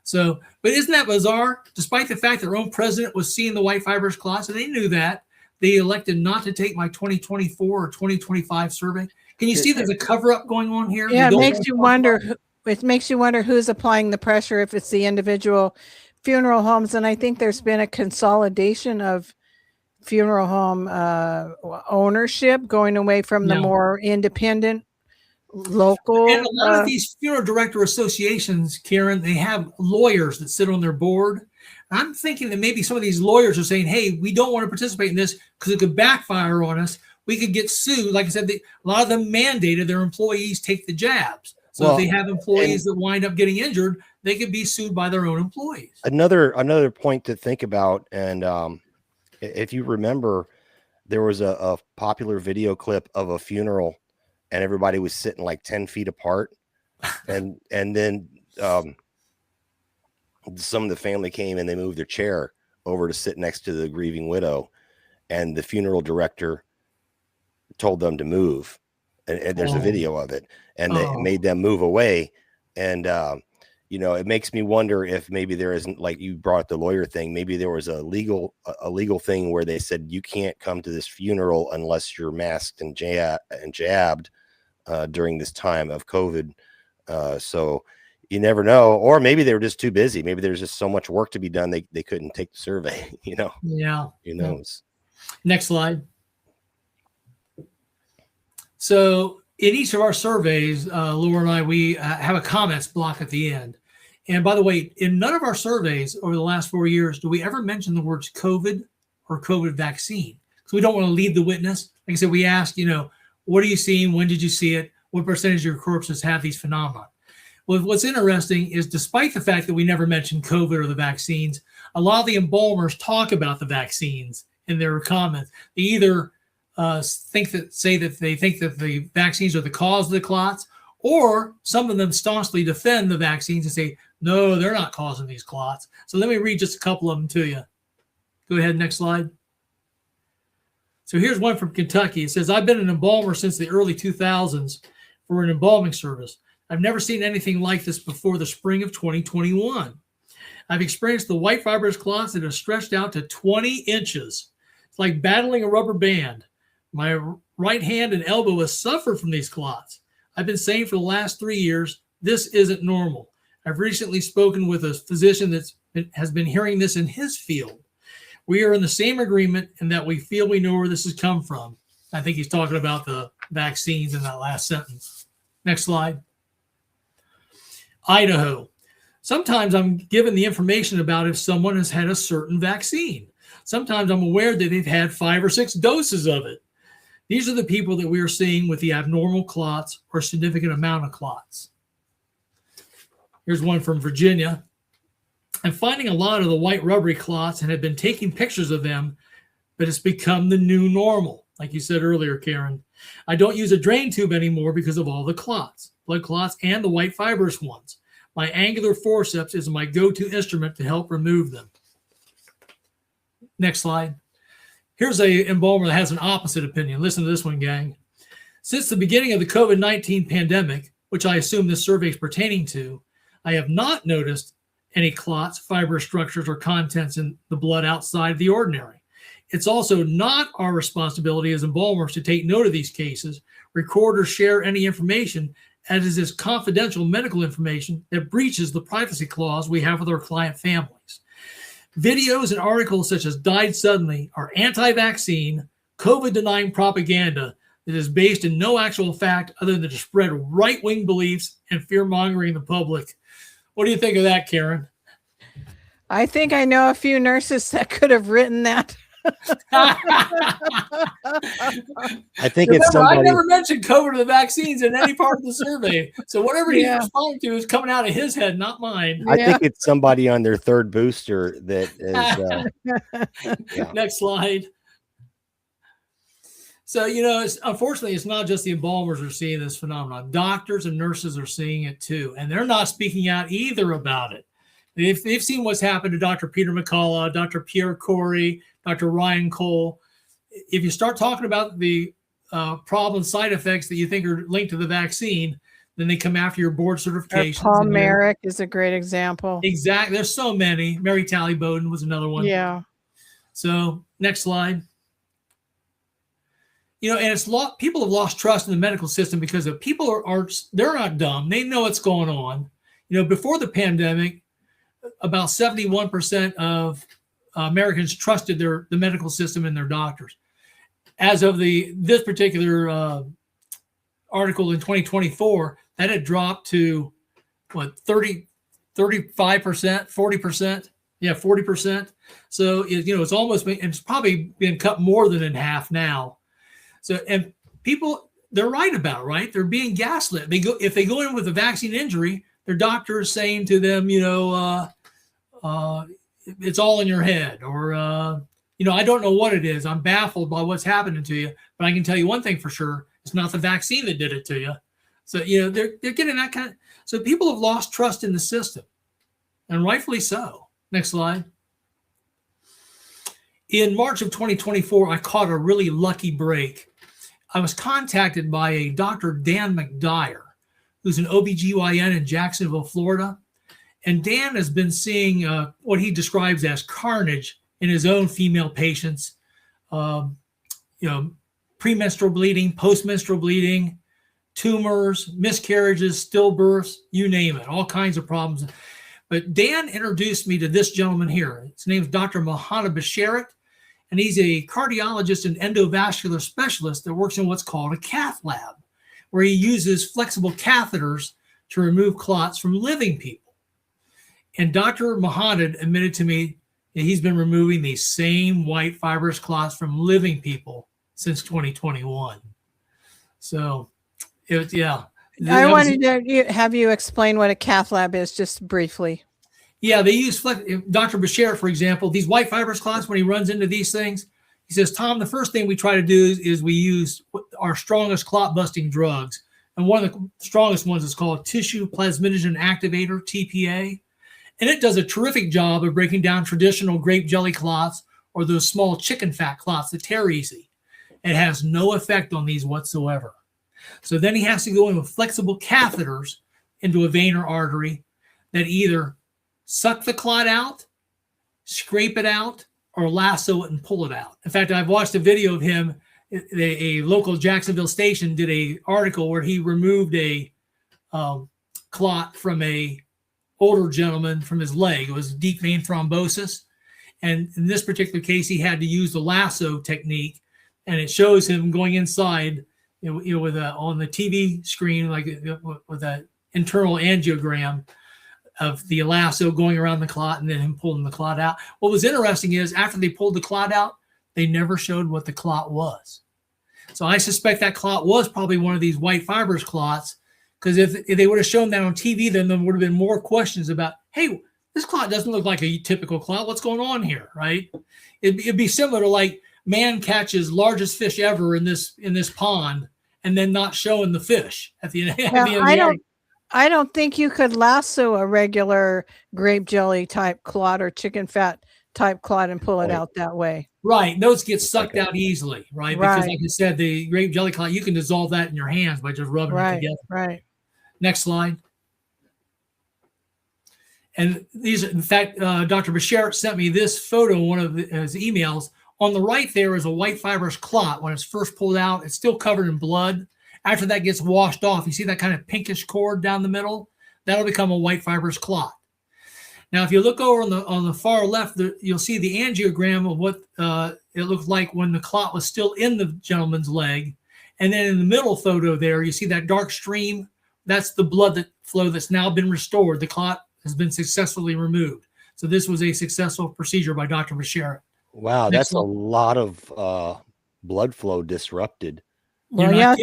So, but isn't that bizarre? Despite the fact that their own president was seeing the white fibrous clots, and they knew that, they elected not to take my 2024 or 2025 survey. Can you see there's a cover-up going on here? Yeah, it makes you wonder. It makes you wonder who's applying the pressure, if it's the individual funeral homes. And I think there's been a consolidation of funeral home ownership, going away from the more independent local. And a lot of these funeral director associations, Karen, they have lawyers that sit on their board. I'm thinking that maybe some of these lawyers are saying, hey, we don't want to participate in this because it could backfire on us. We could get sued. Like I said, a lot of them mandated their employees take the jabs. So if they have employees that wind up getting injured, they could be sued by their own employees. Another point to think about, and if you remember, there was a popular video clip of a funeral, and everybody was sitting like 10 feet apart, and then some of the family came and they moved their chair over to sit next to the grieving widow, and the funeral director told them to move, and there's a video of it, and they made them move away. And it makes me wonder if maybe there isn't, like you brought up the lawyer thing, maybe there was a legal thing where they said you can't come to this funeral unless you're masked and jabbed during this time of COVID. So you never know, or maybe they were just too busy. Maybe there's just so much work to be done they couldn't take the survey. Yeah, who knows. Next slide. So in each of our surveys, Laura and I, we have a comments block at the end. And by the way, in none of our surveys over the last 4 years do we ever mention the words COVID or COVID vaccine. So we don't want to lead the witness. Like I said, we ask, what are you seeing? When did you see it? What percentage of your corpses have these phenomena? Well, what's interesting is, despite the fact that we never mentioned COVID or the vaccines, a lot of the embalmers talk about the vaccines in their comments. They either say that they think that the vaccines are the cause of the clots, or some of them staunchly defend the vaccines and say, no, they're not causing these clots. So let me read just a couple of them to you. Go ahead, next slide. So here's one from Kentucky. It says, I've been an embalmer since the early 2000s for an embalming service. I've never seen anything like this before the spring of 2021. I've experienced the white fibrous clots that have stretched out to 20 inches. It's like battling a rubber band. My right hand and elbow has suffered from these clots. I've been saying for the last 3 years, this isn't normal. I've recently spoken with a physician that has been hearing this in his field. We are in the same agreement in that we feel we know where this has come from. I think he's talking about the vaccines in that last sentence. Next slide. Idaho. Sometimes I'm given the information about if someone has had a certain vaccine. Sometimes I'm aware that they've had 5 or 6 doses of it. These are the people that we are seeing with the abnormal clots or significant amount of clots. Here's one from Virginia. I'm finding a lot of the white rubbery clots and have been taking pictures of them, but it's become the new normal. Like you said earlier, Karen, I don't use a drain tube anymore because of all the clots, blood clots, and the white fibrous ones. My angular forceps is my go-to instrument to help remove them. Next slide. Here's a embalmer that has an opposite opinion. Listen to this one, gang. Since the beginning of the COVID-19 pandemic, which I assume this survey is pertaining to, I have not noticed any clots, fibrous structures, or contents in the blood outside of the ordinary. It's also not our responsibility as embalmers to take note of these cases, record or share any information as is confidential medical information that breaches the privacy clause we have with our client families. Videos and articles such as "Died Suddenly" are anti-vaccine, COVID-denying propaganda that is based in no actual fact other than to spread right-wing beliefs and fear-mongering the public. What do you think of that, Karen? I think I know a few nurses that could have written that. I think it's somebody. I never mentioned COVID or the vaccines in any part of the survey. So whatever he's responding to is coming out of his head, not mine. I think it's somebody on their third booster that is. Next slide. So, unfortunately, it's not just the embalmers who are seeing this phenomenon. Doctors and nurses are seeing it too, and they're not speaking out either about it. They've seen what's happened to Dr. Peter McCullough, Dr. Pierre Corey, Dr. Ryan Cole. If you start talking about the problem side effects that you think are linked to the vaccine, then they come after your board certification. Paul Merrick is a great example. Exactly. There's so many. Mary Talley Bowden was another one. Yeah. So next slide. And people have lost trust in the medical system because of people they're not dumb. They know what's going on. Before the pandemic, about 71% of Americans trusted the medical system and their doctors. As of this particular article in 2024, that had dropped to 35%, 40%. Yeah, 40%. So it's almost been, it's probably been cut more than in half now. So, and people, they're right about it, right? They're being gaslit. If they go in with a vaccine injury, their doctor is saying to them, it's all in your head, or I don't know what it is. I'm baffled by what's happening to you, but I can tell you one thing for sure: it's not the vaccine that did it to you. So they're getting that kind of. So people have lost trust in the system, and rightfully so. Next slide. In March of 2024, I caught a really lucky break. I was contacted by a Dr. Dan McDyer, who's an OBGYN in Jacksonville, Florida. And Dan has been seeing what he describes as carnage in his own female patients. Premenstrual bleeding, postmenstrual bleeding, tumors, miscarriages, stillbirths, you name it, all kinds of problems. But Dan introduced me to this gentleman here. His name is Dr. Mohanad Basharat, and he's a cardiologist and endovascular specialist that works in what's called a cath lab, where he uses flexible catheters to remove clots from living people. And Dr. Mohanad admitted to me that he's been removing these same white fibrous clots from living people since 2021. So, I wanted to have you explain what a cath lab is, just briefly. Yeah, they use Dr. Basharat, for example, these white fibrous clots. When he runs into these things, he says, "Tom, the first thing we try to do is we use our strongest clot busting drugs, and one of the strongest ones is called tissue plasminogen activator (TPA." And it does a terrific job of breaking down traditional grape jelly clots or those small chicken fat clots that tear easy. It has no effect on these whatsoever. So then he has to go in with flexible catheters into a vein or artery that either suck the clot out, scrape it out, or lasso it and pull it out. In fact, I've watched a video of him. A local Jacksonville station did an article where he removed a clot from a older gentleman from his leg. It was deep vein thrombosis. And in this particular case, he had to use the lasso technique. And it shows him going inside with on the TV screen, like with an internal angiogram of the lasso going around the clot and then him pulling the clot out. What was interesting is after they pulled the clot out, they never showed what the clot was. So I suspect that clot was probably one of these white fibrous clots, because if they would have shown that on TV, then there would have been more questions about, hey, this clot doesn't look like a typical clot. What's going on here, right? It'd be similar to like man catches largest fish ever in this pond and then not showing the fish at the end. I don't think you could lasso a regular grape jelly type clot or chicken fat type clot and pull it out that way. Right. Those get sucked out easily, right? Because like I said, the grape jelly clot, you can dissolve that in your hands by just rubbing it together. Right. Next slide. And these, in fact, Dr. Basharat sent me this photo in one of his emails On the right there is a white fibrous clot. When it's first pulled out, it's still covered in blood. After that gets washed off, you see that kind of pinkish cord down the middle? That'll become a white fibrous clot. Now, if you look over on the far left, you'll see the angiogram of what it looked like when the clot was still in the gentleman's leg. And then in the middle photo there, you see that dark stream. That's the blood flow that's now been restored. The clot has been successfully removed. So this was a successful procedure by Dr. Bashara. Wow, that's a lot of blood flow disrupted. Well, yeah,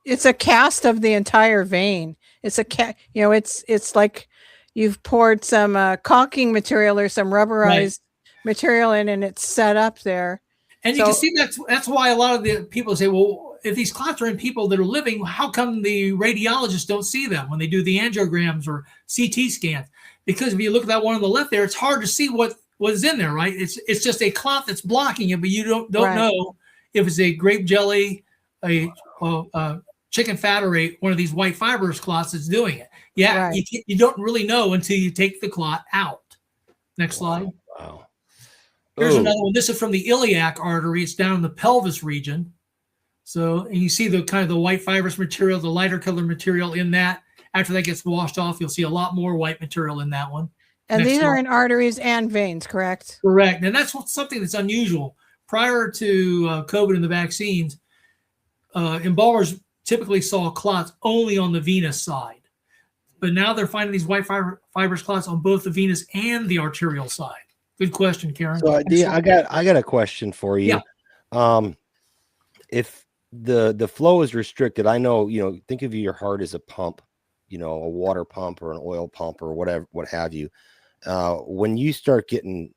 it's a cast of the entire vein. It's it's like you've poured some caulking material or some rubberized material in, and it's set up there. And you can see that's why a lot of the people say, well, if these clots are in people that are living, how come the radiologists don't see them when they do the angiograms or CT scans? Because if you look at that one on the left there, it's hard to see what was in there, right? It's just a clot that's blocking it, but you don't know if it's a grape jelly, a chicken fat, or one of these white fibrous clots that's doing it. Yeah, you don't really know until you take the clot out. Next slide. Wow. Here's another one. This is from the iliac artery. It's down in the pelvis region. So, and you see the kind of the white fibrous material, the lighter color material in that. After that gets washed off, you'll see a lot more white material in that one. And these are in arteries and veins, correct? Correct. And that's something that's unusual. Prior to COVID and the vaccines, embalmers typically saw clots only on the venous side. But now they're finding these white fibrous clots on both the venous and the arterial side. Good question, Karen. So I got a question for you. Yeah. If the flow is restricted, I know, think of your heart as a pump, a water pump or an oil pump or whatever, what have you. When you start getting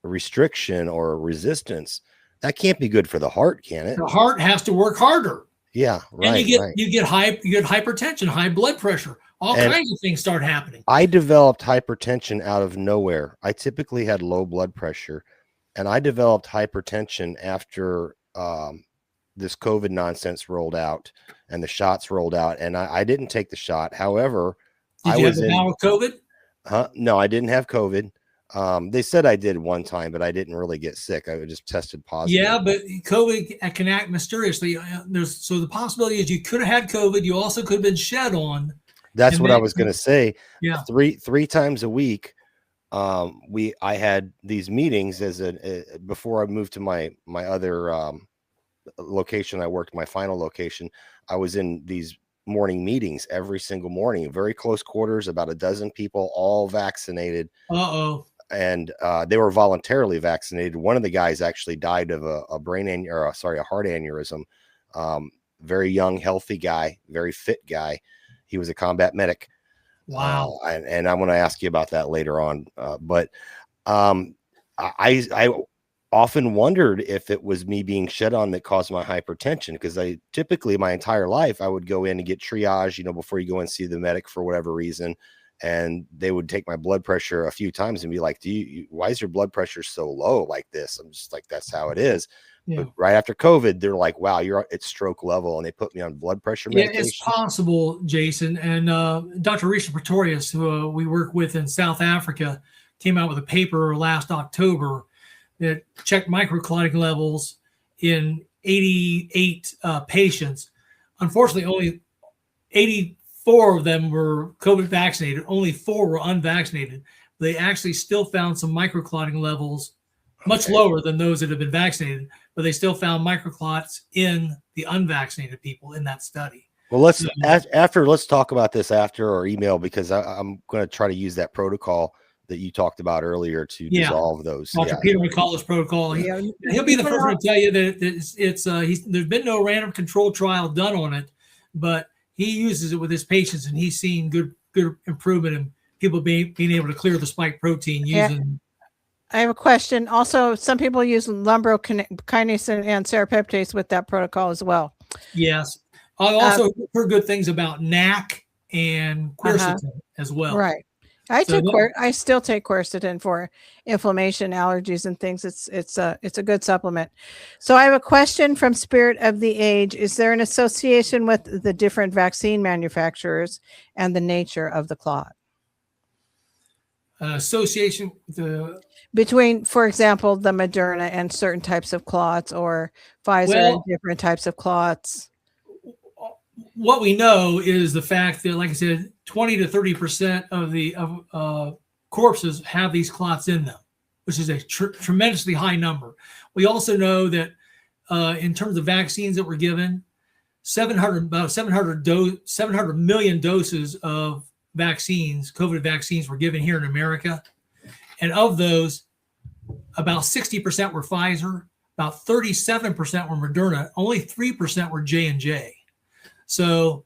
restriction or resistance, that can't be good for the heart, can it? The heart has to work harder. Yeah, right. And you get hypertension, high blood pressure. All kinds of things start happening. I developed hypertension out of nowhere. I typically had low blood pressure, and I developed hypertension after this COVID nonsense rolled out and the shots rolled out. And I didn't take the shot. However, Did you have COVID? No, I didn't have COVID. They said I did one time, but I didn't really get sick. I just tested positive. Yeah, but COVID can act mysteriously. So the possibility is you could have had COVID. You also could have been shed on. That's what I was going to say. Yeah. Three times a week. I had these meetings before I moved to my other location. I worked my final location. I was in these morning meetings every single morning, very close quarters, about a dozen people, all vaccinated. And they were voluntarily vaccinated. One of the guys actually died of a heart aneurysm. Very young, healthy guy, very fit guy. He was a combat medic. Wow. And I'm going to ask you about that later on. But I often wondered if it was me being shed on that caused my hypertension, because I typically my entire life I would go in and get triage, before you go and see the medic for whatever reason. And they would take my blood pressure a few times and be like, why is your blood pressure so low like this? I'm just like, that's how it is. Yeah. But right after COVID, they're like, wow, it's stroke level. And they put me on blood pressure medication. Yeah, it's possible, Jason. And Dr. Risha Pretorius, who we work with in South Africa, came out with a paper last October that checked microclotting levels in 88 patients. Unfortunately, only 84 of them were COVID vaccinated. Only 4 were unvaccinated. They actually still found some microclotting levels much lower than those that have been vaccinated, but they still found microclots in the unvaccinated people in that study. Well, let's talk about this after or email, because I'm going to try to use that protocol that you talked about earlier to dissolve those. Dr. Peter McCullough's protocol. He'll be the first one to tell you that there's been no random control trial done on it, but he uses it with his patients, and he's seen good improvement in people being able to clear the spike protein using. I have a question. Also, some people use lumbrokinase and serrapeptase with that protocol as well. Yes. I also heard good things about NAC and quercetin as well. Right. I still take quercetin for inflammation, allergies, and things. It's a good supplement. So I have a question from Spirit of the Age. Is there an association with the different vaccine manufacturers and the nature of the clot? association with the between, for example, the Moderna and certain types of clots, or Pfizer and different types of clots? What we know is the fact that, like I said, 20 to 30% of the corpses have these clots in them, which is a tremendously high number. We also know that in terms of vaccines that were given, 700 million doses of vaccines, COVID vaccines, were given here in America. And of those, about 60% were Pfizer, about 37% were Moderna, only 3% were J&J. So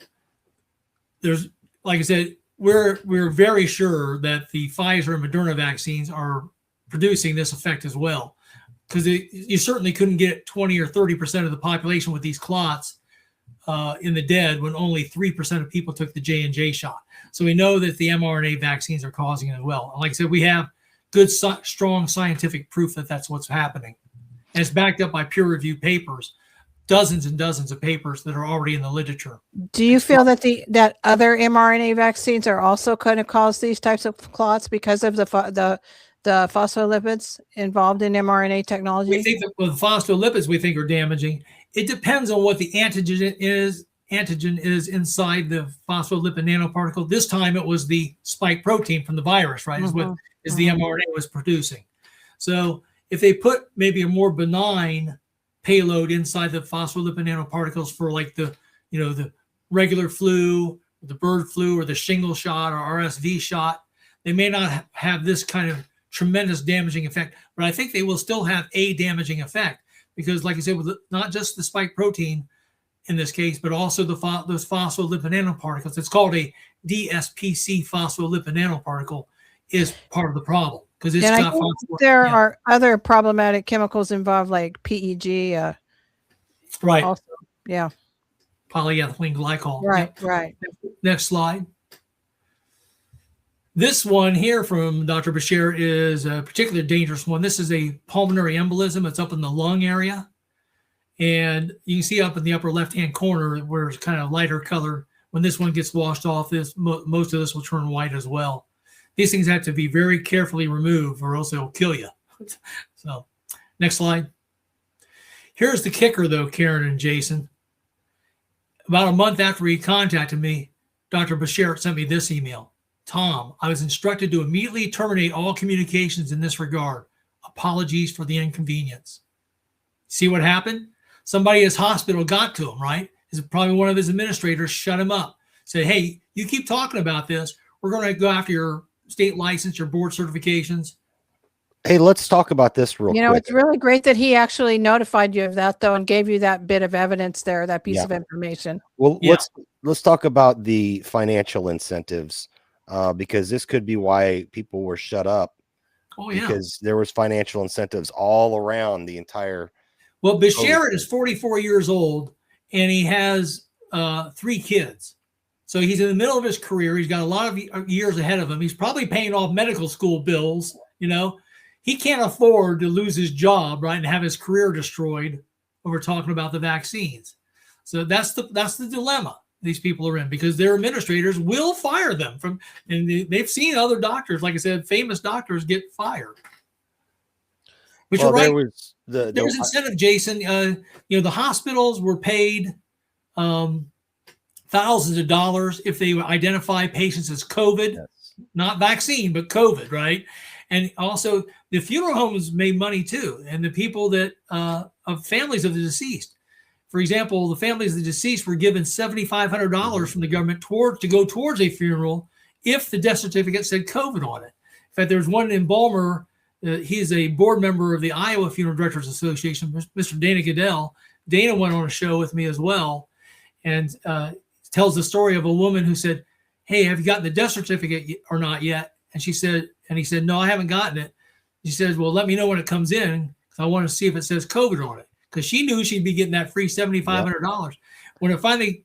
there's, like I said, we're very sure that the Pfizer and Moderna vaccines are producing this effect as well, because you certainly couldn't get 20 or 30% of the population with these clots in the dead when only 3% of people took the J&J shot. So we know that the mRNA vaccines are causing it as well. And like I said, we have good, strong scientific proof that that's what's happening. And it's backed up by peer-reviewed papers, dozens and dozens of papers that are already in the literature. Do you feel that that other mRNA vaccines are also going to cause these types of clots because of the phospholipids involved in mRNA technology? We think that the phospholipids we think are damaging. It depends on what the antigen is inside the phospholipid nanoparticle. This time it was the spike protein from the virus, right? Is what the mRNA was producing. So if they put maybe a more benign payload inside the phospholipid nanoparticles for like the regular flu, the bird flu, or the shingle shot or RSV shot, they may not have this kind of tremendous damaging effect, but I think they will still have a damaging effect, because like I said, with not just the spike protein in this case, but also those phospholipid nanoparticles. It's called a DSPC phospholipid nanoparticle, is part of the problem, because it's got phosphorus. There are other problematic chemicals involved, like PEG. Right. Also, yeah. Polyethylene glycol. Right. Yep. Right. Next slide. This one here from Dr. Bashir is a particularly dangerous one. This is a pulmonary embolism. It's up in the lung area. And you can see up in the upper left-hand corner where it's kind of lighter color. When this one gets washed off, most of this will turn white as well. These things have to be very carefully removed, or else they'll kill you. So, next slide. Here's the kicker, though, Karen and Jason. About a month after he contacted me, Dr. Bashir sent me this email. Tom, I was instructed to immediately terminate all communications in this regard. Apologies for the inconvenience. See what happened? Somebody at his hospital got to him, right? Probably one of his administrators shut him up. Said, hey, you keep talking about this. We're going to go after your state license, your board certifications. Hey, let's talk about this real quick. It's really great that he actually notified you of that, though, and gave you that bit of evidence there, that piece of information. Well, let's talk about the financial incentives, because this could be why people were shut up. Oh, yeah. Because there was financial incentives all around the entire. Well, Bashir is 44 years old, and he has 3 kids. So he's in the middle of his career. He's got a lot of years ahead of him. He's probably paying off medical school bills. He can't afford to lose his job, right, and have his career destroyed over talking about the vaccines. So that's the dilemma these people are in, because their administrators will fire them and they've seen other doctors, like I said, famous doctors get fired. Which are right. There was incentive, Jason. The hospitals were paid thousands of dollars if they identify patients as COVID, not vaccine, but COVID, right? And also the funeral homes made money too. And the people that of families of the deceased, for example, the families of the deceased were given $7,500 from the government to go towards a funeral if the death certificate said COVID on it. In fact, there's one in Balmer. He's a board member of the Iowa Funeral Directors Association, Mr. Dana Goodell. Dana went on a show with me as well, and tells the story of a woman who said, hey, have you gotten the death certificate or not yet? And he said, no, I haven't gotten it. She says, well, let me know when it comes in, because I want to see if it says COVID on it. Because she knew she'd be getting that free $7,500. When it finally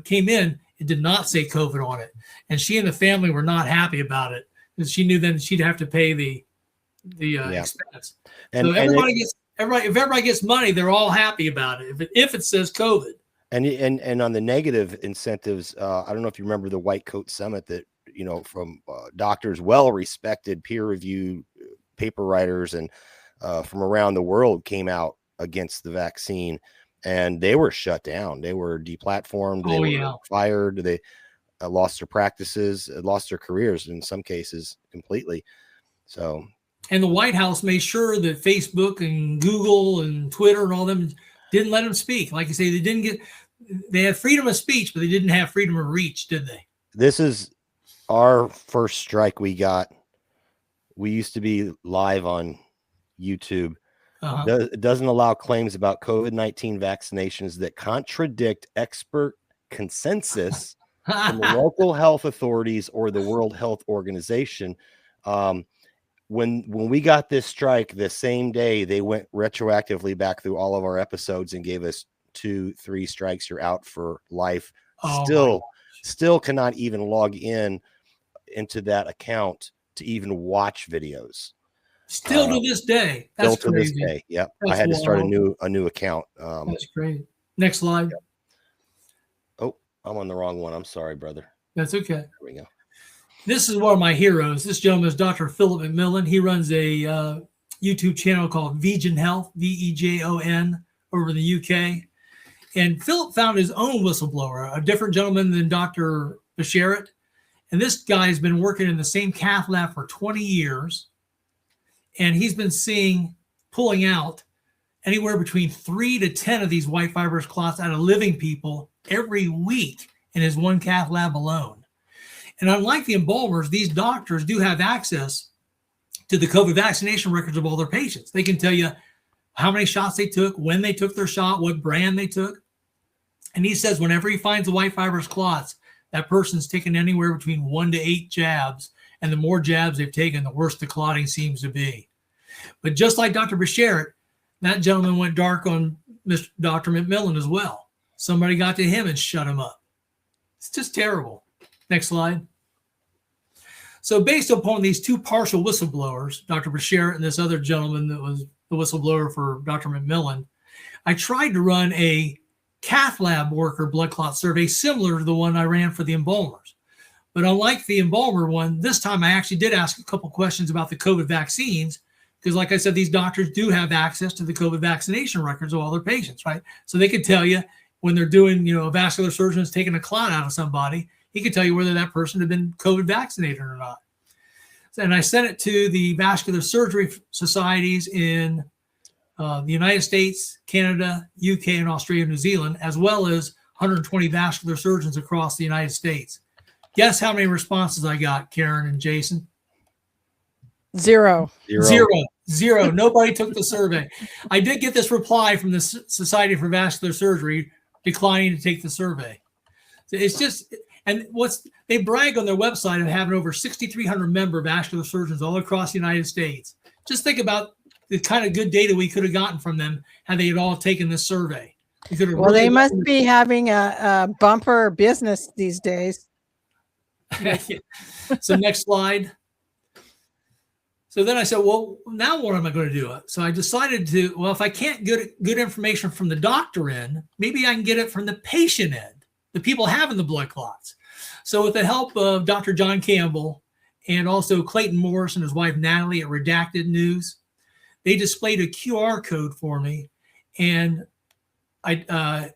came in, it did not say COVID on it. And she and the family were not happy about it, because she knew then she'd have to pay the expense. So if everybody gets money, they're all happy about it. If it says COVID. And on the negative incentives, I don't know if you remember the White Coat Summit that from doctors, well-respected, peer-reviewed paper writers, and from around the world came out against the vaccine, and they were shut down. They were deplatformed. They were fired. They lost their practices, lost their careers in some cases completely. So, and the White House made sure that Facebook and Google and Twitter and all them didn't let them speak. Like you say, they had freedom of speech, but they didn't have freedom of reach, did they? This is our first strike we got. We used to be live on YouTube. It doesn't allow claims about COVID-19 vaccinations that contradict expert consensus from the local health authorities or the World Health Organization. When we got this strike, the same day they went retroactively back through all of our episodes and gave us 2-3 strikes. You're out for life. Still cannot even log into that account to even watch videos. Still to this day. That's still to crazy. This day. Yep. That's I had to start wild. a new account. That's great. Next slide. Yep. Oh, I'm on the wrong one. I'm sorry, brother. That's okay. There we go. This is one of my heroes. This gentleman is Dr. Philip McMillan. He runs a YouTube channel called Vegan Health, VEJON, over in the UK. And Philip found his own whistleblower, a different gentleman than Dr. Basheret. And this guy has been working in the same cath lab for 20 years. And he's been pulling out anywhere between 3 to 10 of these white fibrous clots out of living people every week in his one cath lab alone. And unlike the embalmers, these doctors do have access to the COVID vaccination records of all their patients. They can tell you how many shots they took, when they took their shot, what brand they took. And he says whenever he finds the white fibrous clots, that person's taken anywhere between 1 to 8 jabs. And the more jabs they've taken, the worse the clotting seems to be. But just like Dr. Basheret, that gentleman went dark on Dr. McMillan as well. Somebody got to him and shut him up. It's just terrible. Next slide. So based upon these 2 partial whistleblowers, Dr. Basheret and this other gentleman that was the whistleblower for Dr. McMillan, I tried to run a cath lab worker blood clot survey similar to the one I ran for the embalmers. But unlike the embalmer one, this time I actually did ask a couple questions about the COVID vaccines, because like I said, these doctors do have access to the COVID vaccination records of all their patients, right? So they could tell you when they're doing, a vascular surgeon is taking a clot out of somebody, he could tell you whether that person had been COVID vaccinated or not. And I sent it to the vascular surgery societies in the United States, Canada, UK, and Australia, New Zealand, as well as 120 vascular surgeons across the United States. Guess how many responses I got, Karen and Jason? Zero. Nobody took the survey. I did get this reply from the Society for Vascular Surgery declining to take the survey. It's just, and they brag on their website of having over 6,300 member vascular surgeons all across the United States. Just think about the kind of good data we could have gotten from them had they had all taken this survey. Well, they must be having a bumper business these days. So next slide. So then I said, well, now what am I going to do? So I decided if I can't get good information from the doctor end, maybe I can get it from the patient end, the people having the blood clots. So with the help of Dr. John Campbell and also Clayton Morris and his wife, Natalie, at Redacted News, they displayed a QR code for me, and I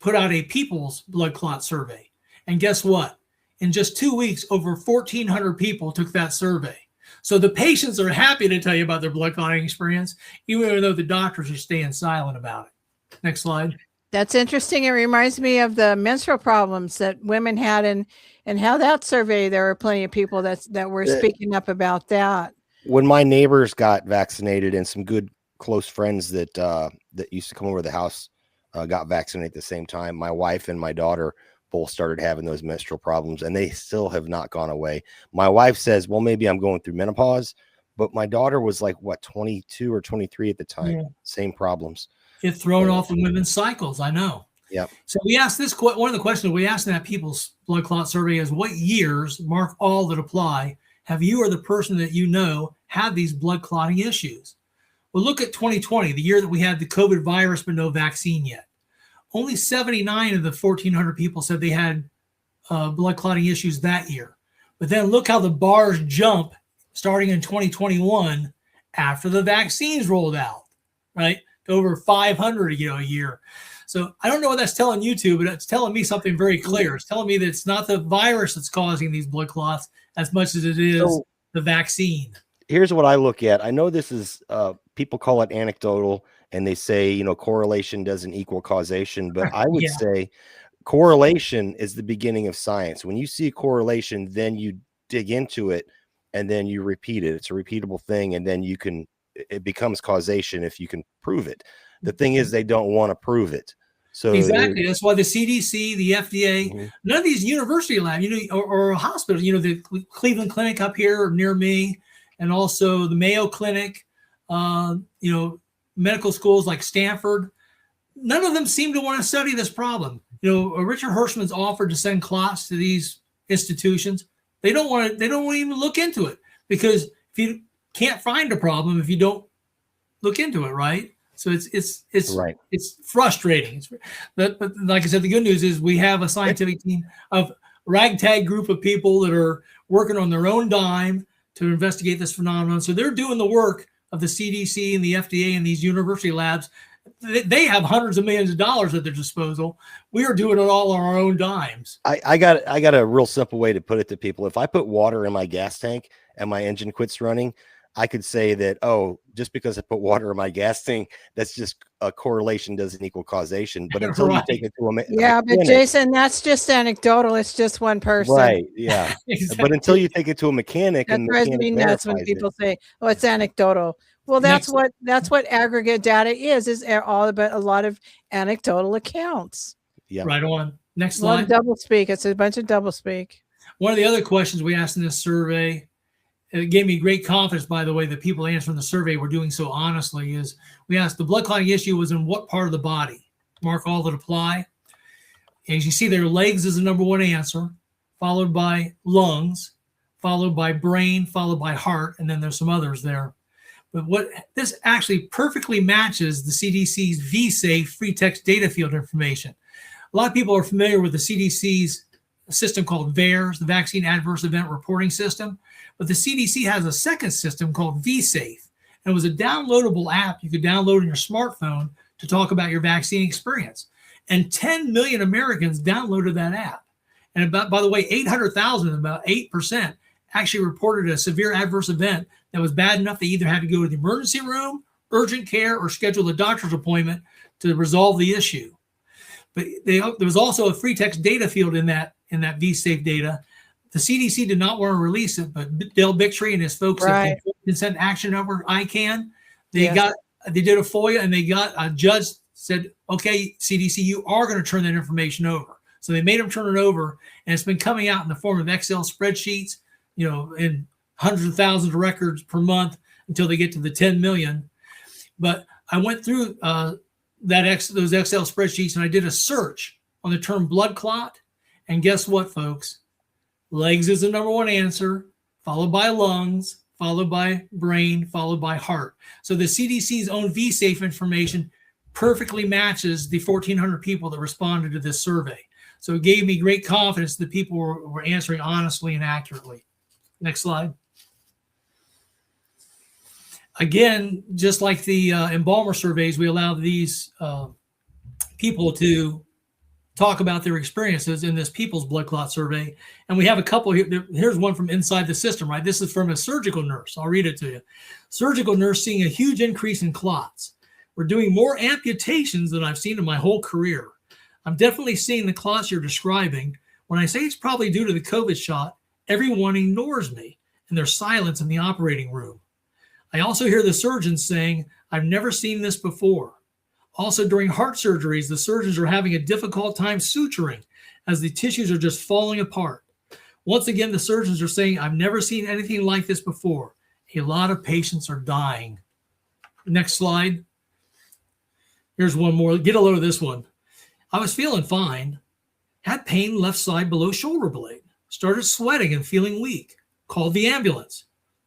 put out a people's blood clot survey. And guess what? In just 2 weeks, over 1,400 people took that survey. So the patients are happy to tell you about their blood clotting experience, even though the doctors are staying silent about it. Next slide. That's interesting. It reminds me of the menstrual problems that women had, and how that survey, there were plenty of people that were speaking up about that. When my neighbors got vaccinated, and some good close friends that used to come over to the house got vaccinated at the same time, my wife and my daughter both started having those menstrual problems, and they still have not gone away. My wife says, well, maybe I'm going through menopause, but my daughter was like, 22 or 23 at the time. Yeah. Same problems. It's thrown off the women's cycles. I know. Yeah. So we asked one of the questions we asked in that people's blood clot survey is, what years, mark all that apply, have you or the person that you know had these blood clotting issues? Well, look at 2020, the year that we had the COVID virus, but no vaccine yet. Only 79 of the 1,400 people said they had blood clotting issues that year. But then look how the bars jump starting in 2021 after the vaccines rolled out, right? To over 500 a year. So I don't know what that's telling you two, but it's telling me something very clear. It's telling me that it's not the virus that's causing these blood clots as much as it is the vaccine. Here's what I look at. I know this is, people call it anecdotal, and they say, correlation doesn't equal causation, but I would say correlation is the beginning of science. When you see a correlation, then you dig into it and then you repeat it. It's a repeatable thing. And then it becomes causation if you can prove it. The thing is, they don't want to prove it. So exactly. That's why the CDC, the FDA, none of these university labs, or hospitals, the Cleveland Clinic up here near me, and also the Mayo Clinic, medical schools like Stanford, none of them seem to want to study this problem. Richard Hirschman's offered to send clots to these institutions. They don't want to even look into it, because if you can't find a problem if you don't look into it, right? So it's right. It's frustrating. But like I said, the good news is we have a scientific team of ragtag group of people that are working on their own dime to investigate this phenomenon. So they're doing the work of the CDC and the FDA and these university labs. They have hundreds of millions of dollars at their disposal. We are doing it all on our own dimes. I got a real simple way to put it to people. If I put water in my gas tank and my engine quits running, I could say that, just because I put water in my gas tank, that's just a correlation doesn't equal causation. But until you take it to a mechanic, but Jason, that's just anecdotal. It's just one person. Right. Yeah. Exactly. But until you take it to a mechanic, that drives me nuts when people say, "Oh, it's anecdotal." Well, that's what aggregate data is all about a lot of anecdotal accounts. Yeah. Right on. Next slide. Double speak. It's a bunch of double speak. One of the other questions we asked in this survey, it gave me great confidence, by the way, that people answering the survey were doing so honestly, is we asked the blood clotting issue was in what part of the body? Mark all that apply. As you see there, legs is the number one answer, followed by lungs, followed by brain, followed by heart, and then there's some others there. But what this actually perfectly matches the CDC's vSafe free text data field information. A lot of people are familiar with the CDC's system called VAERS, the Vaccine Adverse Event Reporting System. But the CDC has a second system called vSafe. And it was a downloadable app you could download on your smartphone to talk about your vaccine experience. And 10 million Americans downloaded that app. And by the way, 800,000, about 8%, actually reported a severe adverse event that was bad enough they either had to go to the emergency room, urgent care, or schedule a doctor's appointment to resolve the issue. But there was also a free text data field in that vSafe data. The CDC did not want to release it, but Dale Bigtree and his folks at Consent Action over ICANN, they did a FOIA, and they got a judge said, okay, CDC, you are going to turn that information over. So they made them turn it over, and it's been coming out in the form of Excel spreadsheets, in hundreds of thousands of records per month until they get to the 10 million. But I went through those Excel spreadsheets, and I did a search on the term blood clot. And guess what, folks? Legs is the number one answer, followed by lungs, followed by brain, followed by heart. So the CDC's own vSafe information perfectly matches the 1,400 people that responded to this survey. So it gave me great confidence that people were answering honestly and accurately. Next slide. Again, just like the embalmer surveys, we allow these people to talk about their experiences in this people's blood clot survey. And we have a couple here. Here's one from inside the system, right? This is from a surgical nurse. I'll read it to you. Surgical nurse seeing a huge increase in clots. We're doing more amputations than I've seen in my whole career. I'm definitely seeing the clots you're describing. When I say it's probably due to the COVID shot, everyone ignores me, and there's silence in the operating room. I also hear the surgeons saying, I've never seen this before. Also, during heart surgeries, the surgeons are having a difficult time suturing as the tissues are just falling apart. Once again, the surgeons are saying, I've never seen anything like this before. A lot of patients are dying. Next slide. Here's one more. Get a load of this one. I was feeling fine. Had pain left side below shoulder blade. Started sweating and feeling weak. Called the ambulance.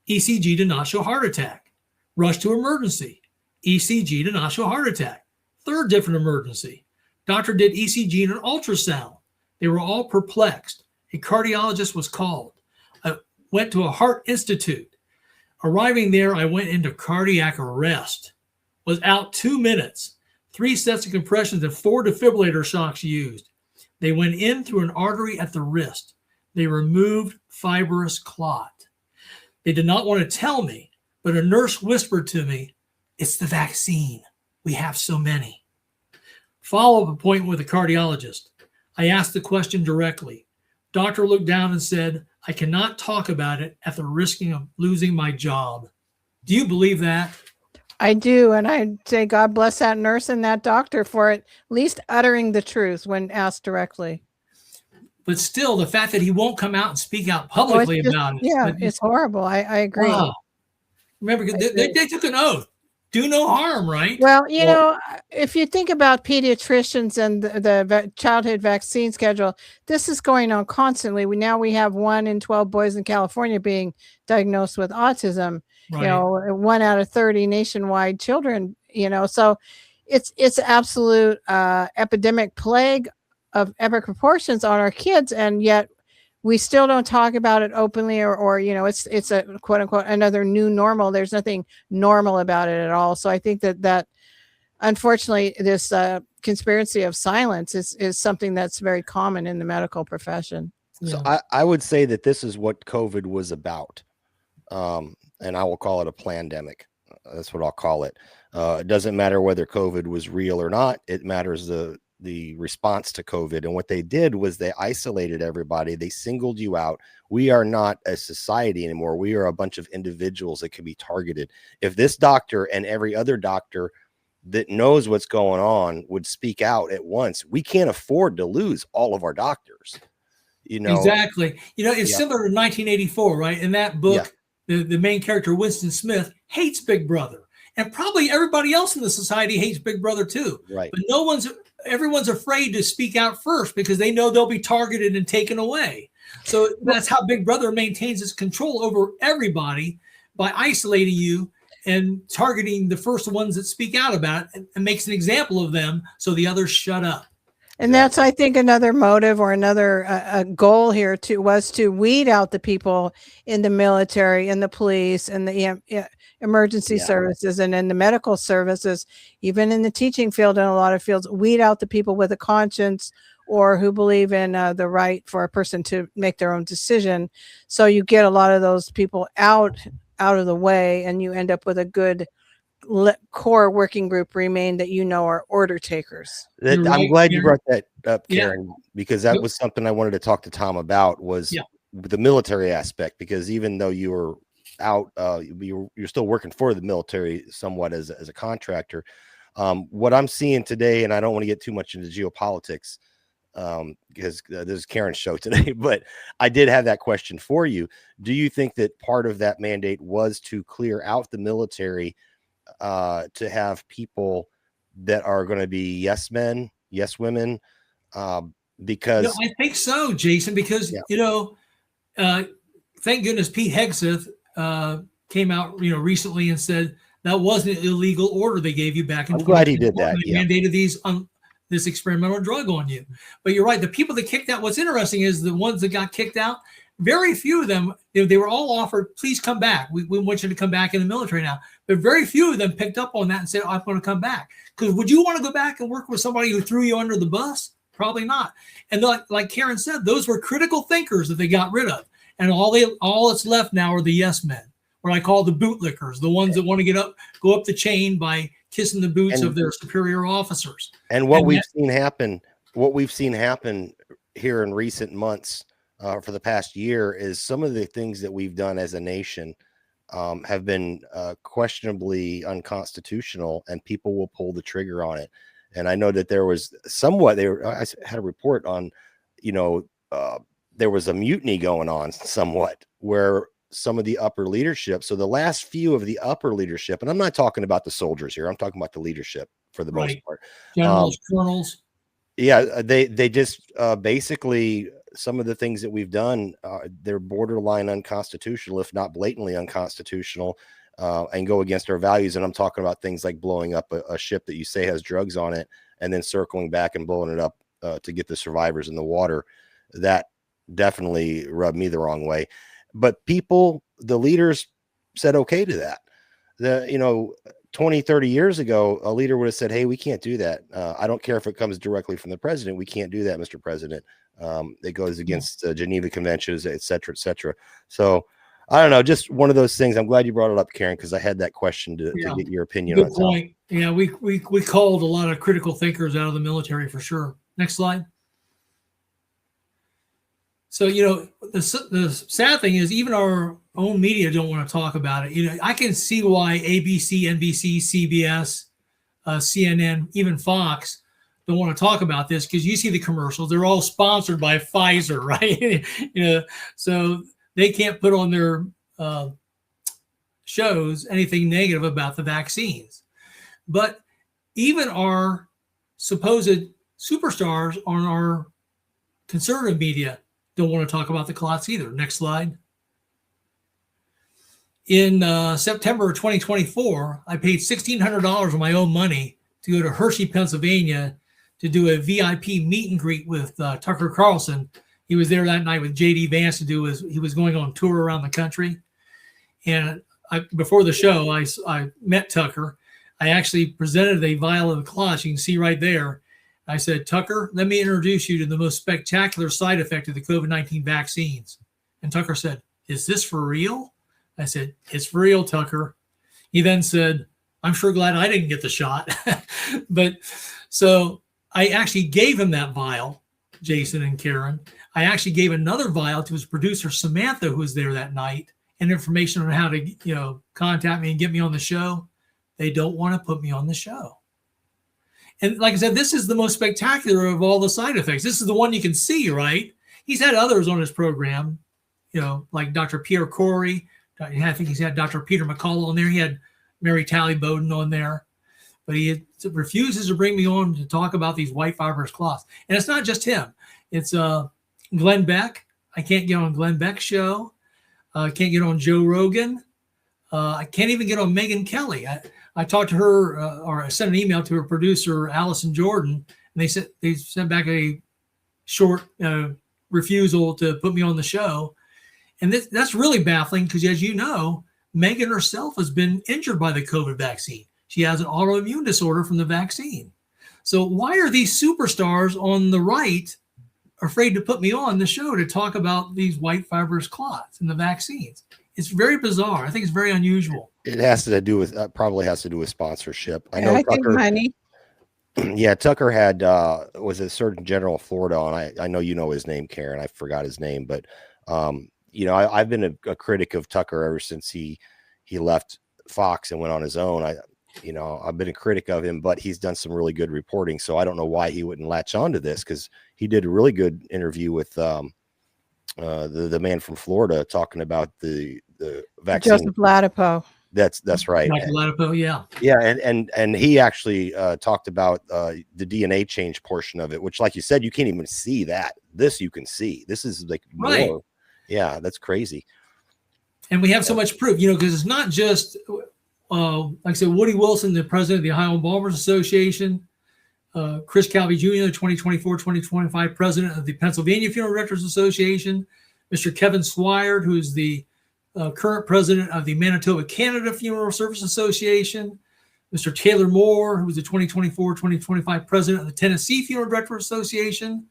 ECG did not show heart attack. Rushed to emergency. ECG did not show heart attack. Third different emergency. Doctor did ECG and an ultrasound. They were all perplexed. A cardiologist was called. I went to a heart institute. Arriving there, I went into cardiac arrest, was out 2 minutes, 3 sets of compressions and 4 defibrillator shocks used. They went in through an artery at the wrist. They removed fibrous clot. They did not want to tell me, but a nurse whispered to me, "It's the vaccine. We have so many." Follow-up appointment with a cardiologist. I asked the question directly. Doctor looked down and said, "I cannot talk about it at the risk of losing my job." Do you believe that? I do. And I say, God bless that nurse and that doctor for at least uttering the truth when asked directly. But still, the fact that he won't come out and speak out publicly about it. Yeah, it's horrible. I agree. Wow. Remember, they took an oath. Do no harm, right? Well, you know, if you think about pediatricians and the childhood vaccine schedule, this is going on constantly. We have 1 in 12 boys in California being diagnosed with autism. Right. You know, 1 out of 30 nationwide children. You know, so it's absolute epidemic plague of epic proportions on our kids, and yet we still don't talk about it openly, or you know, it's a quote unquote another new normal. There's nothing normal about it at all. So I think that unfortunately this conspiracy of silence is something that's very common in the medical profession. So I would say that this is what COVID was about. And I will call it a plandemic. That's what I'll call it. It doesn't matter whether COVID was real or not. It matters the response to COVID. And what they did was they isolated everybody. They singled you out. We are not a society anymore. We are a bunch of individuals that can be targeted. If this doctor and every other doctor that knows what's going on would speak out at once, we can't afford to lose all of our doctors. You know, exactly. You know, it's similar to 1984, right? In that book, the main character, Winston Smith, hates Big Brother. And probably everybody else in the society hates Big Brother too. Right. But everyone's afraid to speak out first because they know they'll be targeted and taken away. So that's how Big Brother maintains its control over everybody, by isolating you and targeting the first ones that speak out about it, and makes an example of them so the others shut up. And that's, I think, another motive or another goal here was to weed out the people in the military and the police and the emergency services and in the medical services, even in the teaching field and a lot of fields, weed out the people with a conscience or who believe in the right for a person to make their own decision. So you get a lot of those people out of the way, and you end up with a good core working group remain that are order takers. I'm glad you brought that up, Karen, because that was something I wanted to talk to Tom about, was the military aspect, because even though you were out, you're still working for the military somewhat as a contractor. What I'm seeing today, and I don't want to get too much into geopolitics because this is Karen's show today, but I did have that question for you. Do you think that part of that mandate was to clear out the military, to have people that are going to be yes men, yes women? Because I think so, Jason, because thank goodness Pete Hegseth came out recently and said that wasn't an illegal order they gave you back in. I'm glad he did that. They mandated this experimental drug on you. But you're right, the people that kicked out, what's interesting is the ones that got kicked out, very few of them, they were all offered, please come back. We want you to come back in the military now. But very few of them picked up on that and said, I'm going to come back. Because would you want to go back and work with somebody who threw you under the bus? Probably not. And like Karen said, those were critical thinkers that they got rid of. And all that's left now are the yes men, what I call the bootlickers, the ones that want to go up the chain by kissing the boots of their superior officers. And we've seen happen here in recent months, for the past year, is some of the things that we've done as a nation have been questionably unconstitutional, and people will pull the trigger on it. And I know that there was I had a report on, there was a mutiny going on somewhat, where some of the upper leadership, so the last few of the upper leadership, and I'm not talking about the soldiers here, I'm talking about the leadership for the most part. Generals, colonels. Yeah, they just basically, some of the things that we've done, they're borderline unconstitutional, if not blatantly unconstitutional, and go against our values. And I'm talking about things like blowing up a ship that you say has drugs on it, and then circling back and blowing it up to get the survivors in the water. That definitely rubbed me the wrong way. but people, the leaders said okay to that. 20, 30 years ago, a leader would have said, hey, we can't do that. I don't care if it comes directly from the president. We can't do that, Mr. President. It goes against Geneva Conventions, et cetera, et cetera. So I don't know, just one of those things. I'm glad you brought it up, Karen, because I had that question to get your opinion on. Good point. Yeah, we called a lot of critical thinkers out of the military for sure. Next slide. So, the sad thing is even our own media don't want to talk about it. I can see why ABC, NBC, CBS, CNN, even Fox don't want to talk about this, because you see the commercials. They're all sponsored by Pfizer, right? So they can't put on their shows anything negative about the vaccines. But even our supposed superstars on our conservative media don't want to talk about the clots either. Next slide. In September of 2024, I paid $1,600 of my own money to go to Hershey, Pennsylvania to do a VIP meet and greet with Tucker Carlson. He was there that night with JD Vance he was going on tour around the country. And before the show, I met Tucker. I actually presented a vial of the clots. You can see right there. I said, Tucker, let me introduce you to the most spectacular side effect of the COVID-19 vaccines. And Tucker said, is this for real? I said, it's for real, Tucker. He then said, I'm sure glad I didn't get the shot. But so I actually gave him that vial, Jason and Karen. I actually gave another vial to his producer, Samantha, who was there that night, and information on how to, contact me and get me on the show. They don't want to put me on the show. And like I said, this is the most spectacular of all the side effects. This is the one you can see, right? He's had others on his program, like Dr. Pierre Corey. I think he's had Dr. Peter McCullough on there. He had Mary Talley Bowden on there. But he refuses to bring me on to talk about these white fibrous clots. And it's not just him. It's Glenn Beck. I can't get on Glenn Beck's show. I can't get on Joe Rogan. I can't even get on Megyn Kelly. I talked to her, or I sent an email to her producer, Allison Jordan, and they sent back a short refusal to put me on the show. And that's really baffling because, as you know, Megyn herself has been injured by the COVID vaccine. She has an autoimmune disorder from the vaccine. So why are these superstars on the right afraid to put me on the show to talk about these white fibrous clots and the vaccines? It's very bizarre. I think it's very unusual. It has to do with probably has to do with sponsorship. I know I Tucker, think money. Yeah, Tucker had was a Surgeon General of Florida, and I know you know his name, Karen. I forgot his name, but I've been a critic of Tucker ever since he left Fox and went on his own. I've been a critic of him, but he's done some really good reporting. So I don't know why he wouldn't latch on to this, because he did a really good interview with the man from Florida talking about the vaccine. Joseph Ladapo. That's right. Michael Ladapo, yeah. Yeah, and he actually talked about the DNA change portion of it, which, like you said, you can't even see that. This you can see. This is like right. More. Yeah, that's crazy. And we have so much proof, because it's not just, like I said, Woody Wilson, the president of the Ohio Embalmers Association, Chris Calvi Jr., the 2024-2025 president of the Pennsylvania Funeral Directors Association, Mr. Kevin Swire, who's the current president of the Manitoba, Canada Funeral Service Association, Mr. Taylor Moore, who's the 2024-2025 president of the Tennessee Funeral Directors Association,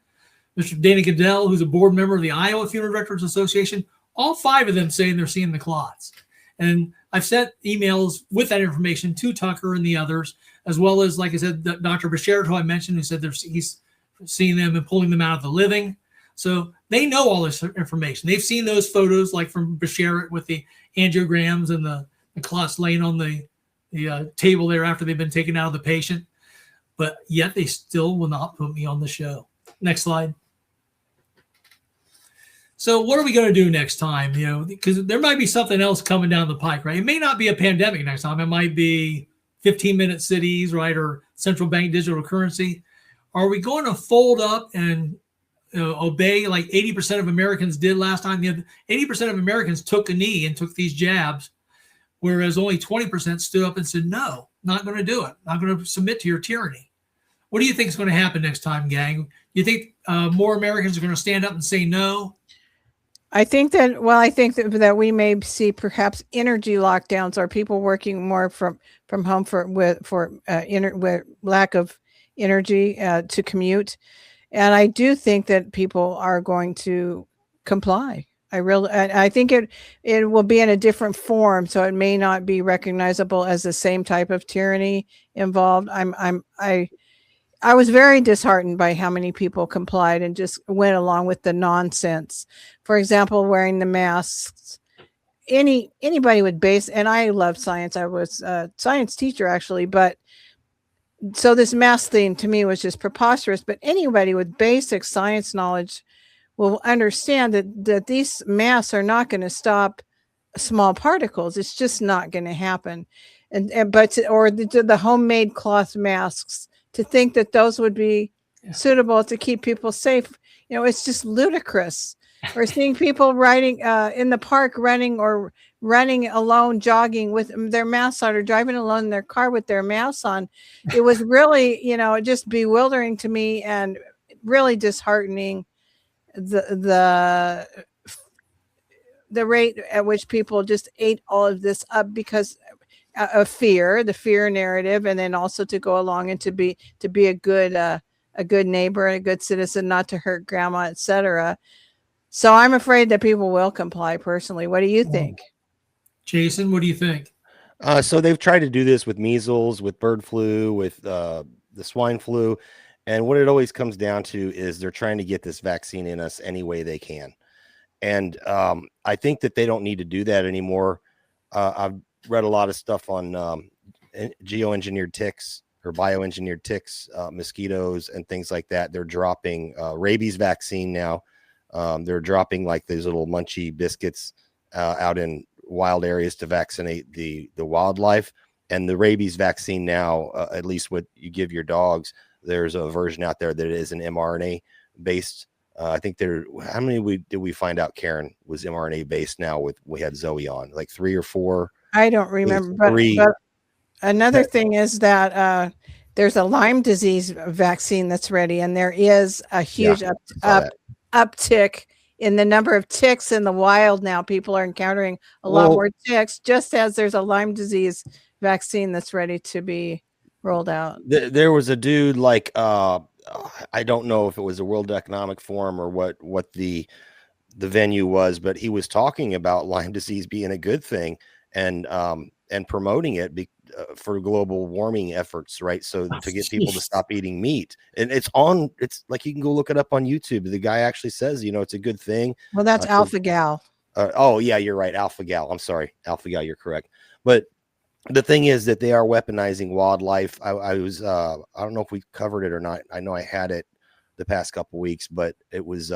Mr. Dana Goodell, who's a board member of the Iowa Funeral Directors Association. All five of them saying they're seeing the clots. And I've sent emails with that information to Tucker and the others, as well as, like I said, Dr. Bashir, who I mentioned, who said he's seeing them and pulling them out of the living. So they know all this information. They've seen those photos, like from Bashir with the angiograms and the clots laying on the table there after they've been taken out of the patient. But yet they still will not put me on the show. Next slide. So what are we going to do next time? Because there might be something else coming down the pike, right? It may not be a pandemic next time. It might be 15-minute cities, right? Or central bank digital currency. Are we going to fold up and obey like 80% of Americans did last time? 80% of Americans took a knee and took these jabs, whereas only 20% stood up and said, no, not going to do it. Not going to submit to your tyranny. What do you think is going to happen next time, gang? You think more Americans are going to stand up and say no? I think that we may see perhaps energy lockdowns, or people working more from home with lack of energy to commute. And I do think that people are going to comply. I think it will be in a different form, so it may not be recognizable as the same type of tyranny involved. I was very disheartened by how many people complied and just went along with the nonsense. For example, wearing the masks. Anybody would base, and I love science. I was a science teacher actually, but so this mask thing to me was just preposterous. But anybody with basic science knowledge will understand that these masks are not going to stop small particles. It's just not going to happen. Or the homemade cloth masks, to think that those would be suitable to keep people safe. It's just ludicrous. We're seeing people riding in the park, running alone, jogging with their masks on, or driving alone in their car with their masks on. It was really, just bewildering to me and really disheartening. The rate at which people just ate all of this up because of the fear narrative, and then also to go along and to be a good neighbor and a good citizen, not to hurt grandma, etc. So I'm afraid that people will comply. Personally, what do you think, Jason? What do you think? So they've tried to do this with measles, with bird flu, with the swine flu, and what it always comes down to is they're trying to get this vaccine in us any way they can. And I think that they don't need to do that anymore. I've read a lot of stuff on geoengineered ticks or bioengineered ticks, mosquitoes and things like that. They're dropping rabies vaccine now. They're dropping like these little munchy biscuits out in wild areas to vaccinate the wildlife. And the rabies vaccine now, at least what you give your dogs, there's a version out there that is an mRNA based. I think how many did we find out, Karen, was mRNA based now we had Zoe on, like 3 or 4? I don't remember, but another thing is that there's a Lyme disease vaccine that's ready, and there is a huge uptick in the number of ticks in the wild now. People are encountering a lot more ticks, just as there's a Lyme disease vaccine that's ready to be rolled out. There was a dude like I don't know if it was the World Economic Forum or what the venue was, but he was talking about Lyme disease being a good thing and promoting it for global warming efforts, right? So to get people to stop eating meat, and it's like you can go look it up on YouTube. The guy actually says, it's a good thing. Well, that's Alpha Gal. Oh yeah, you're right, Alpha Gal. I'm sorry, Alpha Gal. You're correct. But the thing is that they are weaponizing wildlife. I don't know if we covered it or not. I know I had it the past couple weeks, but it was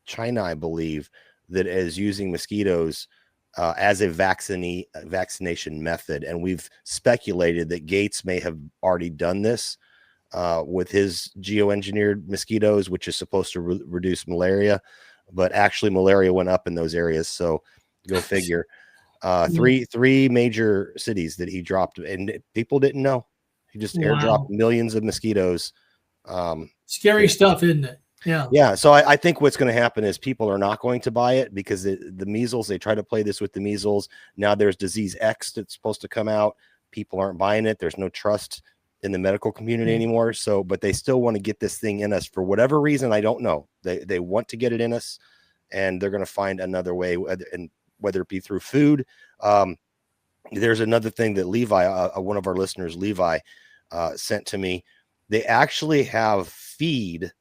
China, I believe, that is using mosquitoes as a vaccination method. And we've speculated that Gates may have already done this with his geoengineered mosquitoes, which is supposed to reduce malaria, but actually malaria went up in those areas. So go figure. Three major cities that he dropped, and people didn't know. He just airdropped millions of mosquitoes. Scary stuff, isn't it? Yeah. So I think what's going to happen is people are not going to buy it because the measles, they try to play this with the measles. Now there's disease X that's supposed to come out. People aren't buying it. There's no trust in the medical community anymore. So, but they still want to get this thing in us for whatever reason. I don't know. They want to get it in us, and they're going to find another way, and whether it be through food. There's another thing that Levi, one of our listeners, Levi, sent to me. They actually have feed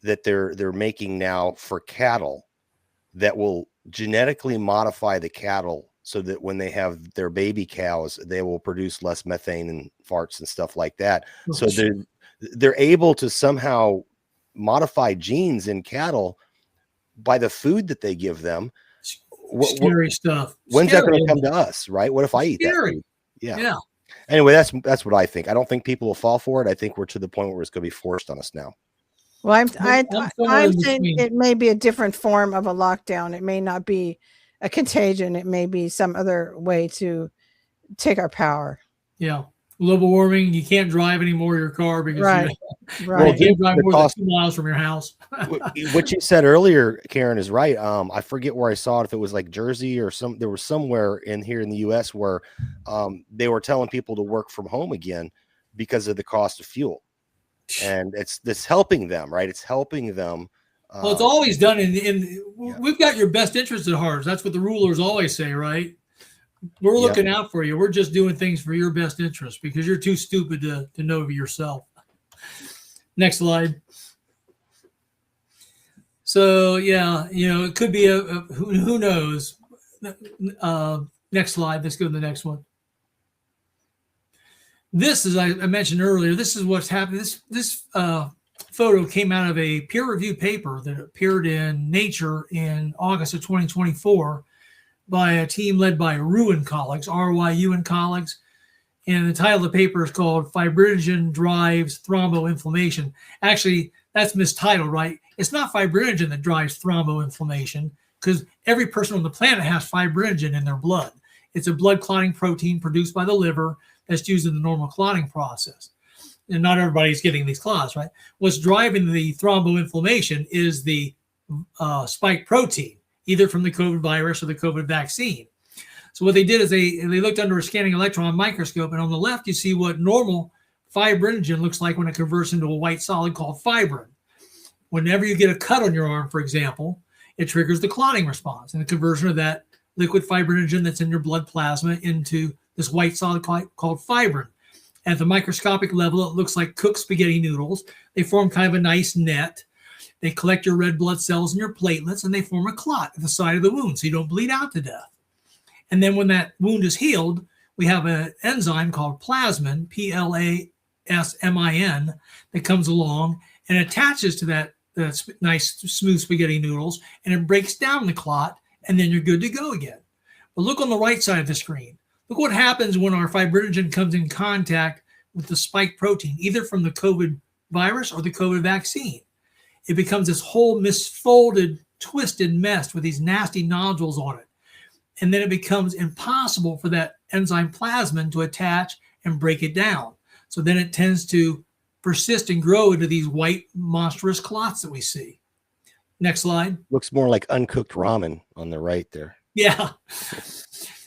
that they're making now for cattle that will genetically modify the cattle so that when they have their baby cows, they will produce less methane and farts and stuff like that. So they're able to somehow modify genes in cattle by the food that they give them. Scary stuff. When's that going to come to us, right? What if I eat that food? Yeah. Anyway, that's what I think. I don't think people will fall for it. I think we're to the point where it's going to be forced on us now. Well, I'm saying it may be a different form of a lockdown. It may not be a contagion. It may be some other way to take our power. Yeah. global warming. You can't drive anymore your car because Right. you Right. can't drive the more than cost- 2 miles from your house. What you said earlier, Karen, is right. I forget where I saw it, if it was like Jersey or there was somewhere in here in the US where they were telling people to work from home again because of the cost of fuel. And it's helping them, right? It's helping them. Well, it's always done Yeah. we've got your best interest at heart. That's what the rulers always say, right? We're Yep. looking out for you. We're just doing things for your best interest because you're too stupid to know yourself. Next slide. So yeah, it could be who knows. Next slide. Let's go to the next one. This, as I mentioned earlier, this is what's happening. This photo came out of a peer-reviewed paper that appeared in Nature in August of 2024 by a team led by Ruin colleagues, R-Y-U-N colleagues. And the title of the paper is called Fibrinogen Drives Thromboinflammation. Actually, that's mistitled, right? It's not fibrinogen that drives thromboinflammation because every person on the planet has fibrinogen in their blood. It's a blood clotting protein produced by the liver that's used in the normal clotting process. And not everybody's getting these clots, right? What's driving the thromboinflammation is the spike protein, either from the COVID virus or the COVID vaccine. So what they did is they looked under a scanning electron microscope, and on the left you see what normal fibrinogen looks like when it converts into a white solid called fibrin. Whenever you get a cut on your arm, for example, it triggers the clotting response and the conversion of that liquid fibrinogen that's in your blood plasma into this white solid called fibrin. At the microscopic level, it looks like cooked spaghetti noodles. They form kind of a nice net. They collect your red blood cells and your platelets, and they form a clot at the side of the wound so you don't bleed out to death. And then when that wound is healed, we have an enzyme called plasmin, Plasmin, that comes along and attaches to that nice smooth spaghetti noodles, and it breaks down the clot, and then you're good to go again. But look on the right side of the screen. Look what happens when our fibrinogen comes in contact with the spike protein, either from the COVID virus or the COVID vaccine. It becomes this whole misfolded, twisted mess with these nasty nodules on it. And then it becomes impossible for that enzyme plasmin to attach and break it down. So then it tends to persist and grow into these white monstrous clots that we see. Next slide. Looks more like uncooked ramen on the right there. Yeah.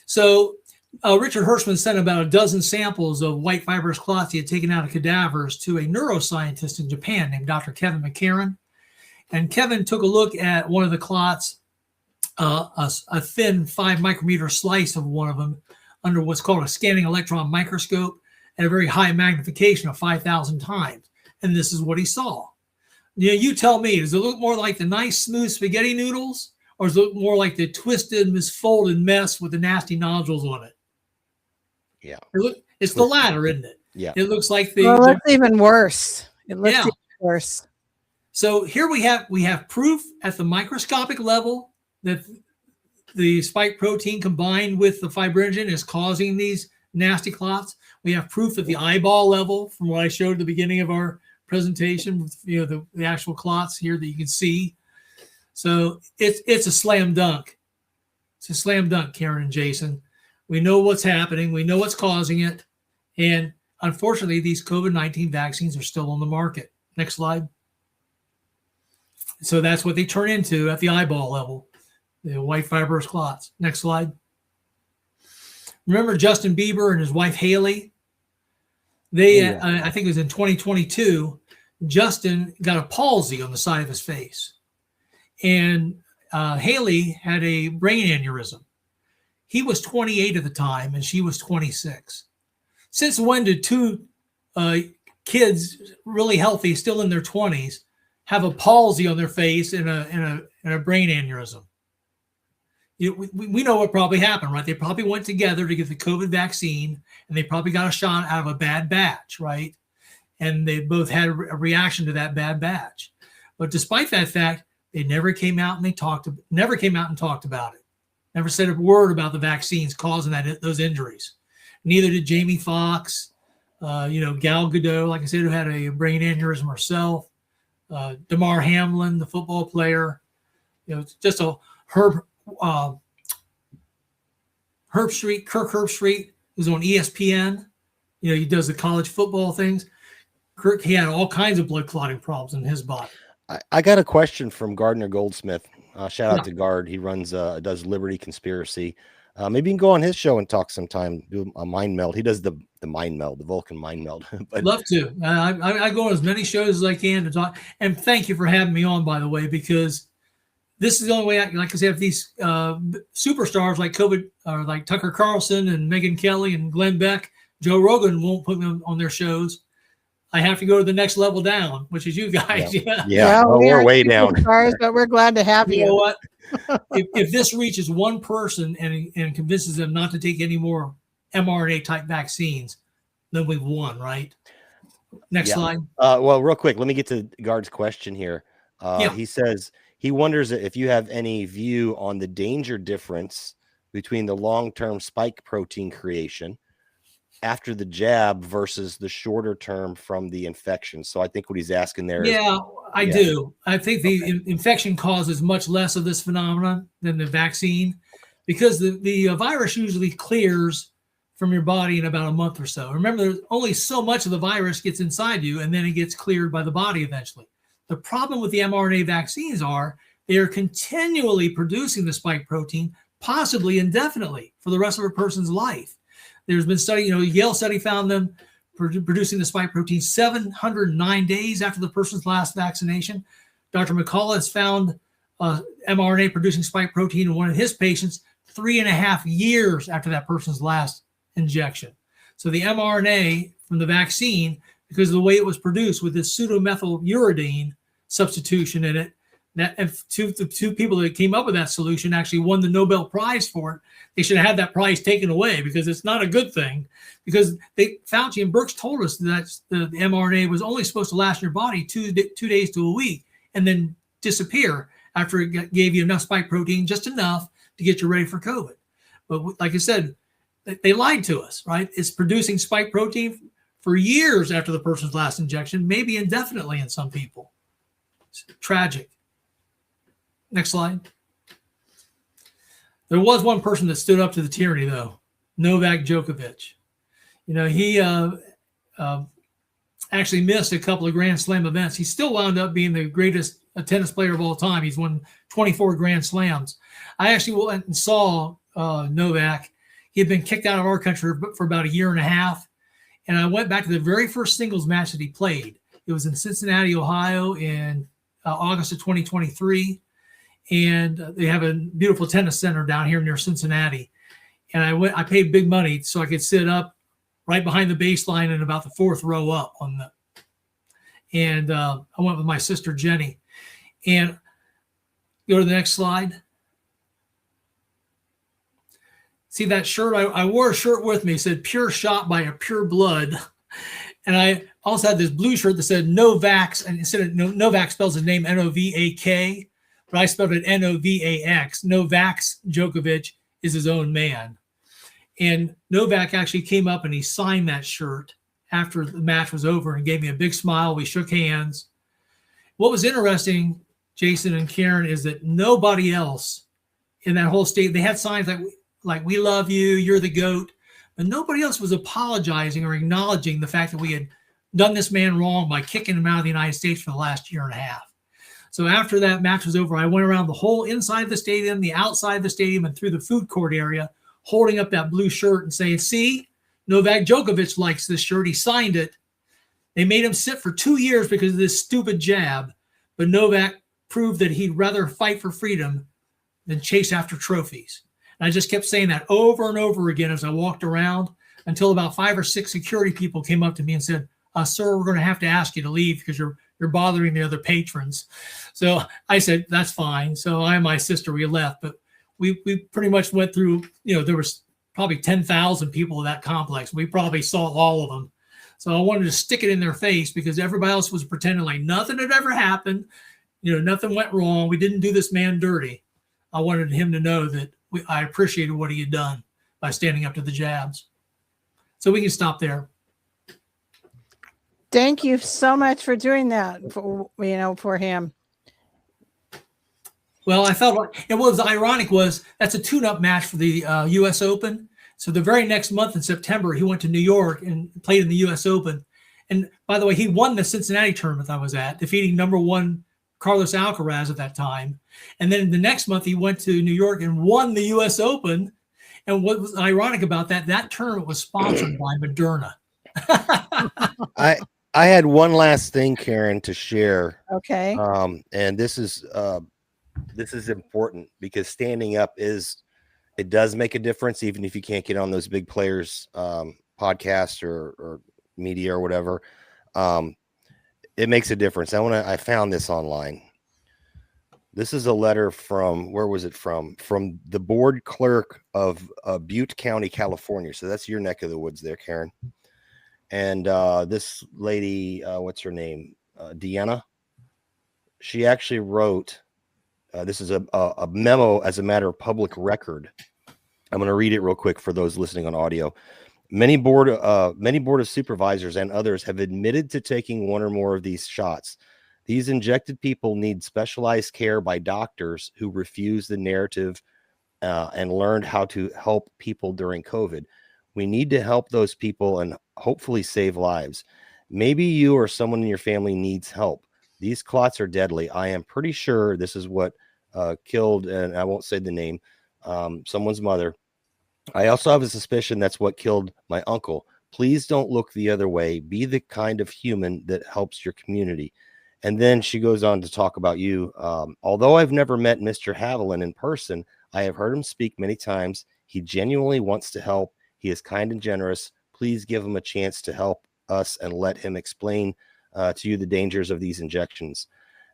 So Richard Hirschman sent about a dozen samples of white fibrous clots he had taken out of cadavers to a neuroscientist in Japan named Dr. Kevin McCarran. And Kevin took a look at one of the clots, a thin 5 micrometer slice of one of them under what's called a scanning electron microscope at a very high magnification of 5,000 times. And this is what he saw. You tell me, does it look more like the nice smooth spaghetti noodles, or does it look more like the twisted, misfolded mess with the nasty nodules on it? Yeah. It's the latter, isn't it? Yeah. It looks like Well, it looks even worse. It looks even worse. So here we have proof at the microscopic level that the spike protein combined with the fibrinogen is causing these nasty clots. We have proof at the eyeball level from what I showed at the beginning of our presentation with the actual clots here that you can see. So it's a slam dunk. It's a slam dunk, Karen and Jason. We know what's happening. We know what's causing it. And unfortunately, these COVID-19 vaccines are still on the market. Next slide. So that's what they turn into at the eyeball level, the white fibrous clots. Next slide. Remember Justin Bieber and his wife Haley? I think it was in 2022, Justin got a palsy on the side of his face. And Haley had a brain aneurysm. He was 28 at the time, and she was 26. Since when did two kids, really healthy, still in their 20s, have a palsy on their face and a brain aneurysm? We know what probably happened, right? They probably went together to get the COVID vaccine, and they probably got a shot out of a bad batch, right? And they both had a reaction to that bad batch. But despite that fact, they never came out and talked about it. Never said a word about the vaccines causing those injuries. Neither did Jamie Foxx, Gal Gadot, like I said, who had a brain aneurysm herself. Damar Hamlin, the football player. Just a Kirk Herbstreit, who's on ESPN. he does the college football things. Kirk, he had all kinds of blood clotting problems in his body. I got a question from Gardner Goldsmith. Shout out Yeah. to Gard. He does Liberty Conspiracy. Maybe you can go on his show and talk sometime, do a mind meld. He does the mind meld, the Vulcan mind meld. But Love to. I go on as many shows as I can to talk. And thank you for having me on, by the way, because this is the only way like I said, if these superstars like COVID or like Tucker Carlson and Megyn Kelly and Glenn Beck, Joe Rogan won't put me on their shows. I have to go to the next level down, which is you guys. Yeah. Well, we're way down. Stars, but we're glad to have You know you. what? if this reaches one person and convinces them not to take any more mRNA type vaccines, then we've won, right? Next slide. Well, real quick, let me get to Gard's question here. He says he wonders if you have any view on the danger difference between the long-term spike protein creation after the jab versus the shorter term from the infection. So I think what he's asking there is, I do. I think the infection causes much less of this phenomenon than the vaccine, because the virus usually clears from your body in about a month or so. Remember, there's only so much of the virus gets inside you, and then it gets cleared by the body eventually. The problem with the mRNA vaccines are they are continually producing the spike protein, possibly indefinitely for the rest of a person's life. There's been study, Yale study found them producing the spike protein 709 days after the person's last vaccination. Dr. McCullough has found mRNA producing spike protein in one of his patients 3.5 years after that person's last injection. So the mRNA from the vaccine, because of the way it was produced with this pseudomethyluridine substitution in it, that if the two people that came up with that solution actually won the Nobel Prize for it, they should have had that prize taken away, because it's not a good thing. Because Fauci and Birx told us that the mRNA was only supposed to last in your body 2 days to a week and then disappear after it gave you enough spike protein, just enough to get you ready for COVID. But like I said, they lied to us, right? It's producing spike protein for years after the person's last injection, maybe indefinitely in some people. It's tragic. Next slide. There was one person that stood up to the tyranny, though, Novak Djokovic. He actually missed a couple of Grand Slam events. He still wound up being the greatest tennis player of all time. He's won 24 Grand Slams. I actually went and saw Novak. He had been kicked out of our country for about 1.5 years. And I went back to the very first singles match that he played. It was in Cincinnati, Ohio in August of 2023. And they have a beautiful tennis center down here near Cincinnati. And I paid big money so I could sit up right behind the baseline and about the 4th row up I went with my sister, Jenny. And go to the next slide. See that shirt? I wore a shirt with me. It said "Pure Shot by a Pure Blood." And I also had this blue shirt that said "Novax," and instead of Novak spells his name Novak, but I spelled it Novax. Novak Djokovic is his own man. And Novak actually came up and he signed that shirt after the match was over and gave me a big smile. We shook hands. What was interesting, Jason and Karen, is that nobody else in that whole state, they had signs like "We love you, you're the GOAT," but nobody else was apologizing or acknowledging the fact that we had done this man wrong by kicking him out of the United States for the last 1.5 years. So after that match was over, I went around the whole inside the stadium, the outside of the stadium, and through the food court area, holding up that blue shirt and saying, "See, Novak Djokovic likes this shirt. He signed it." They made him sit for 2 years because of this stupid jab, but Novak proved that he'd rather fight for freedom than chase after trophies. And I just kept saying that over and over again as I walked around until about 5 or 6 security people came up to me and said, "Sir, we're going to have to ask you to leave because you're bothering the other patrons." So I said, "That's fine." So I and my sister, we left, but we pretty much went through, there was probably 10,000 people in that complex. We probably saw all of them. So I wanted to stick it in their face because everybody else was pretending like nothing had ever happened. Nothing went wrong. We didn't do this man dirty. I wanted him to know that I appreciated what he had done by standing up to the jabs. So we can stop there. Thank you so much for doing that for him. Well, I felt like, and what was ironic was that's a tune-up match for the U.S. Open. So the very next month in September, he went to New York and played in the U.S. Open. And by the way, he won the Cincinnati tournament I was at, defeating number one Carlos Alcaraz at that time. And then the next month, he went to New York and won the U.S. Open. And what was ironic about that tournament was sponsored by Moderna. I had one last thing, Karen, to share. Okay. And this is important because standing up it does make a difference, even if you can't get on those big players podcasts or media or whatever. It makes a difference. I found this online. This is a letter from, where was it from? From the board clerk of Butte County, California. So that's your neck of the woods there, Karen. And this lady, what's her name? Deanna. She actually wrote, this is a memo as a matter of public record. I'm going to read it real quick for those listening on audio. Many board of supervisors and others have admitted to taking one or more of these shots. These injected people need specialized care by doctors who refuse the narrative and learned how to help people during COVID. We need to help those people and hopefully save lives. Maybe you or someone in your family needs help. These clots are deadly. I am pretty sure this is what killed, and I won't say the name, someone's mother. I also have a suspicion that's what killed my uncle. Please don't look the other way. Be the kind of human that helps your community. And then she goes on to talk about you. Although I've never met Mr. Haviland in person, I have heard him speak many times. He genuinely wants to help. He is kind and generous. Please give him a chance to help us and let him explain to you the dangers of these injections.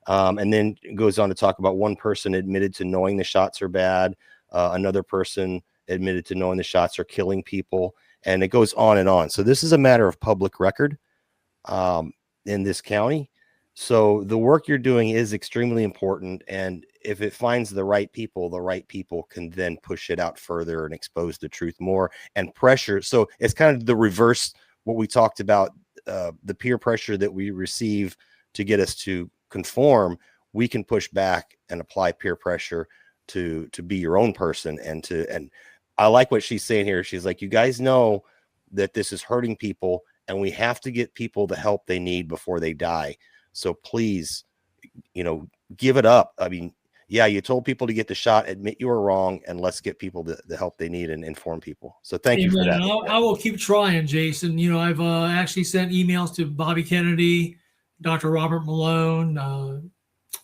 And then goes on to talk about one person admitted to knowing the shots are bad. Another person admitted to knowing the shots are killing people. And it goes on and on. So this is a matter of public record in this county. So the work you're doing is extremely important. And if it finds the right people can then push it out further and expose the truth more and pressure. So it's kind of the reverse, what we talked about, the peer pressure that we receive to get us to conform. We can push back and apply peer pressure to be your own person. And I like what she's saying here. She's like, you guys know that this is hurting people and we have to get people the help they need before they die. So please, give it up. I mean, yeah, you told people to get the shot, admit you were wrong, and let's get people the help they need and inform people. So thank you for that. I will keep trying, Jason. I've actually sent emails to Bobby Kennedy, Dr. Robert Malone,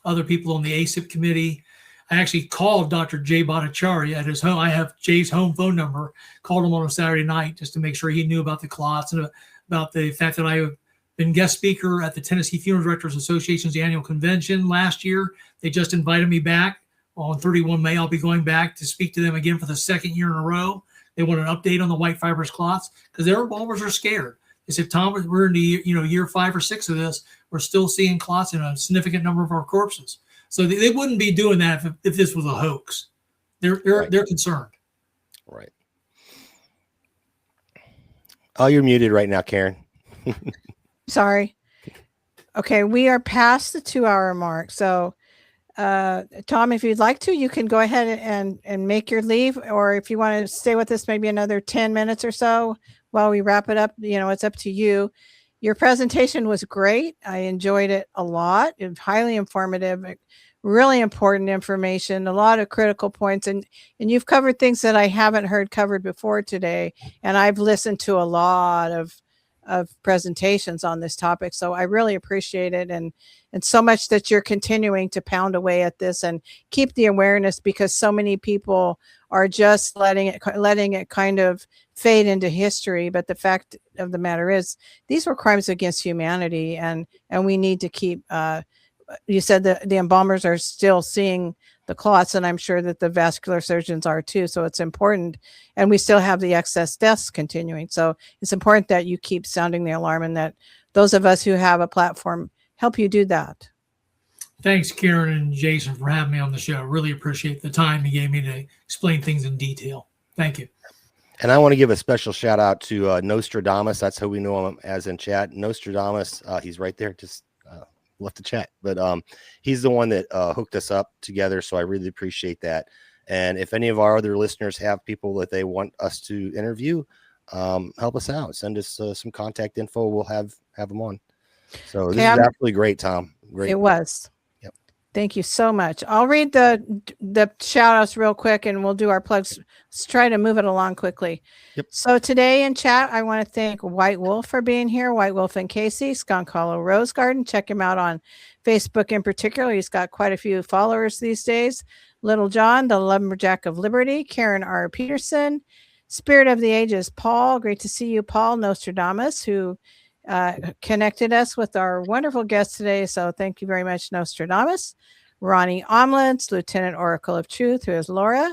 other people on the ACIP committee. I actually called Dr. Jay Bhattacharya at his home. I have Jay's home phone number, called him on a Saturday night just to make sure he knew about the clots and about the fact that I have been guest speaker at the Tennessee Funeral Directors Association's annual convention last year. They just invited me back on 31 May. I'll be going back to speak to them again for the second year in a row. They want an update on the white fibrous clots because their embalmers are scared. They said, Tom, we're in the year 5 or 6 of this. We're still seeing clots in a significant number of our corpses. So they wouldn't be doing that if this was a hoax. They're concerned. Right. Oh, you're muted right now, Karen. Sorry. Okay, we are past the 2-hour mark. So, Tom, if you'd like to, you can go ahead and make your leave, or if you want to stay with us maybe another 10 minutes or so while we wrap it up, it's up to you. Your presentation was great. I enjoyed it a lot. It was highly informative, really important information, a lot of critical points, and you've covered things that I haven't heard covered before today. And I've listened to a lot of presentations on this topic. So I really appreciate it. And so much that you're continuing to pound away at this and keep the awareness, because so many people are just letting it kind of fade into history. But the fact of the matter is, these were crimes against humanity, and we need to keep, you said that the embalmers are still seeing the clots, and I'm sure that the vascular surgeons are too. So it's important, and we still have the excess deaths continuing. So it's important that you keep sounding the alarm, and that those of us who have a platform help you do that. Thanks, Karen and Jason, for having me on the show. Really appreciate the time you gave me to explain things in detail. Thank you. And I want to give a special shout out to Nostradamus. That's who we know him as in chat. Nostradamus, he's right there, just left the chat. But he's the one that hooked us up together. So I really appreciate that. And if any of our other listeners have people that they want us to interview, help us out. Send us some contact info. We'll have them on. So this is absolutely great, Tom. Great. It was. Yep. Thank you so much. I'll read the shout outs real quick and we'll do our plugs. Let's try to move it along quickly. Yep. So today in chat, I want to thank White Wolf for being here. White Wolf and Casey, Skunk Hollow Rose Garden. Check him out on Facebook in particular. He's got quite a few followers these days. Little John, the Lumberjack of Liberty. Karen R. Peterson. Spirit of the Ages, Paul. Great to see you, Paul. Nostradamus, who connected us with our wonderful guest today. So thank you very much, Nostradamus. Ronnie Omlets, Lieutenant Oracle of Truth, who is Laura.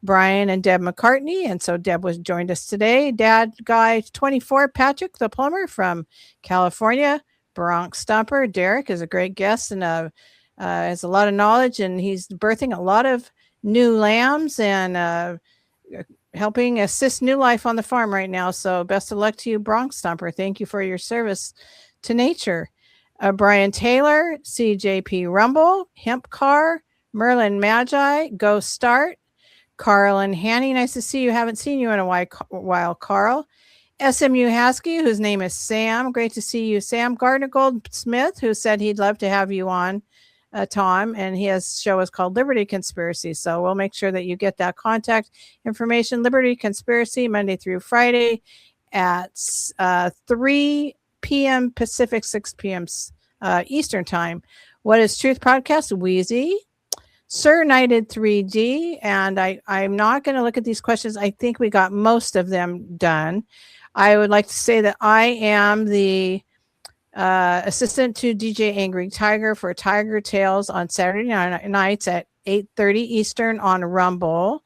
Brian and Deb McCartney. And so Deb joined us today. Dad Guy 24, Patrick the plumber from California. Bronx Stomper, Derek is a great guest and has a lot of knowledge, and he's birthing a lot of new lambs and helping assist New Life on the farm right now. So best of luck to you, Bronx Stomper. Thank you for your service to nature. Brian Taylor, CJP Rumble, Hemp Car, Merlin Magi, Go Start, Carl and Hanny. Nice to see you. Haven't seen you in a while, Carl. SMU Hasky, whose name is Sam. Great to see you, Sam. Gardner Goldsmith, who said he'd love to have you on, Tom, and his show is called Liberty Conspiracy. So we'll make sure that you get that contact information. Liberty Conspiracy, Monday through Friday at 3 p.m. Pacific, 6 p.m. Eastern Time. What is Truth Podcast? Wheezy. Sir Knighted 3D. And I'm not going to look at these questions. I think we got most of them done. I would like to say that I am the assistant to DJ Angry Tiger for Tiger Tales on Saturday nights at 8:30 Eastern on Rumble.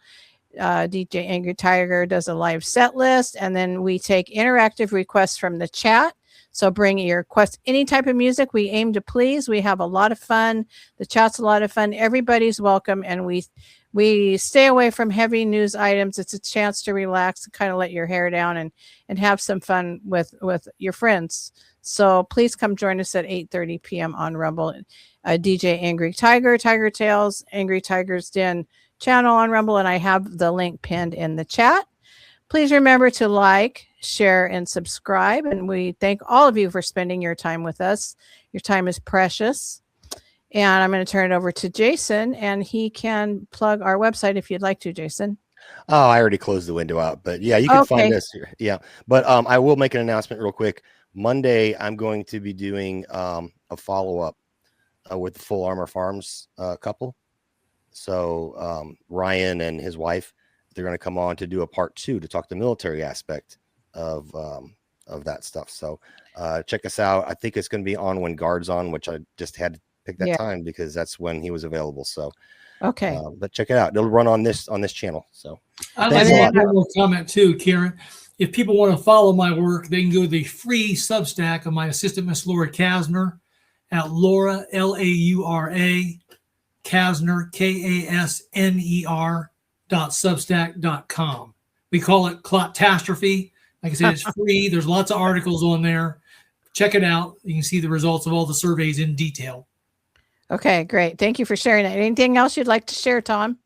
DJ Angry Tiger does a live set list, and then we take interactive requests from the chat. So bring your request, any type of music. We aim to please. We have a lot of fun. The chat's a lot of fun. Everybody's welcome, and we stay away from heavy news items. It's a chance to relax and kind of let your hair down and have some fun with your friends. So please come join us at 8:30 p.m. on Rumble. DJ Angry Tiger, Tiger Tales, Angry Tiger's Den channel on Rumble, and I have the link pinned in the chat. Please remember to like, share, and subscribe. And we thank all of you for spending your time with us. Your time is precious. And I'm going to turn it over to Jason, and he can plug our website if you'd like to, Jason. Oh, I already closed the window out, but yeah, you can find us here. Yeah. But I will make an announcement real quick. Monday, I'm going to be doing a follow-up with the Full Armor Farms couple. So Ryan and his wife, they're going to come on to do a part 2 to talk the military aspect of that stuff. So check us out. I think it's going to be on when Guard's on, which I just had to pick that time because that's when he was available. So okay, but check it out. It'll run on this channel. So I'd like to add one more comment too, Karen. If people want to follow my work, they can go to the free Substack of my assistant, Miss Laura Kasner, at Laura, Laura, Kasner, KASNER.substack.com. We call it Clotastrophe. Like I said, it's free. There's lots of articles on there. Check it out. You can see the results of all the surveys in detail. Okay, great. Thank you for sharing it. Anything else you'd like to share, Tom?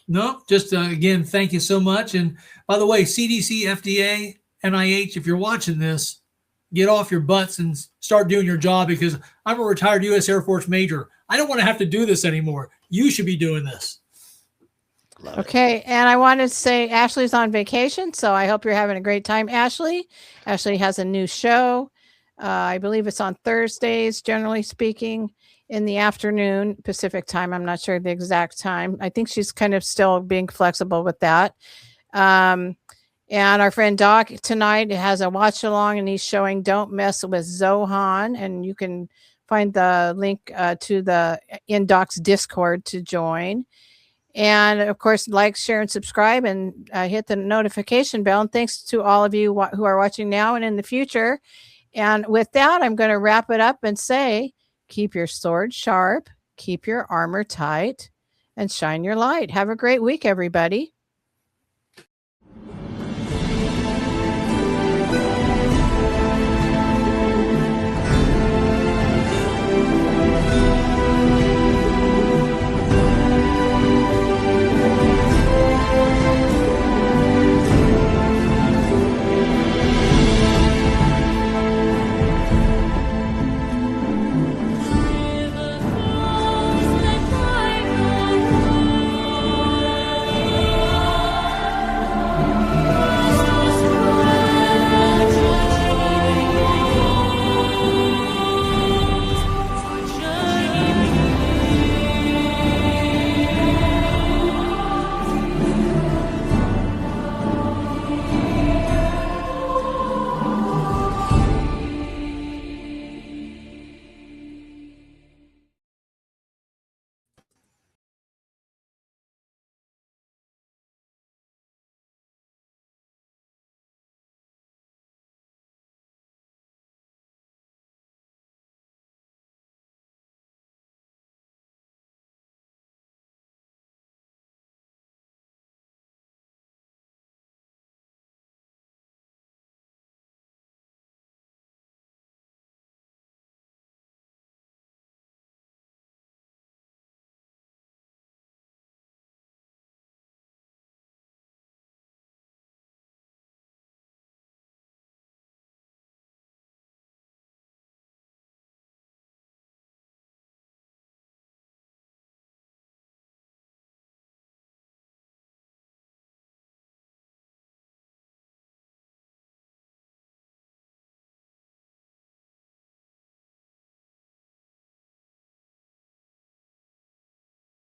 No, just again, thank you so much. And by the way, CDC, FDA, NIH, if you're watching this, get off your butts and start doing your job, because I'm a retired U.S. Air Force major. I don't want to have to do this anymore. You should be doing this. Okay, and I wanted to say Ashley's on vacation, so I hope you're having a great time, Ashley. Ashley has a new show. I believe it's on Thursdays, generally speaking, in the afternoon Pacific time. I'm not sure the exact time. I think she's kind of still being flexible with that. And our friend Doc tonight has a watch along, and he's showing Don't Mess with Zohan, and you can find the link to the in Doc's Discord to join. And of course, like, share, and subscribe, and hit the notification bell. And thanks to all of you who are watching now and in the future. And with that, I'm going to wrap it up and say, keep your sword sharp, keep your armor tight, and shine your light. Have a great week, everybody.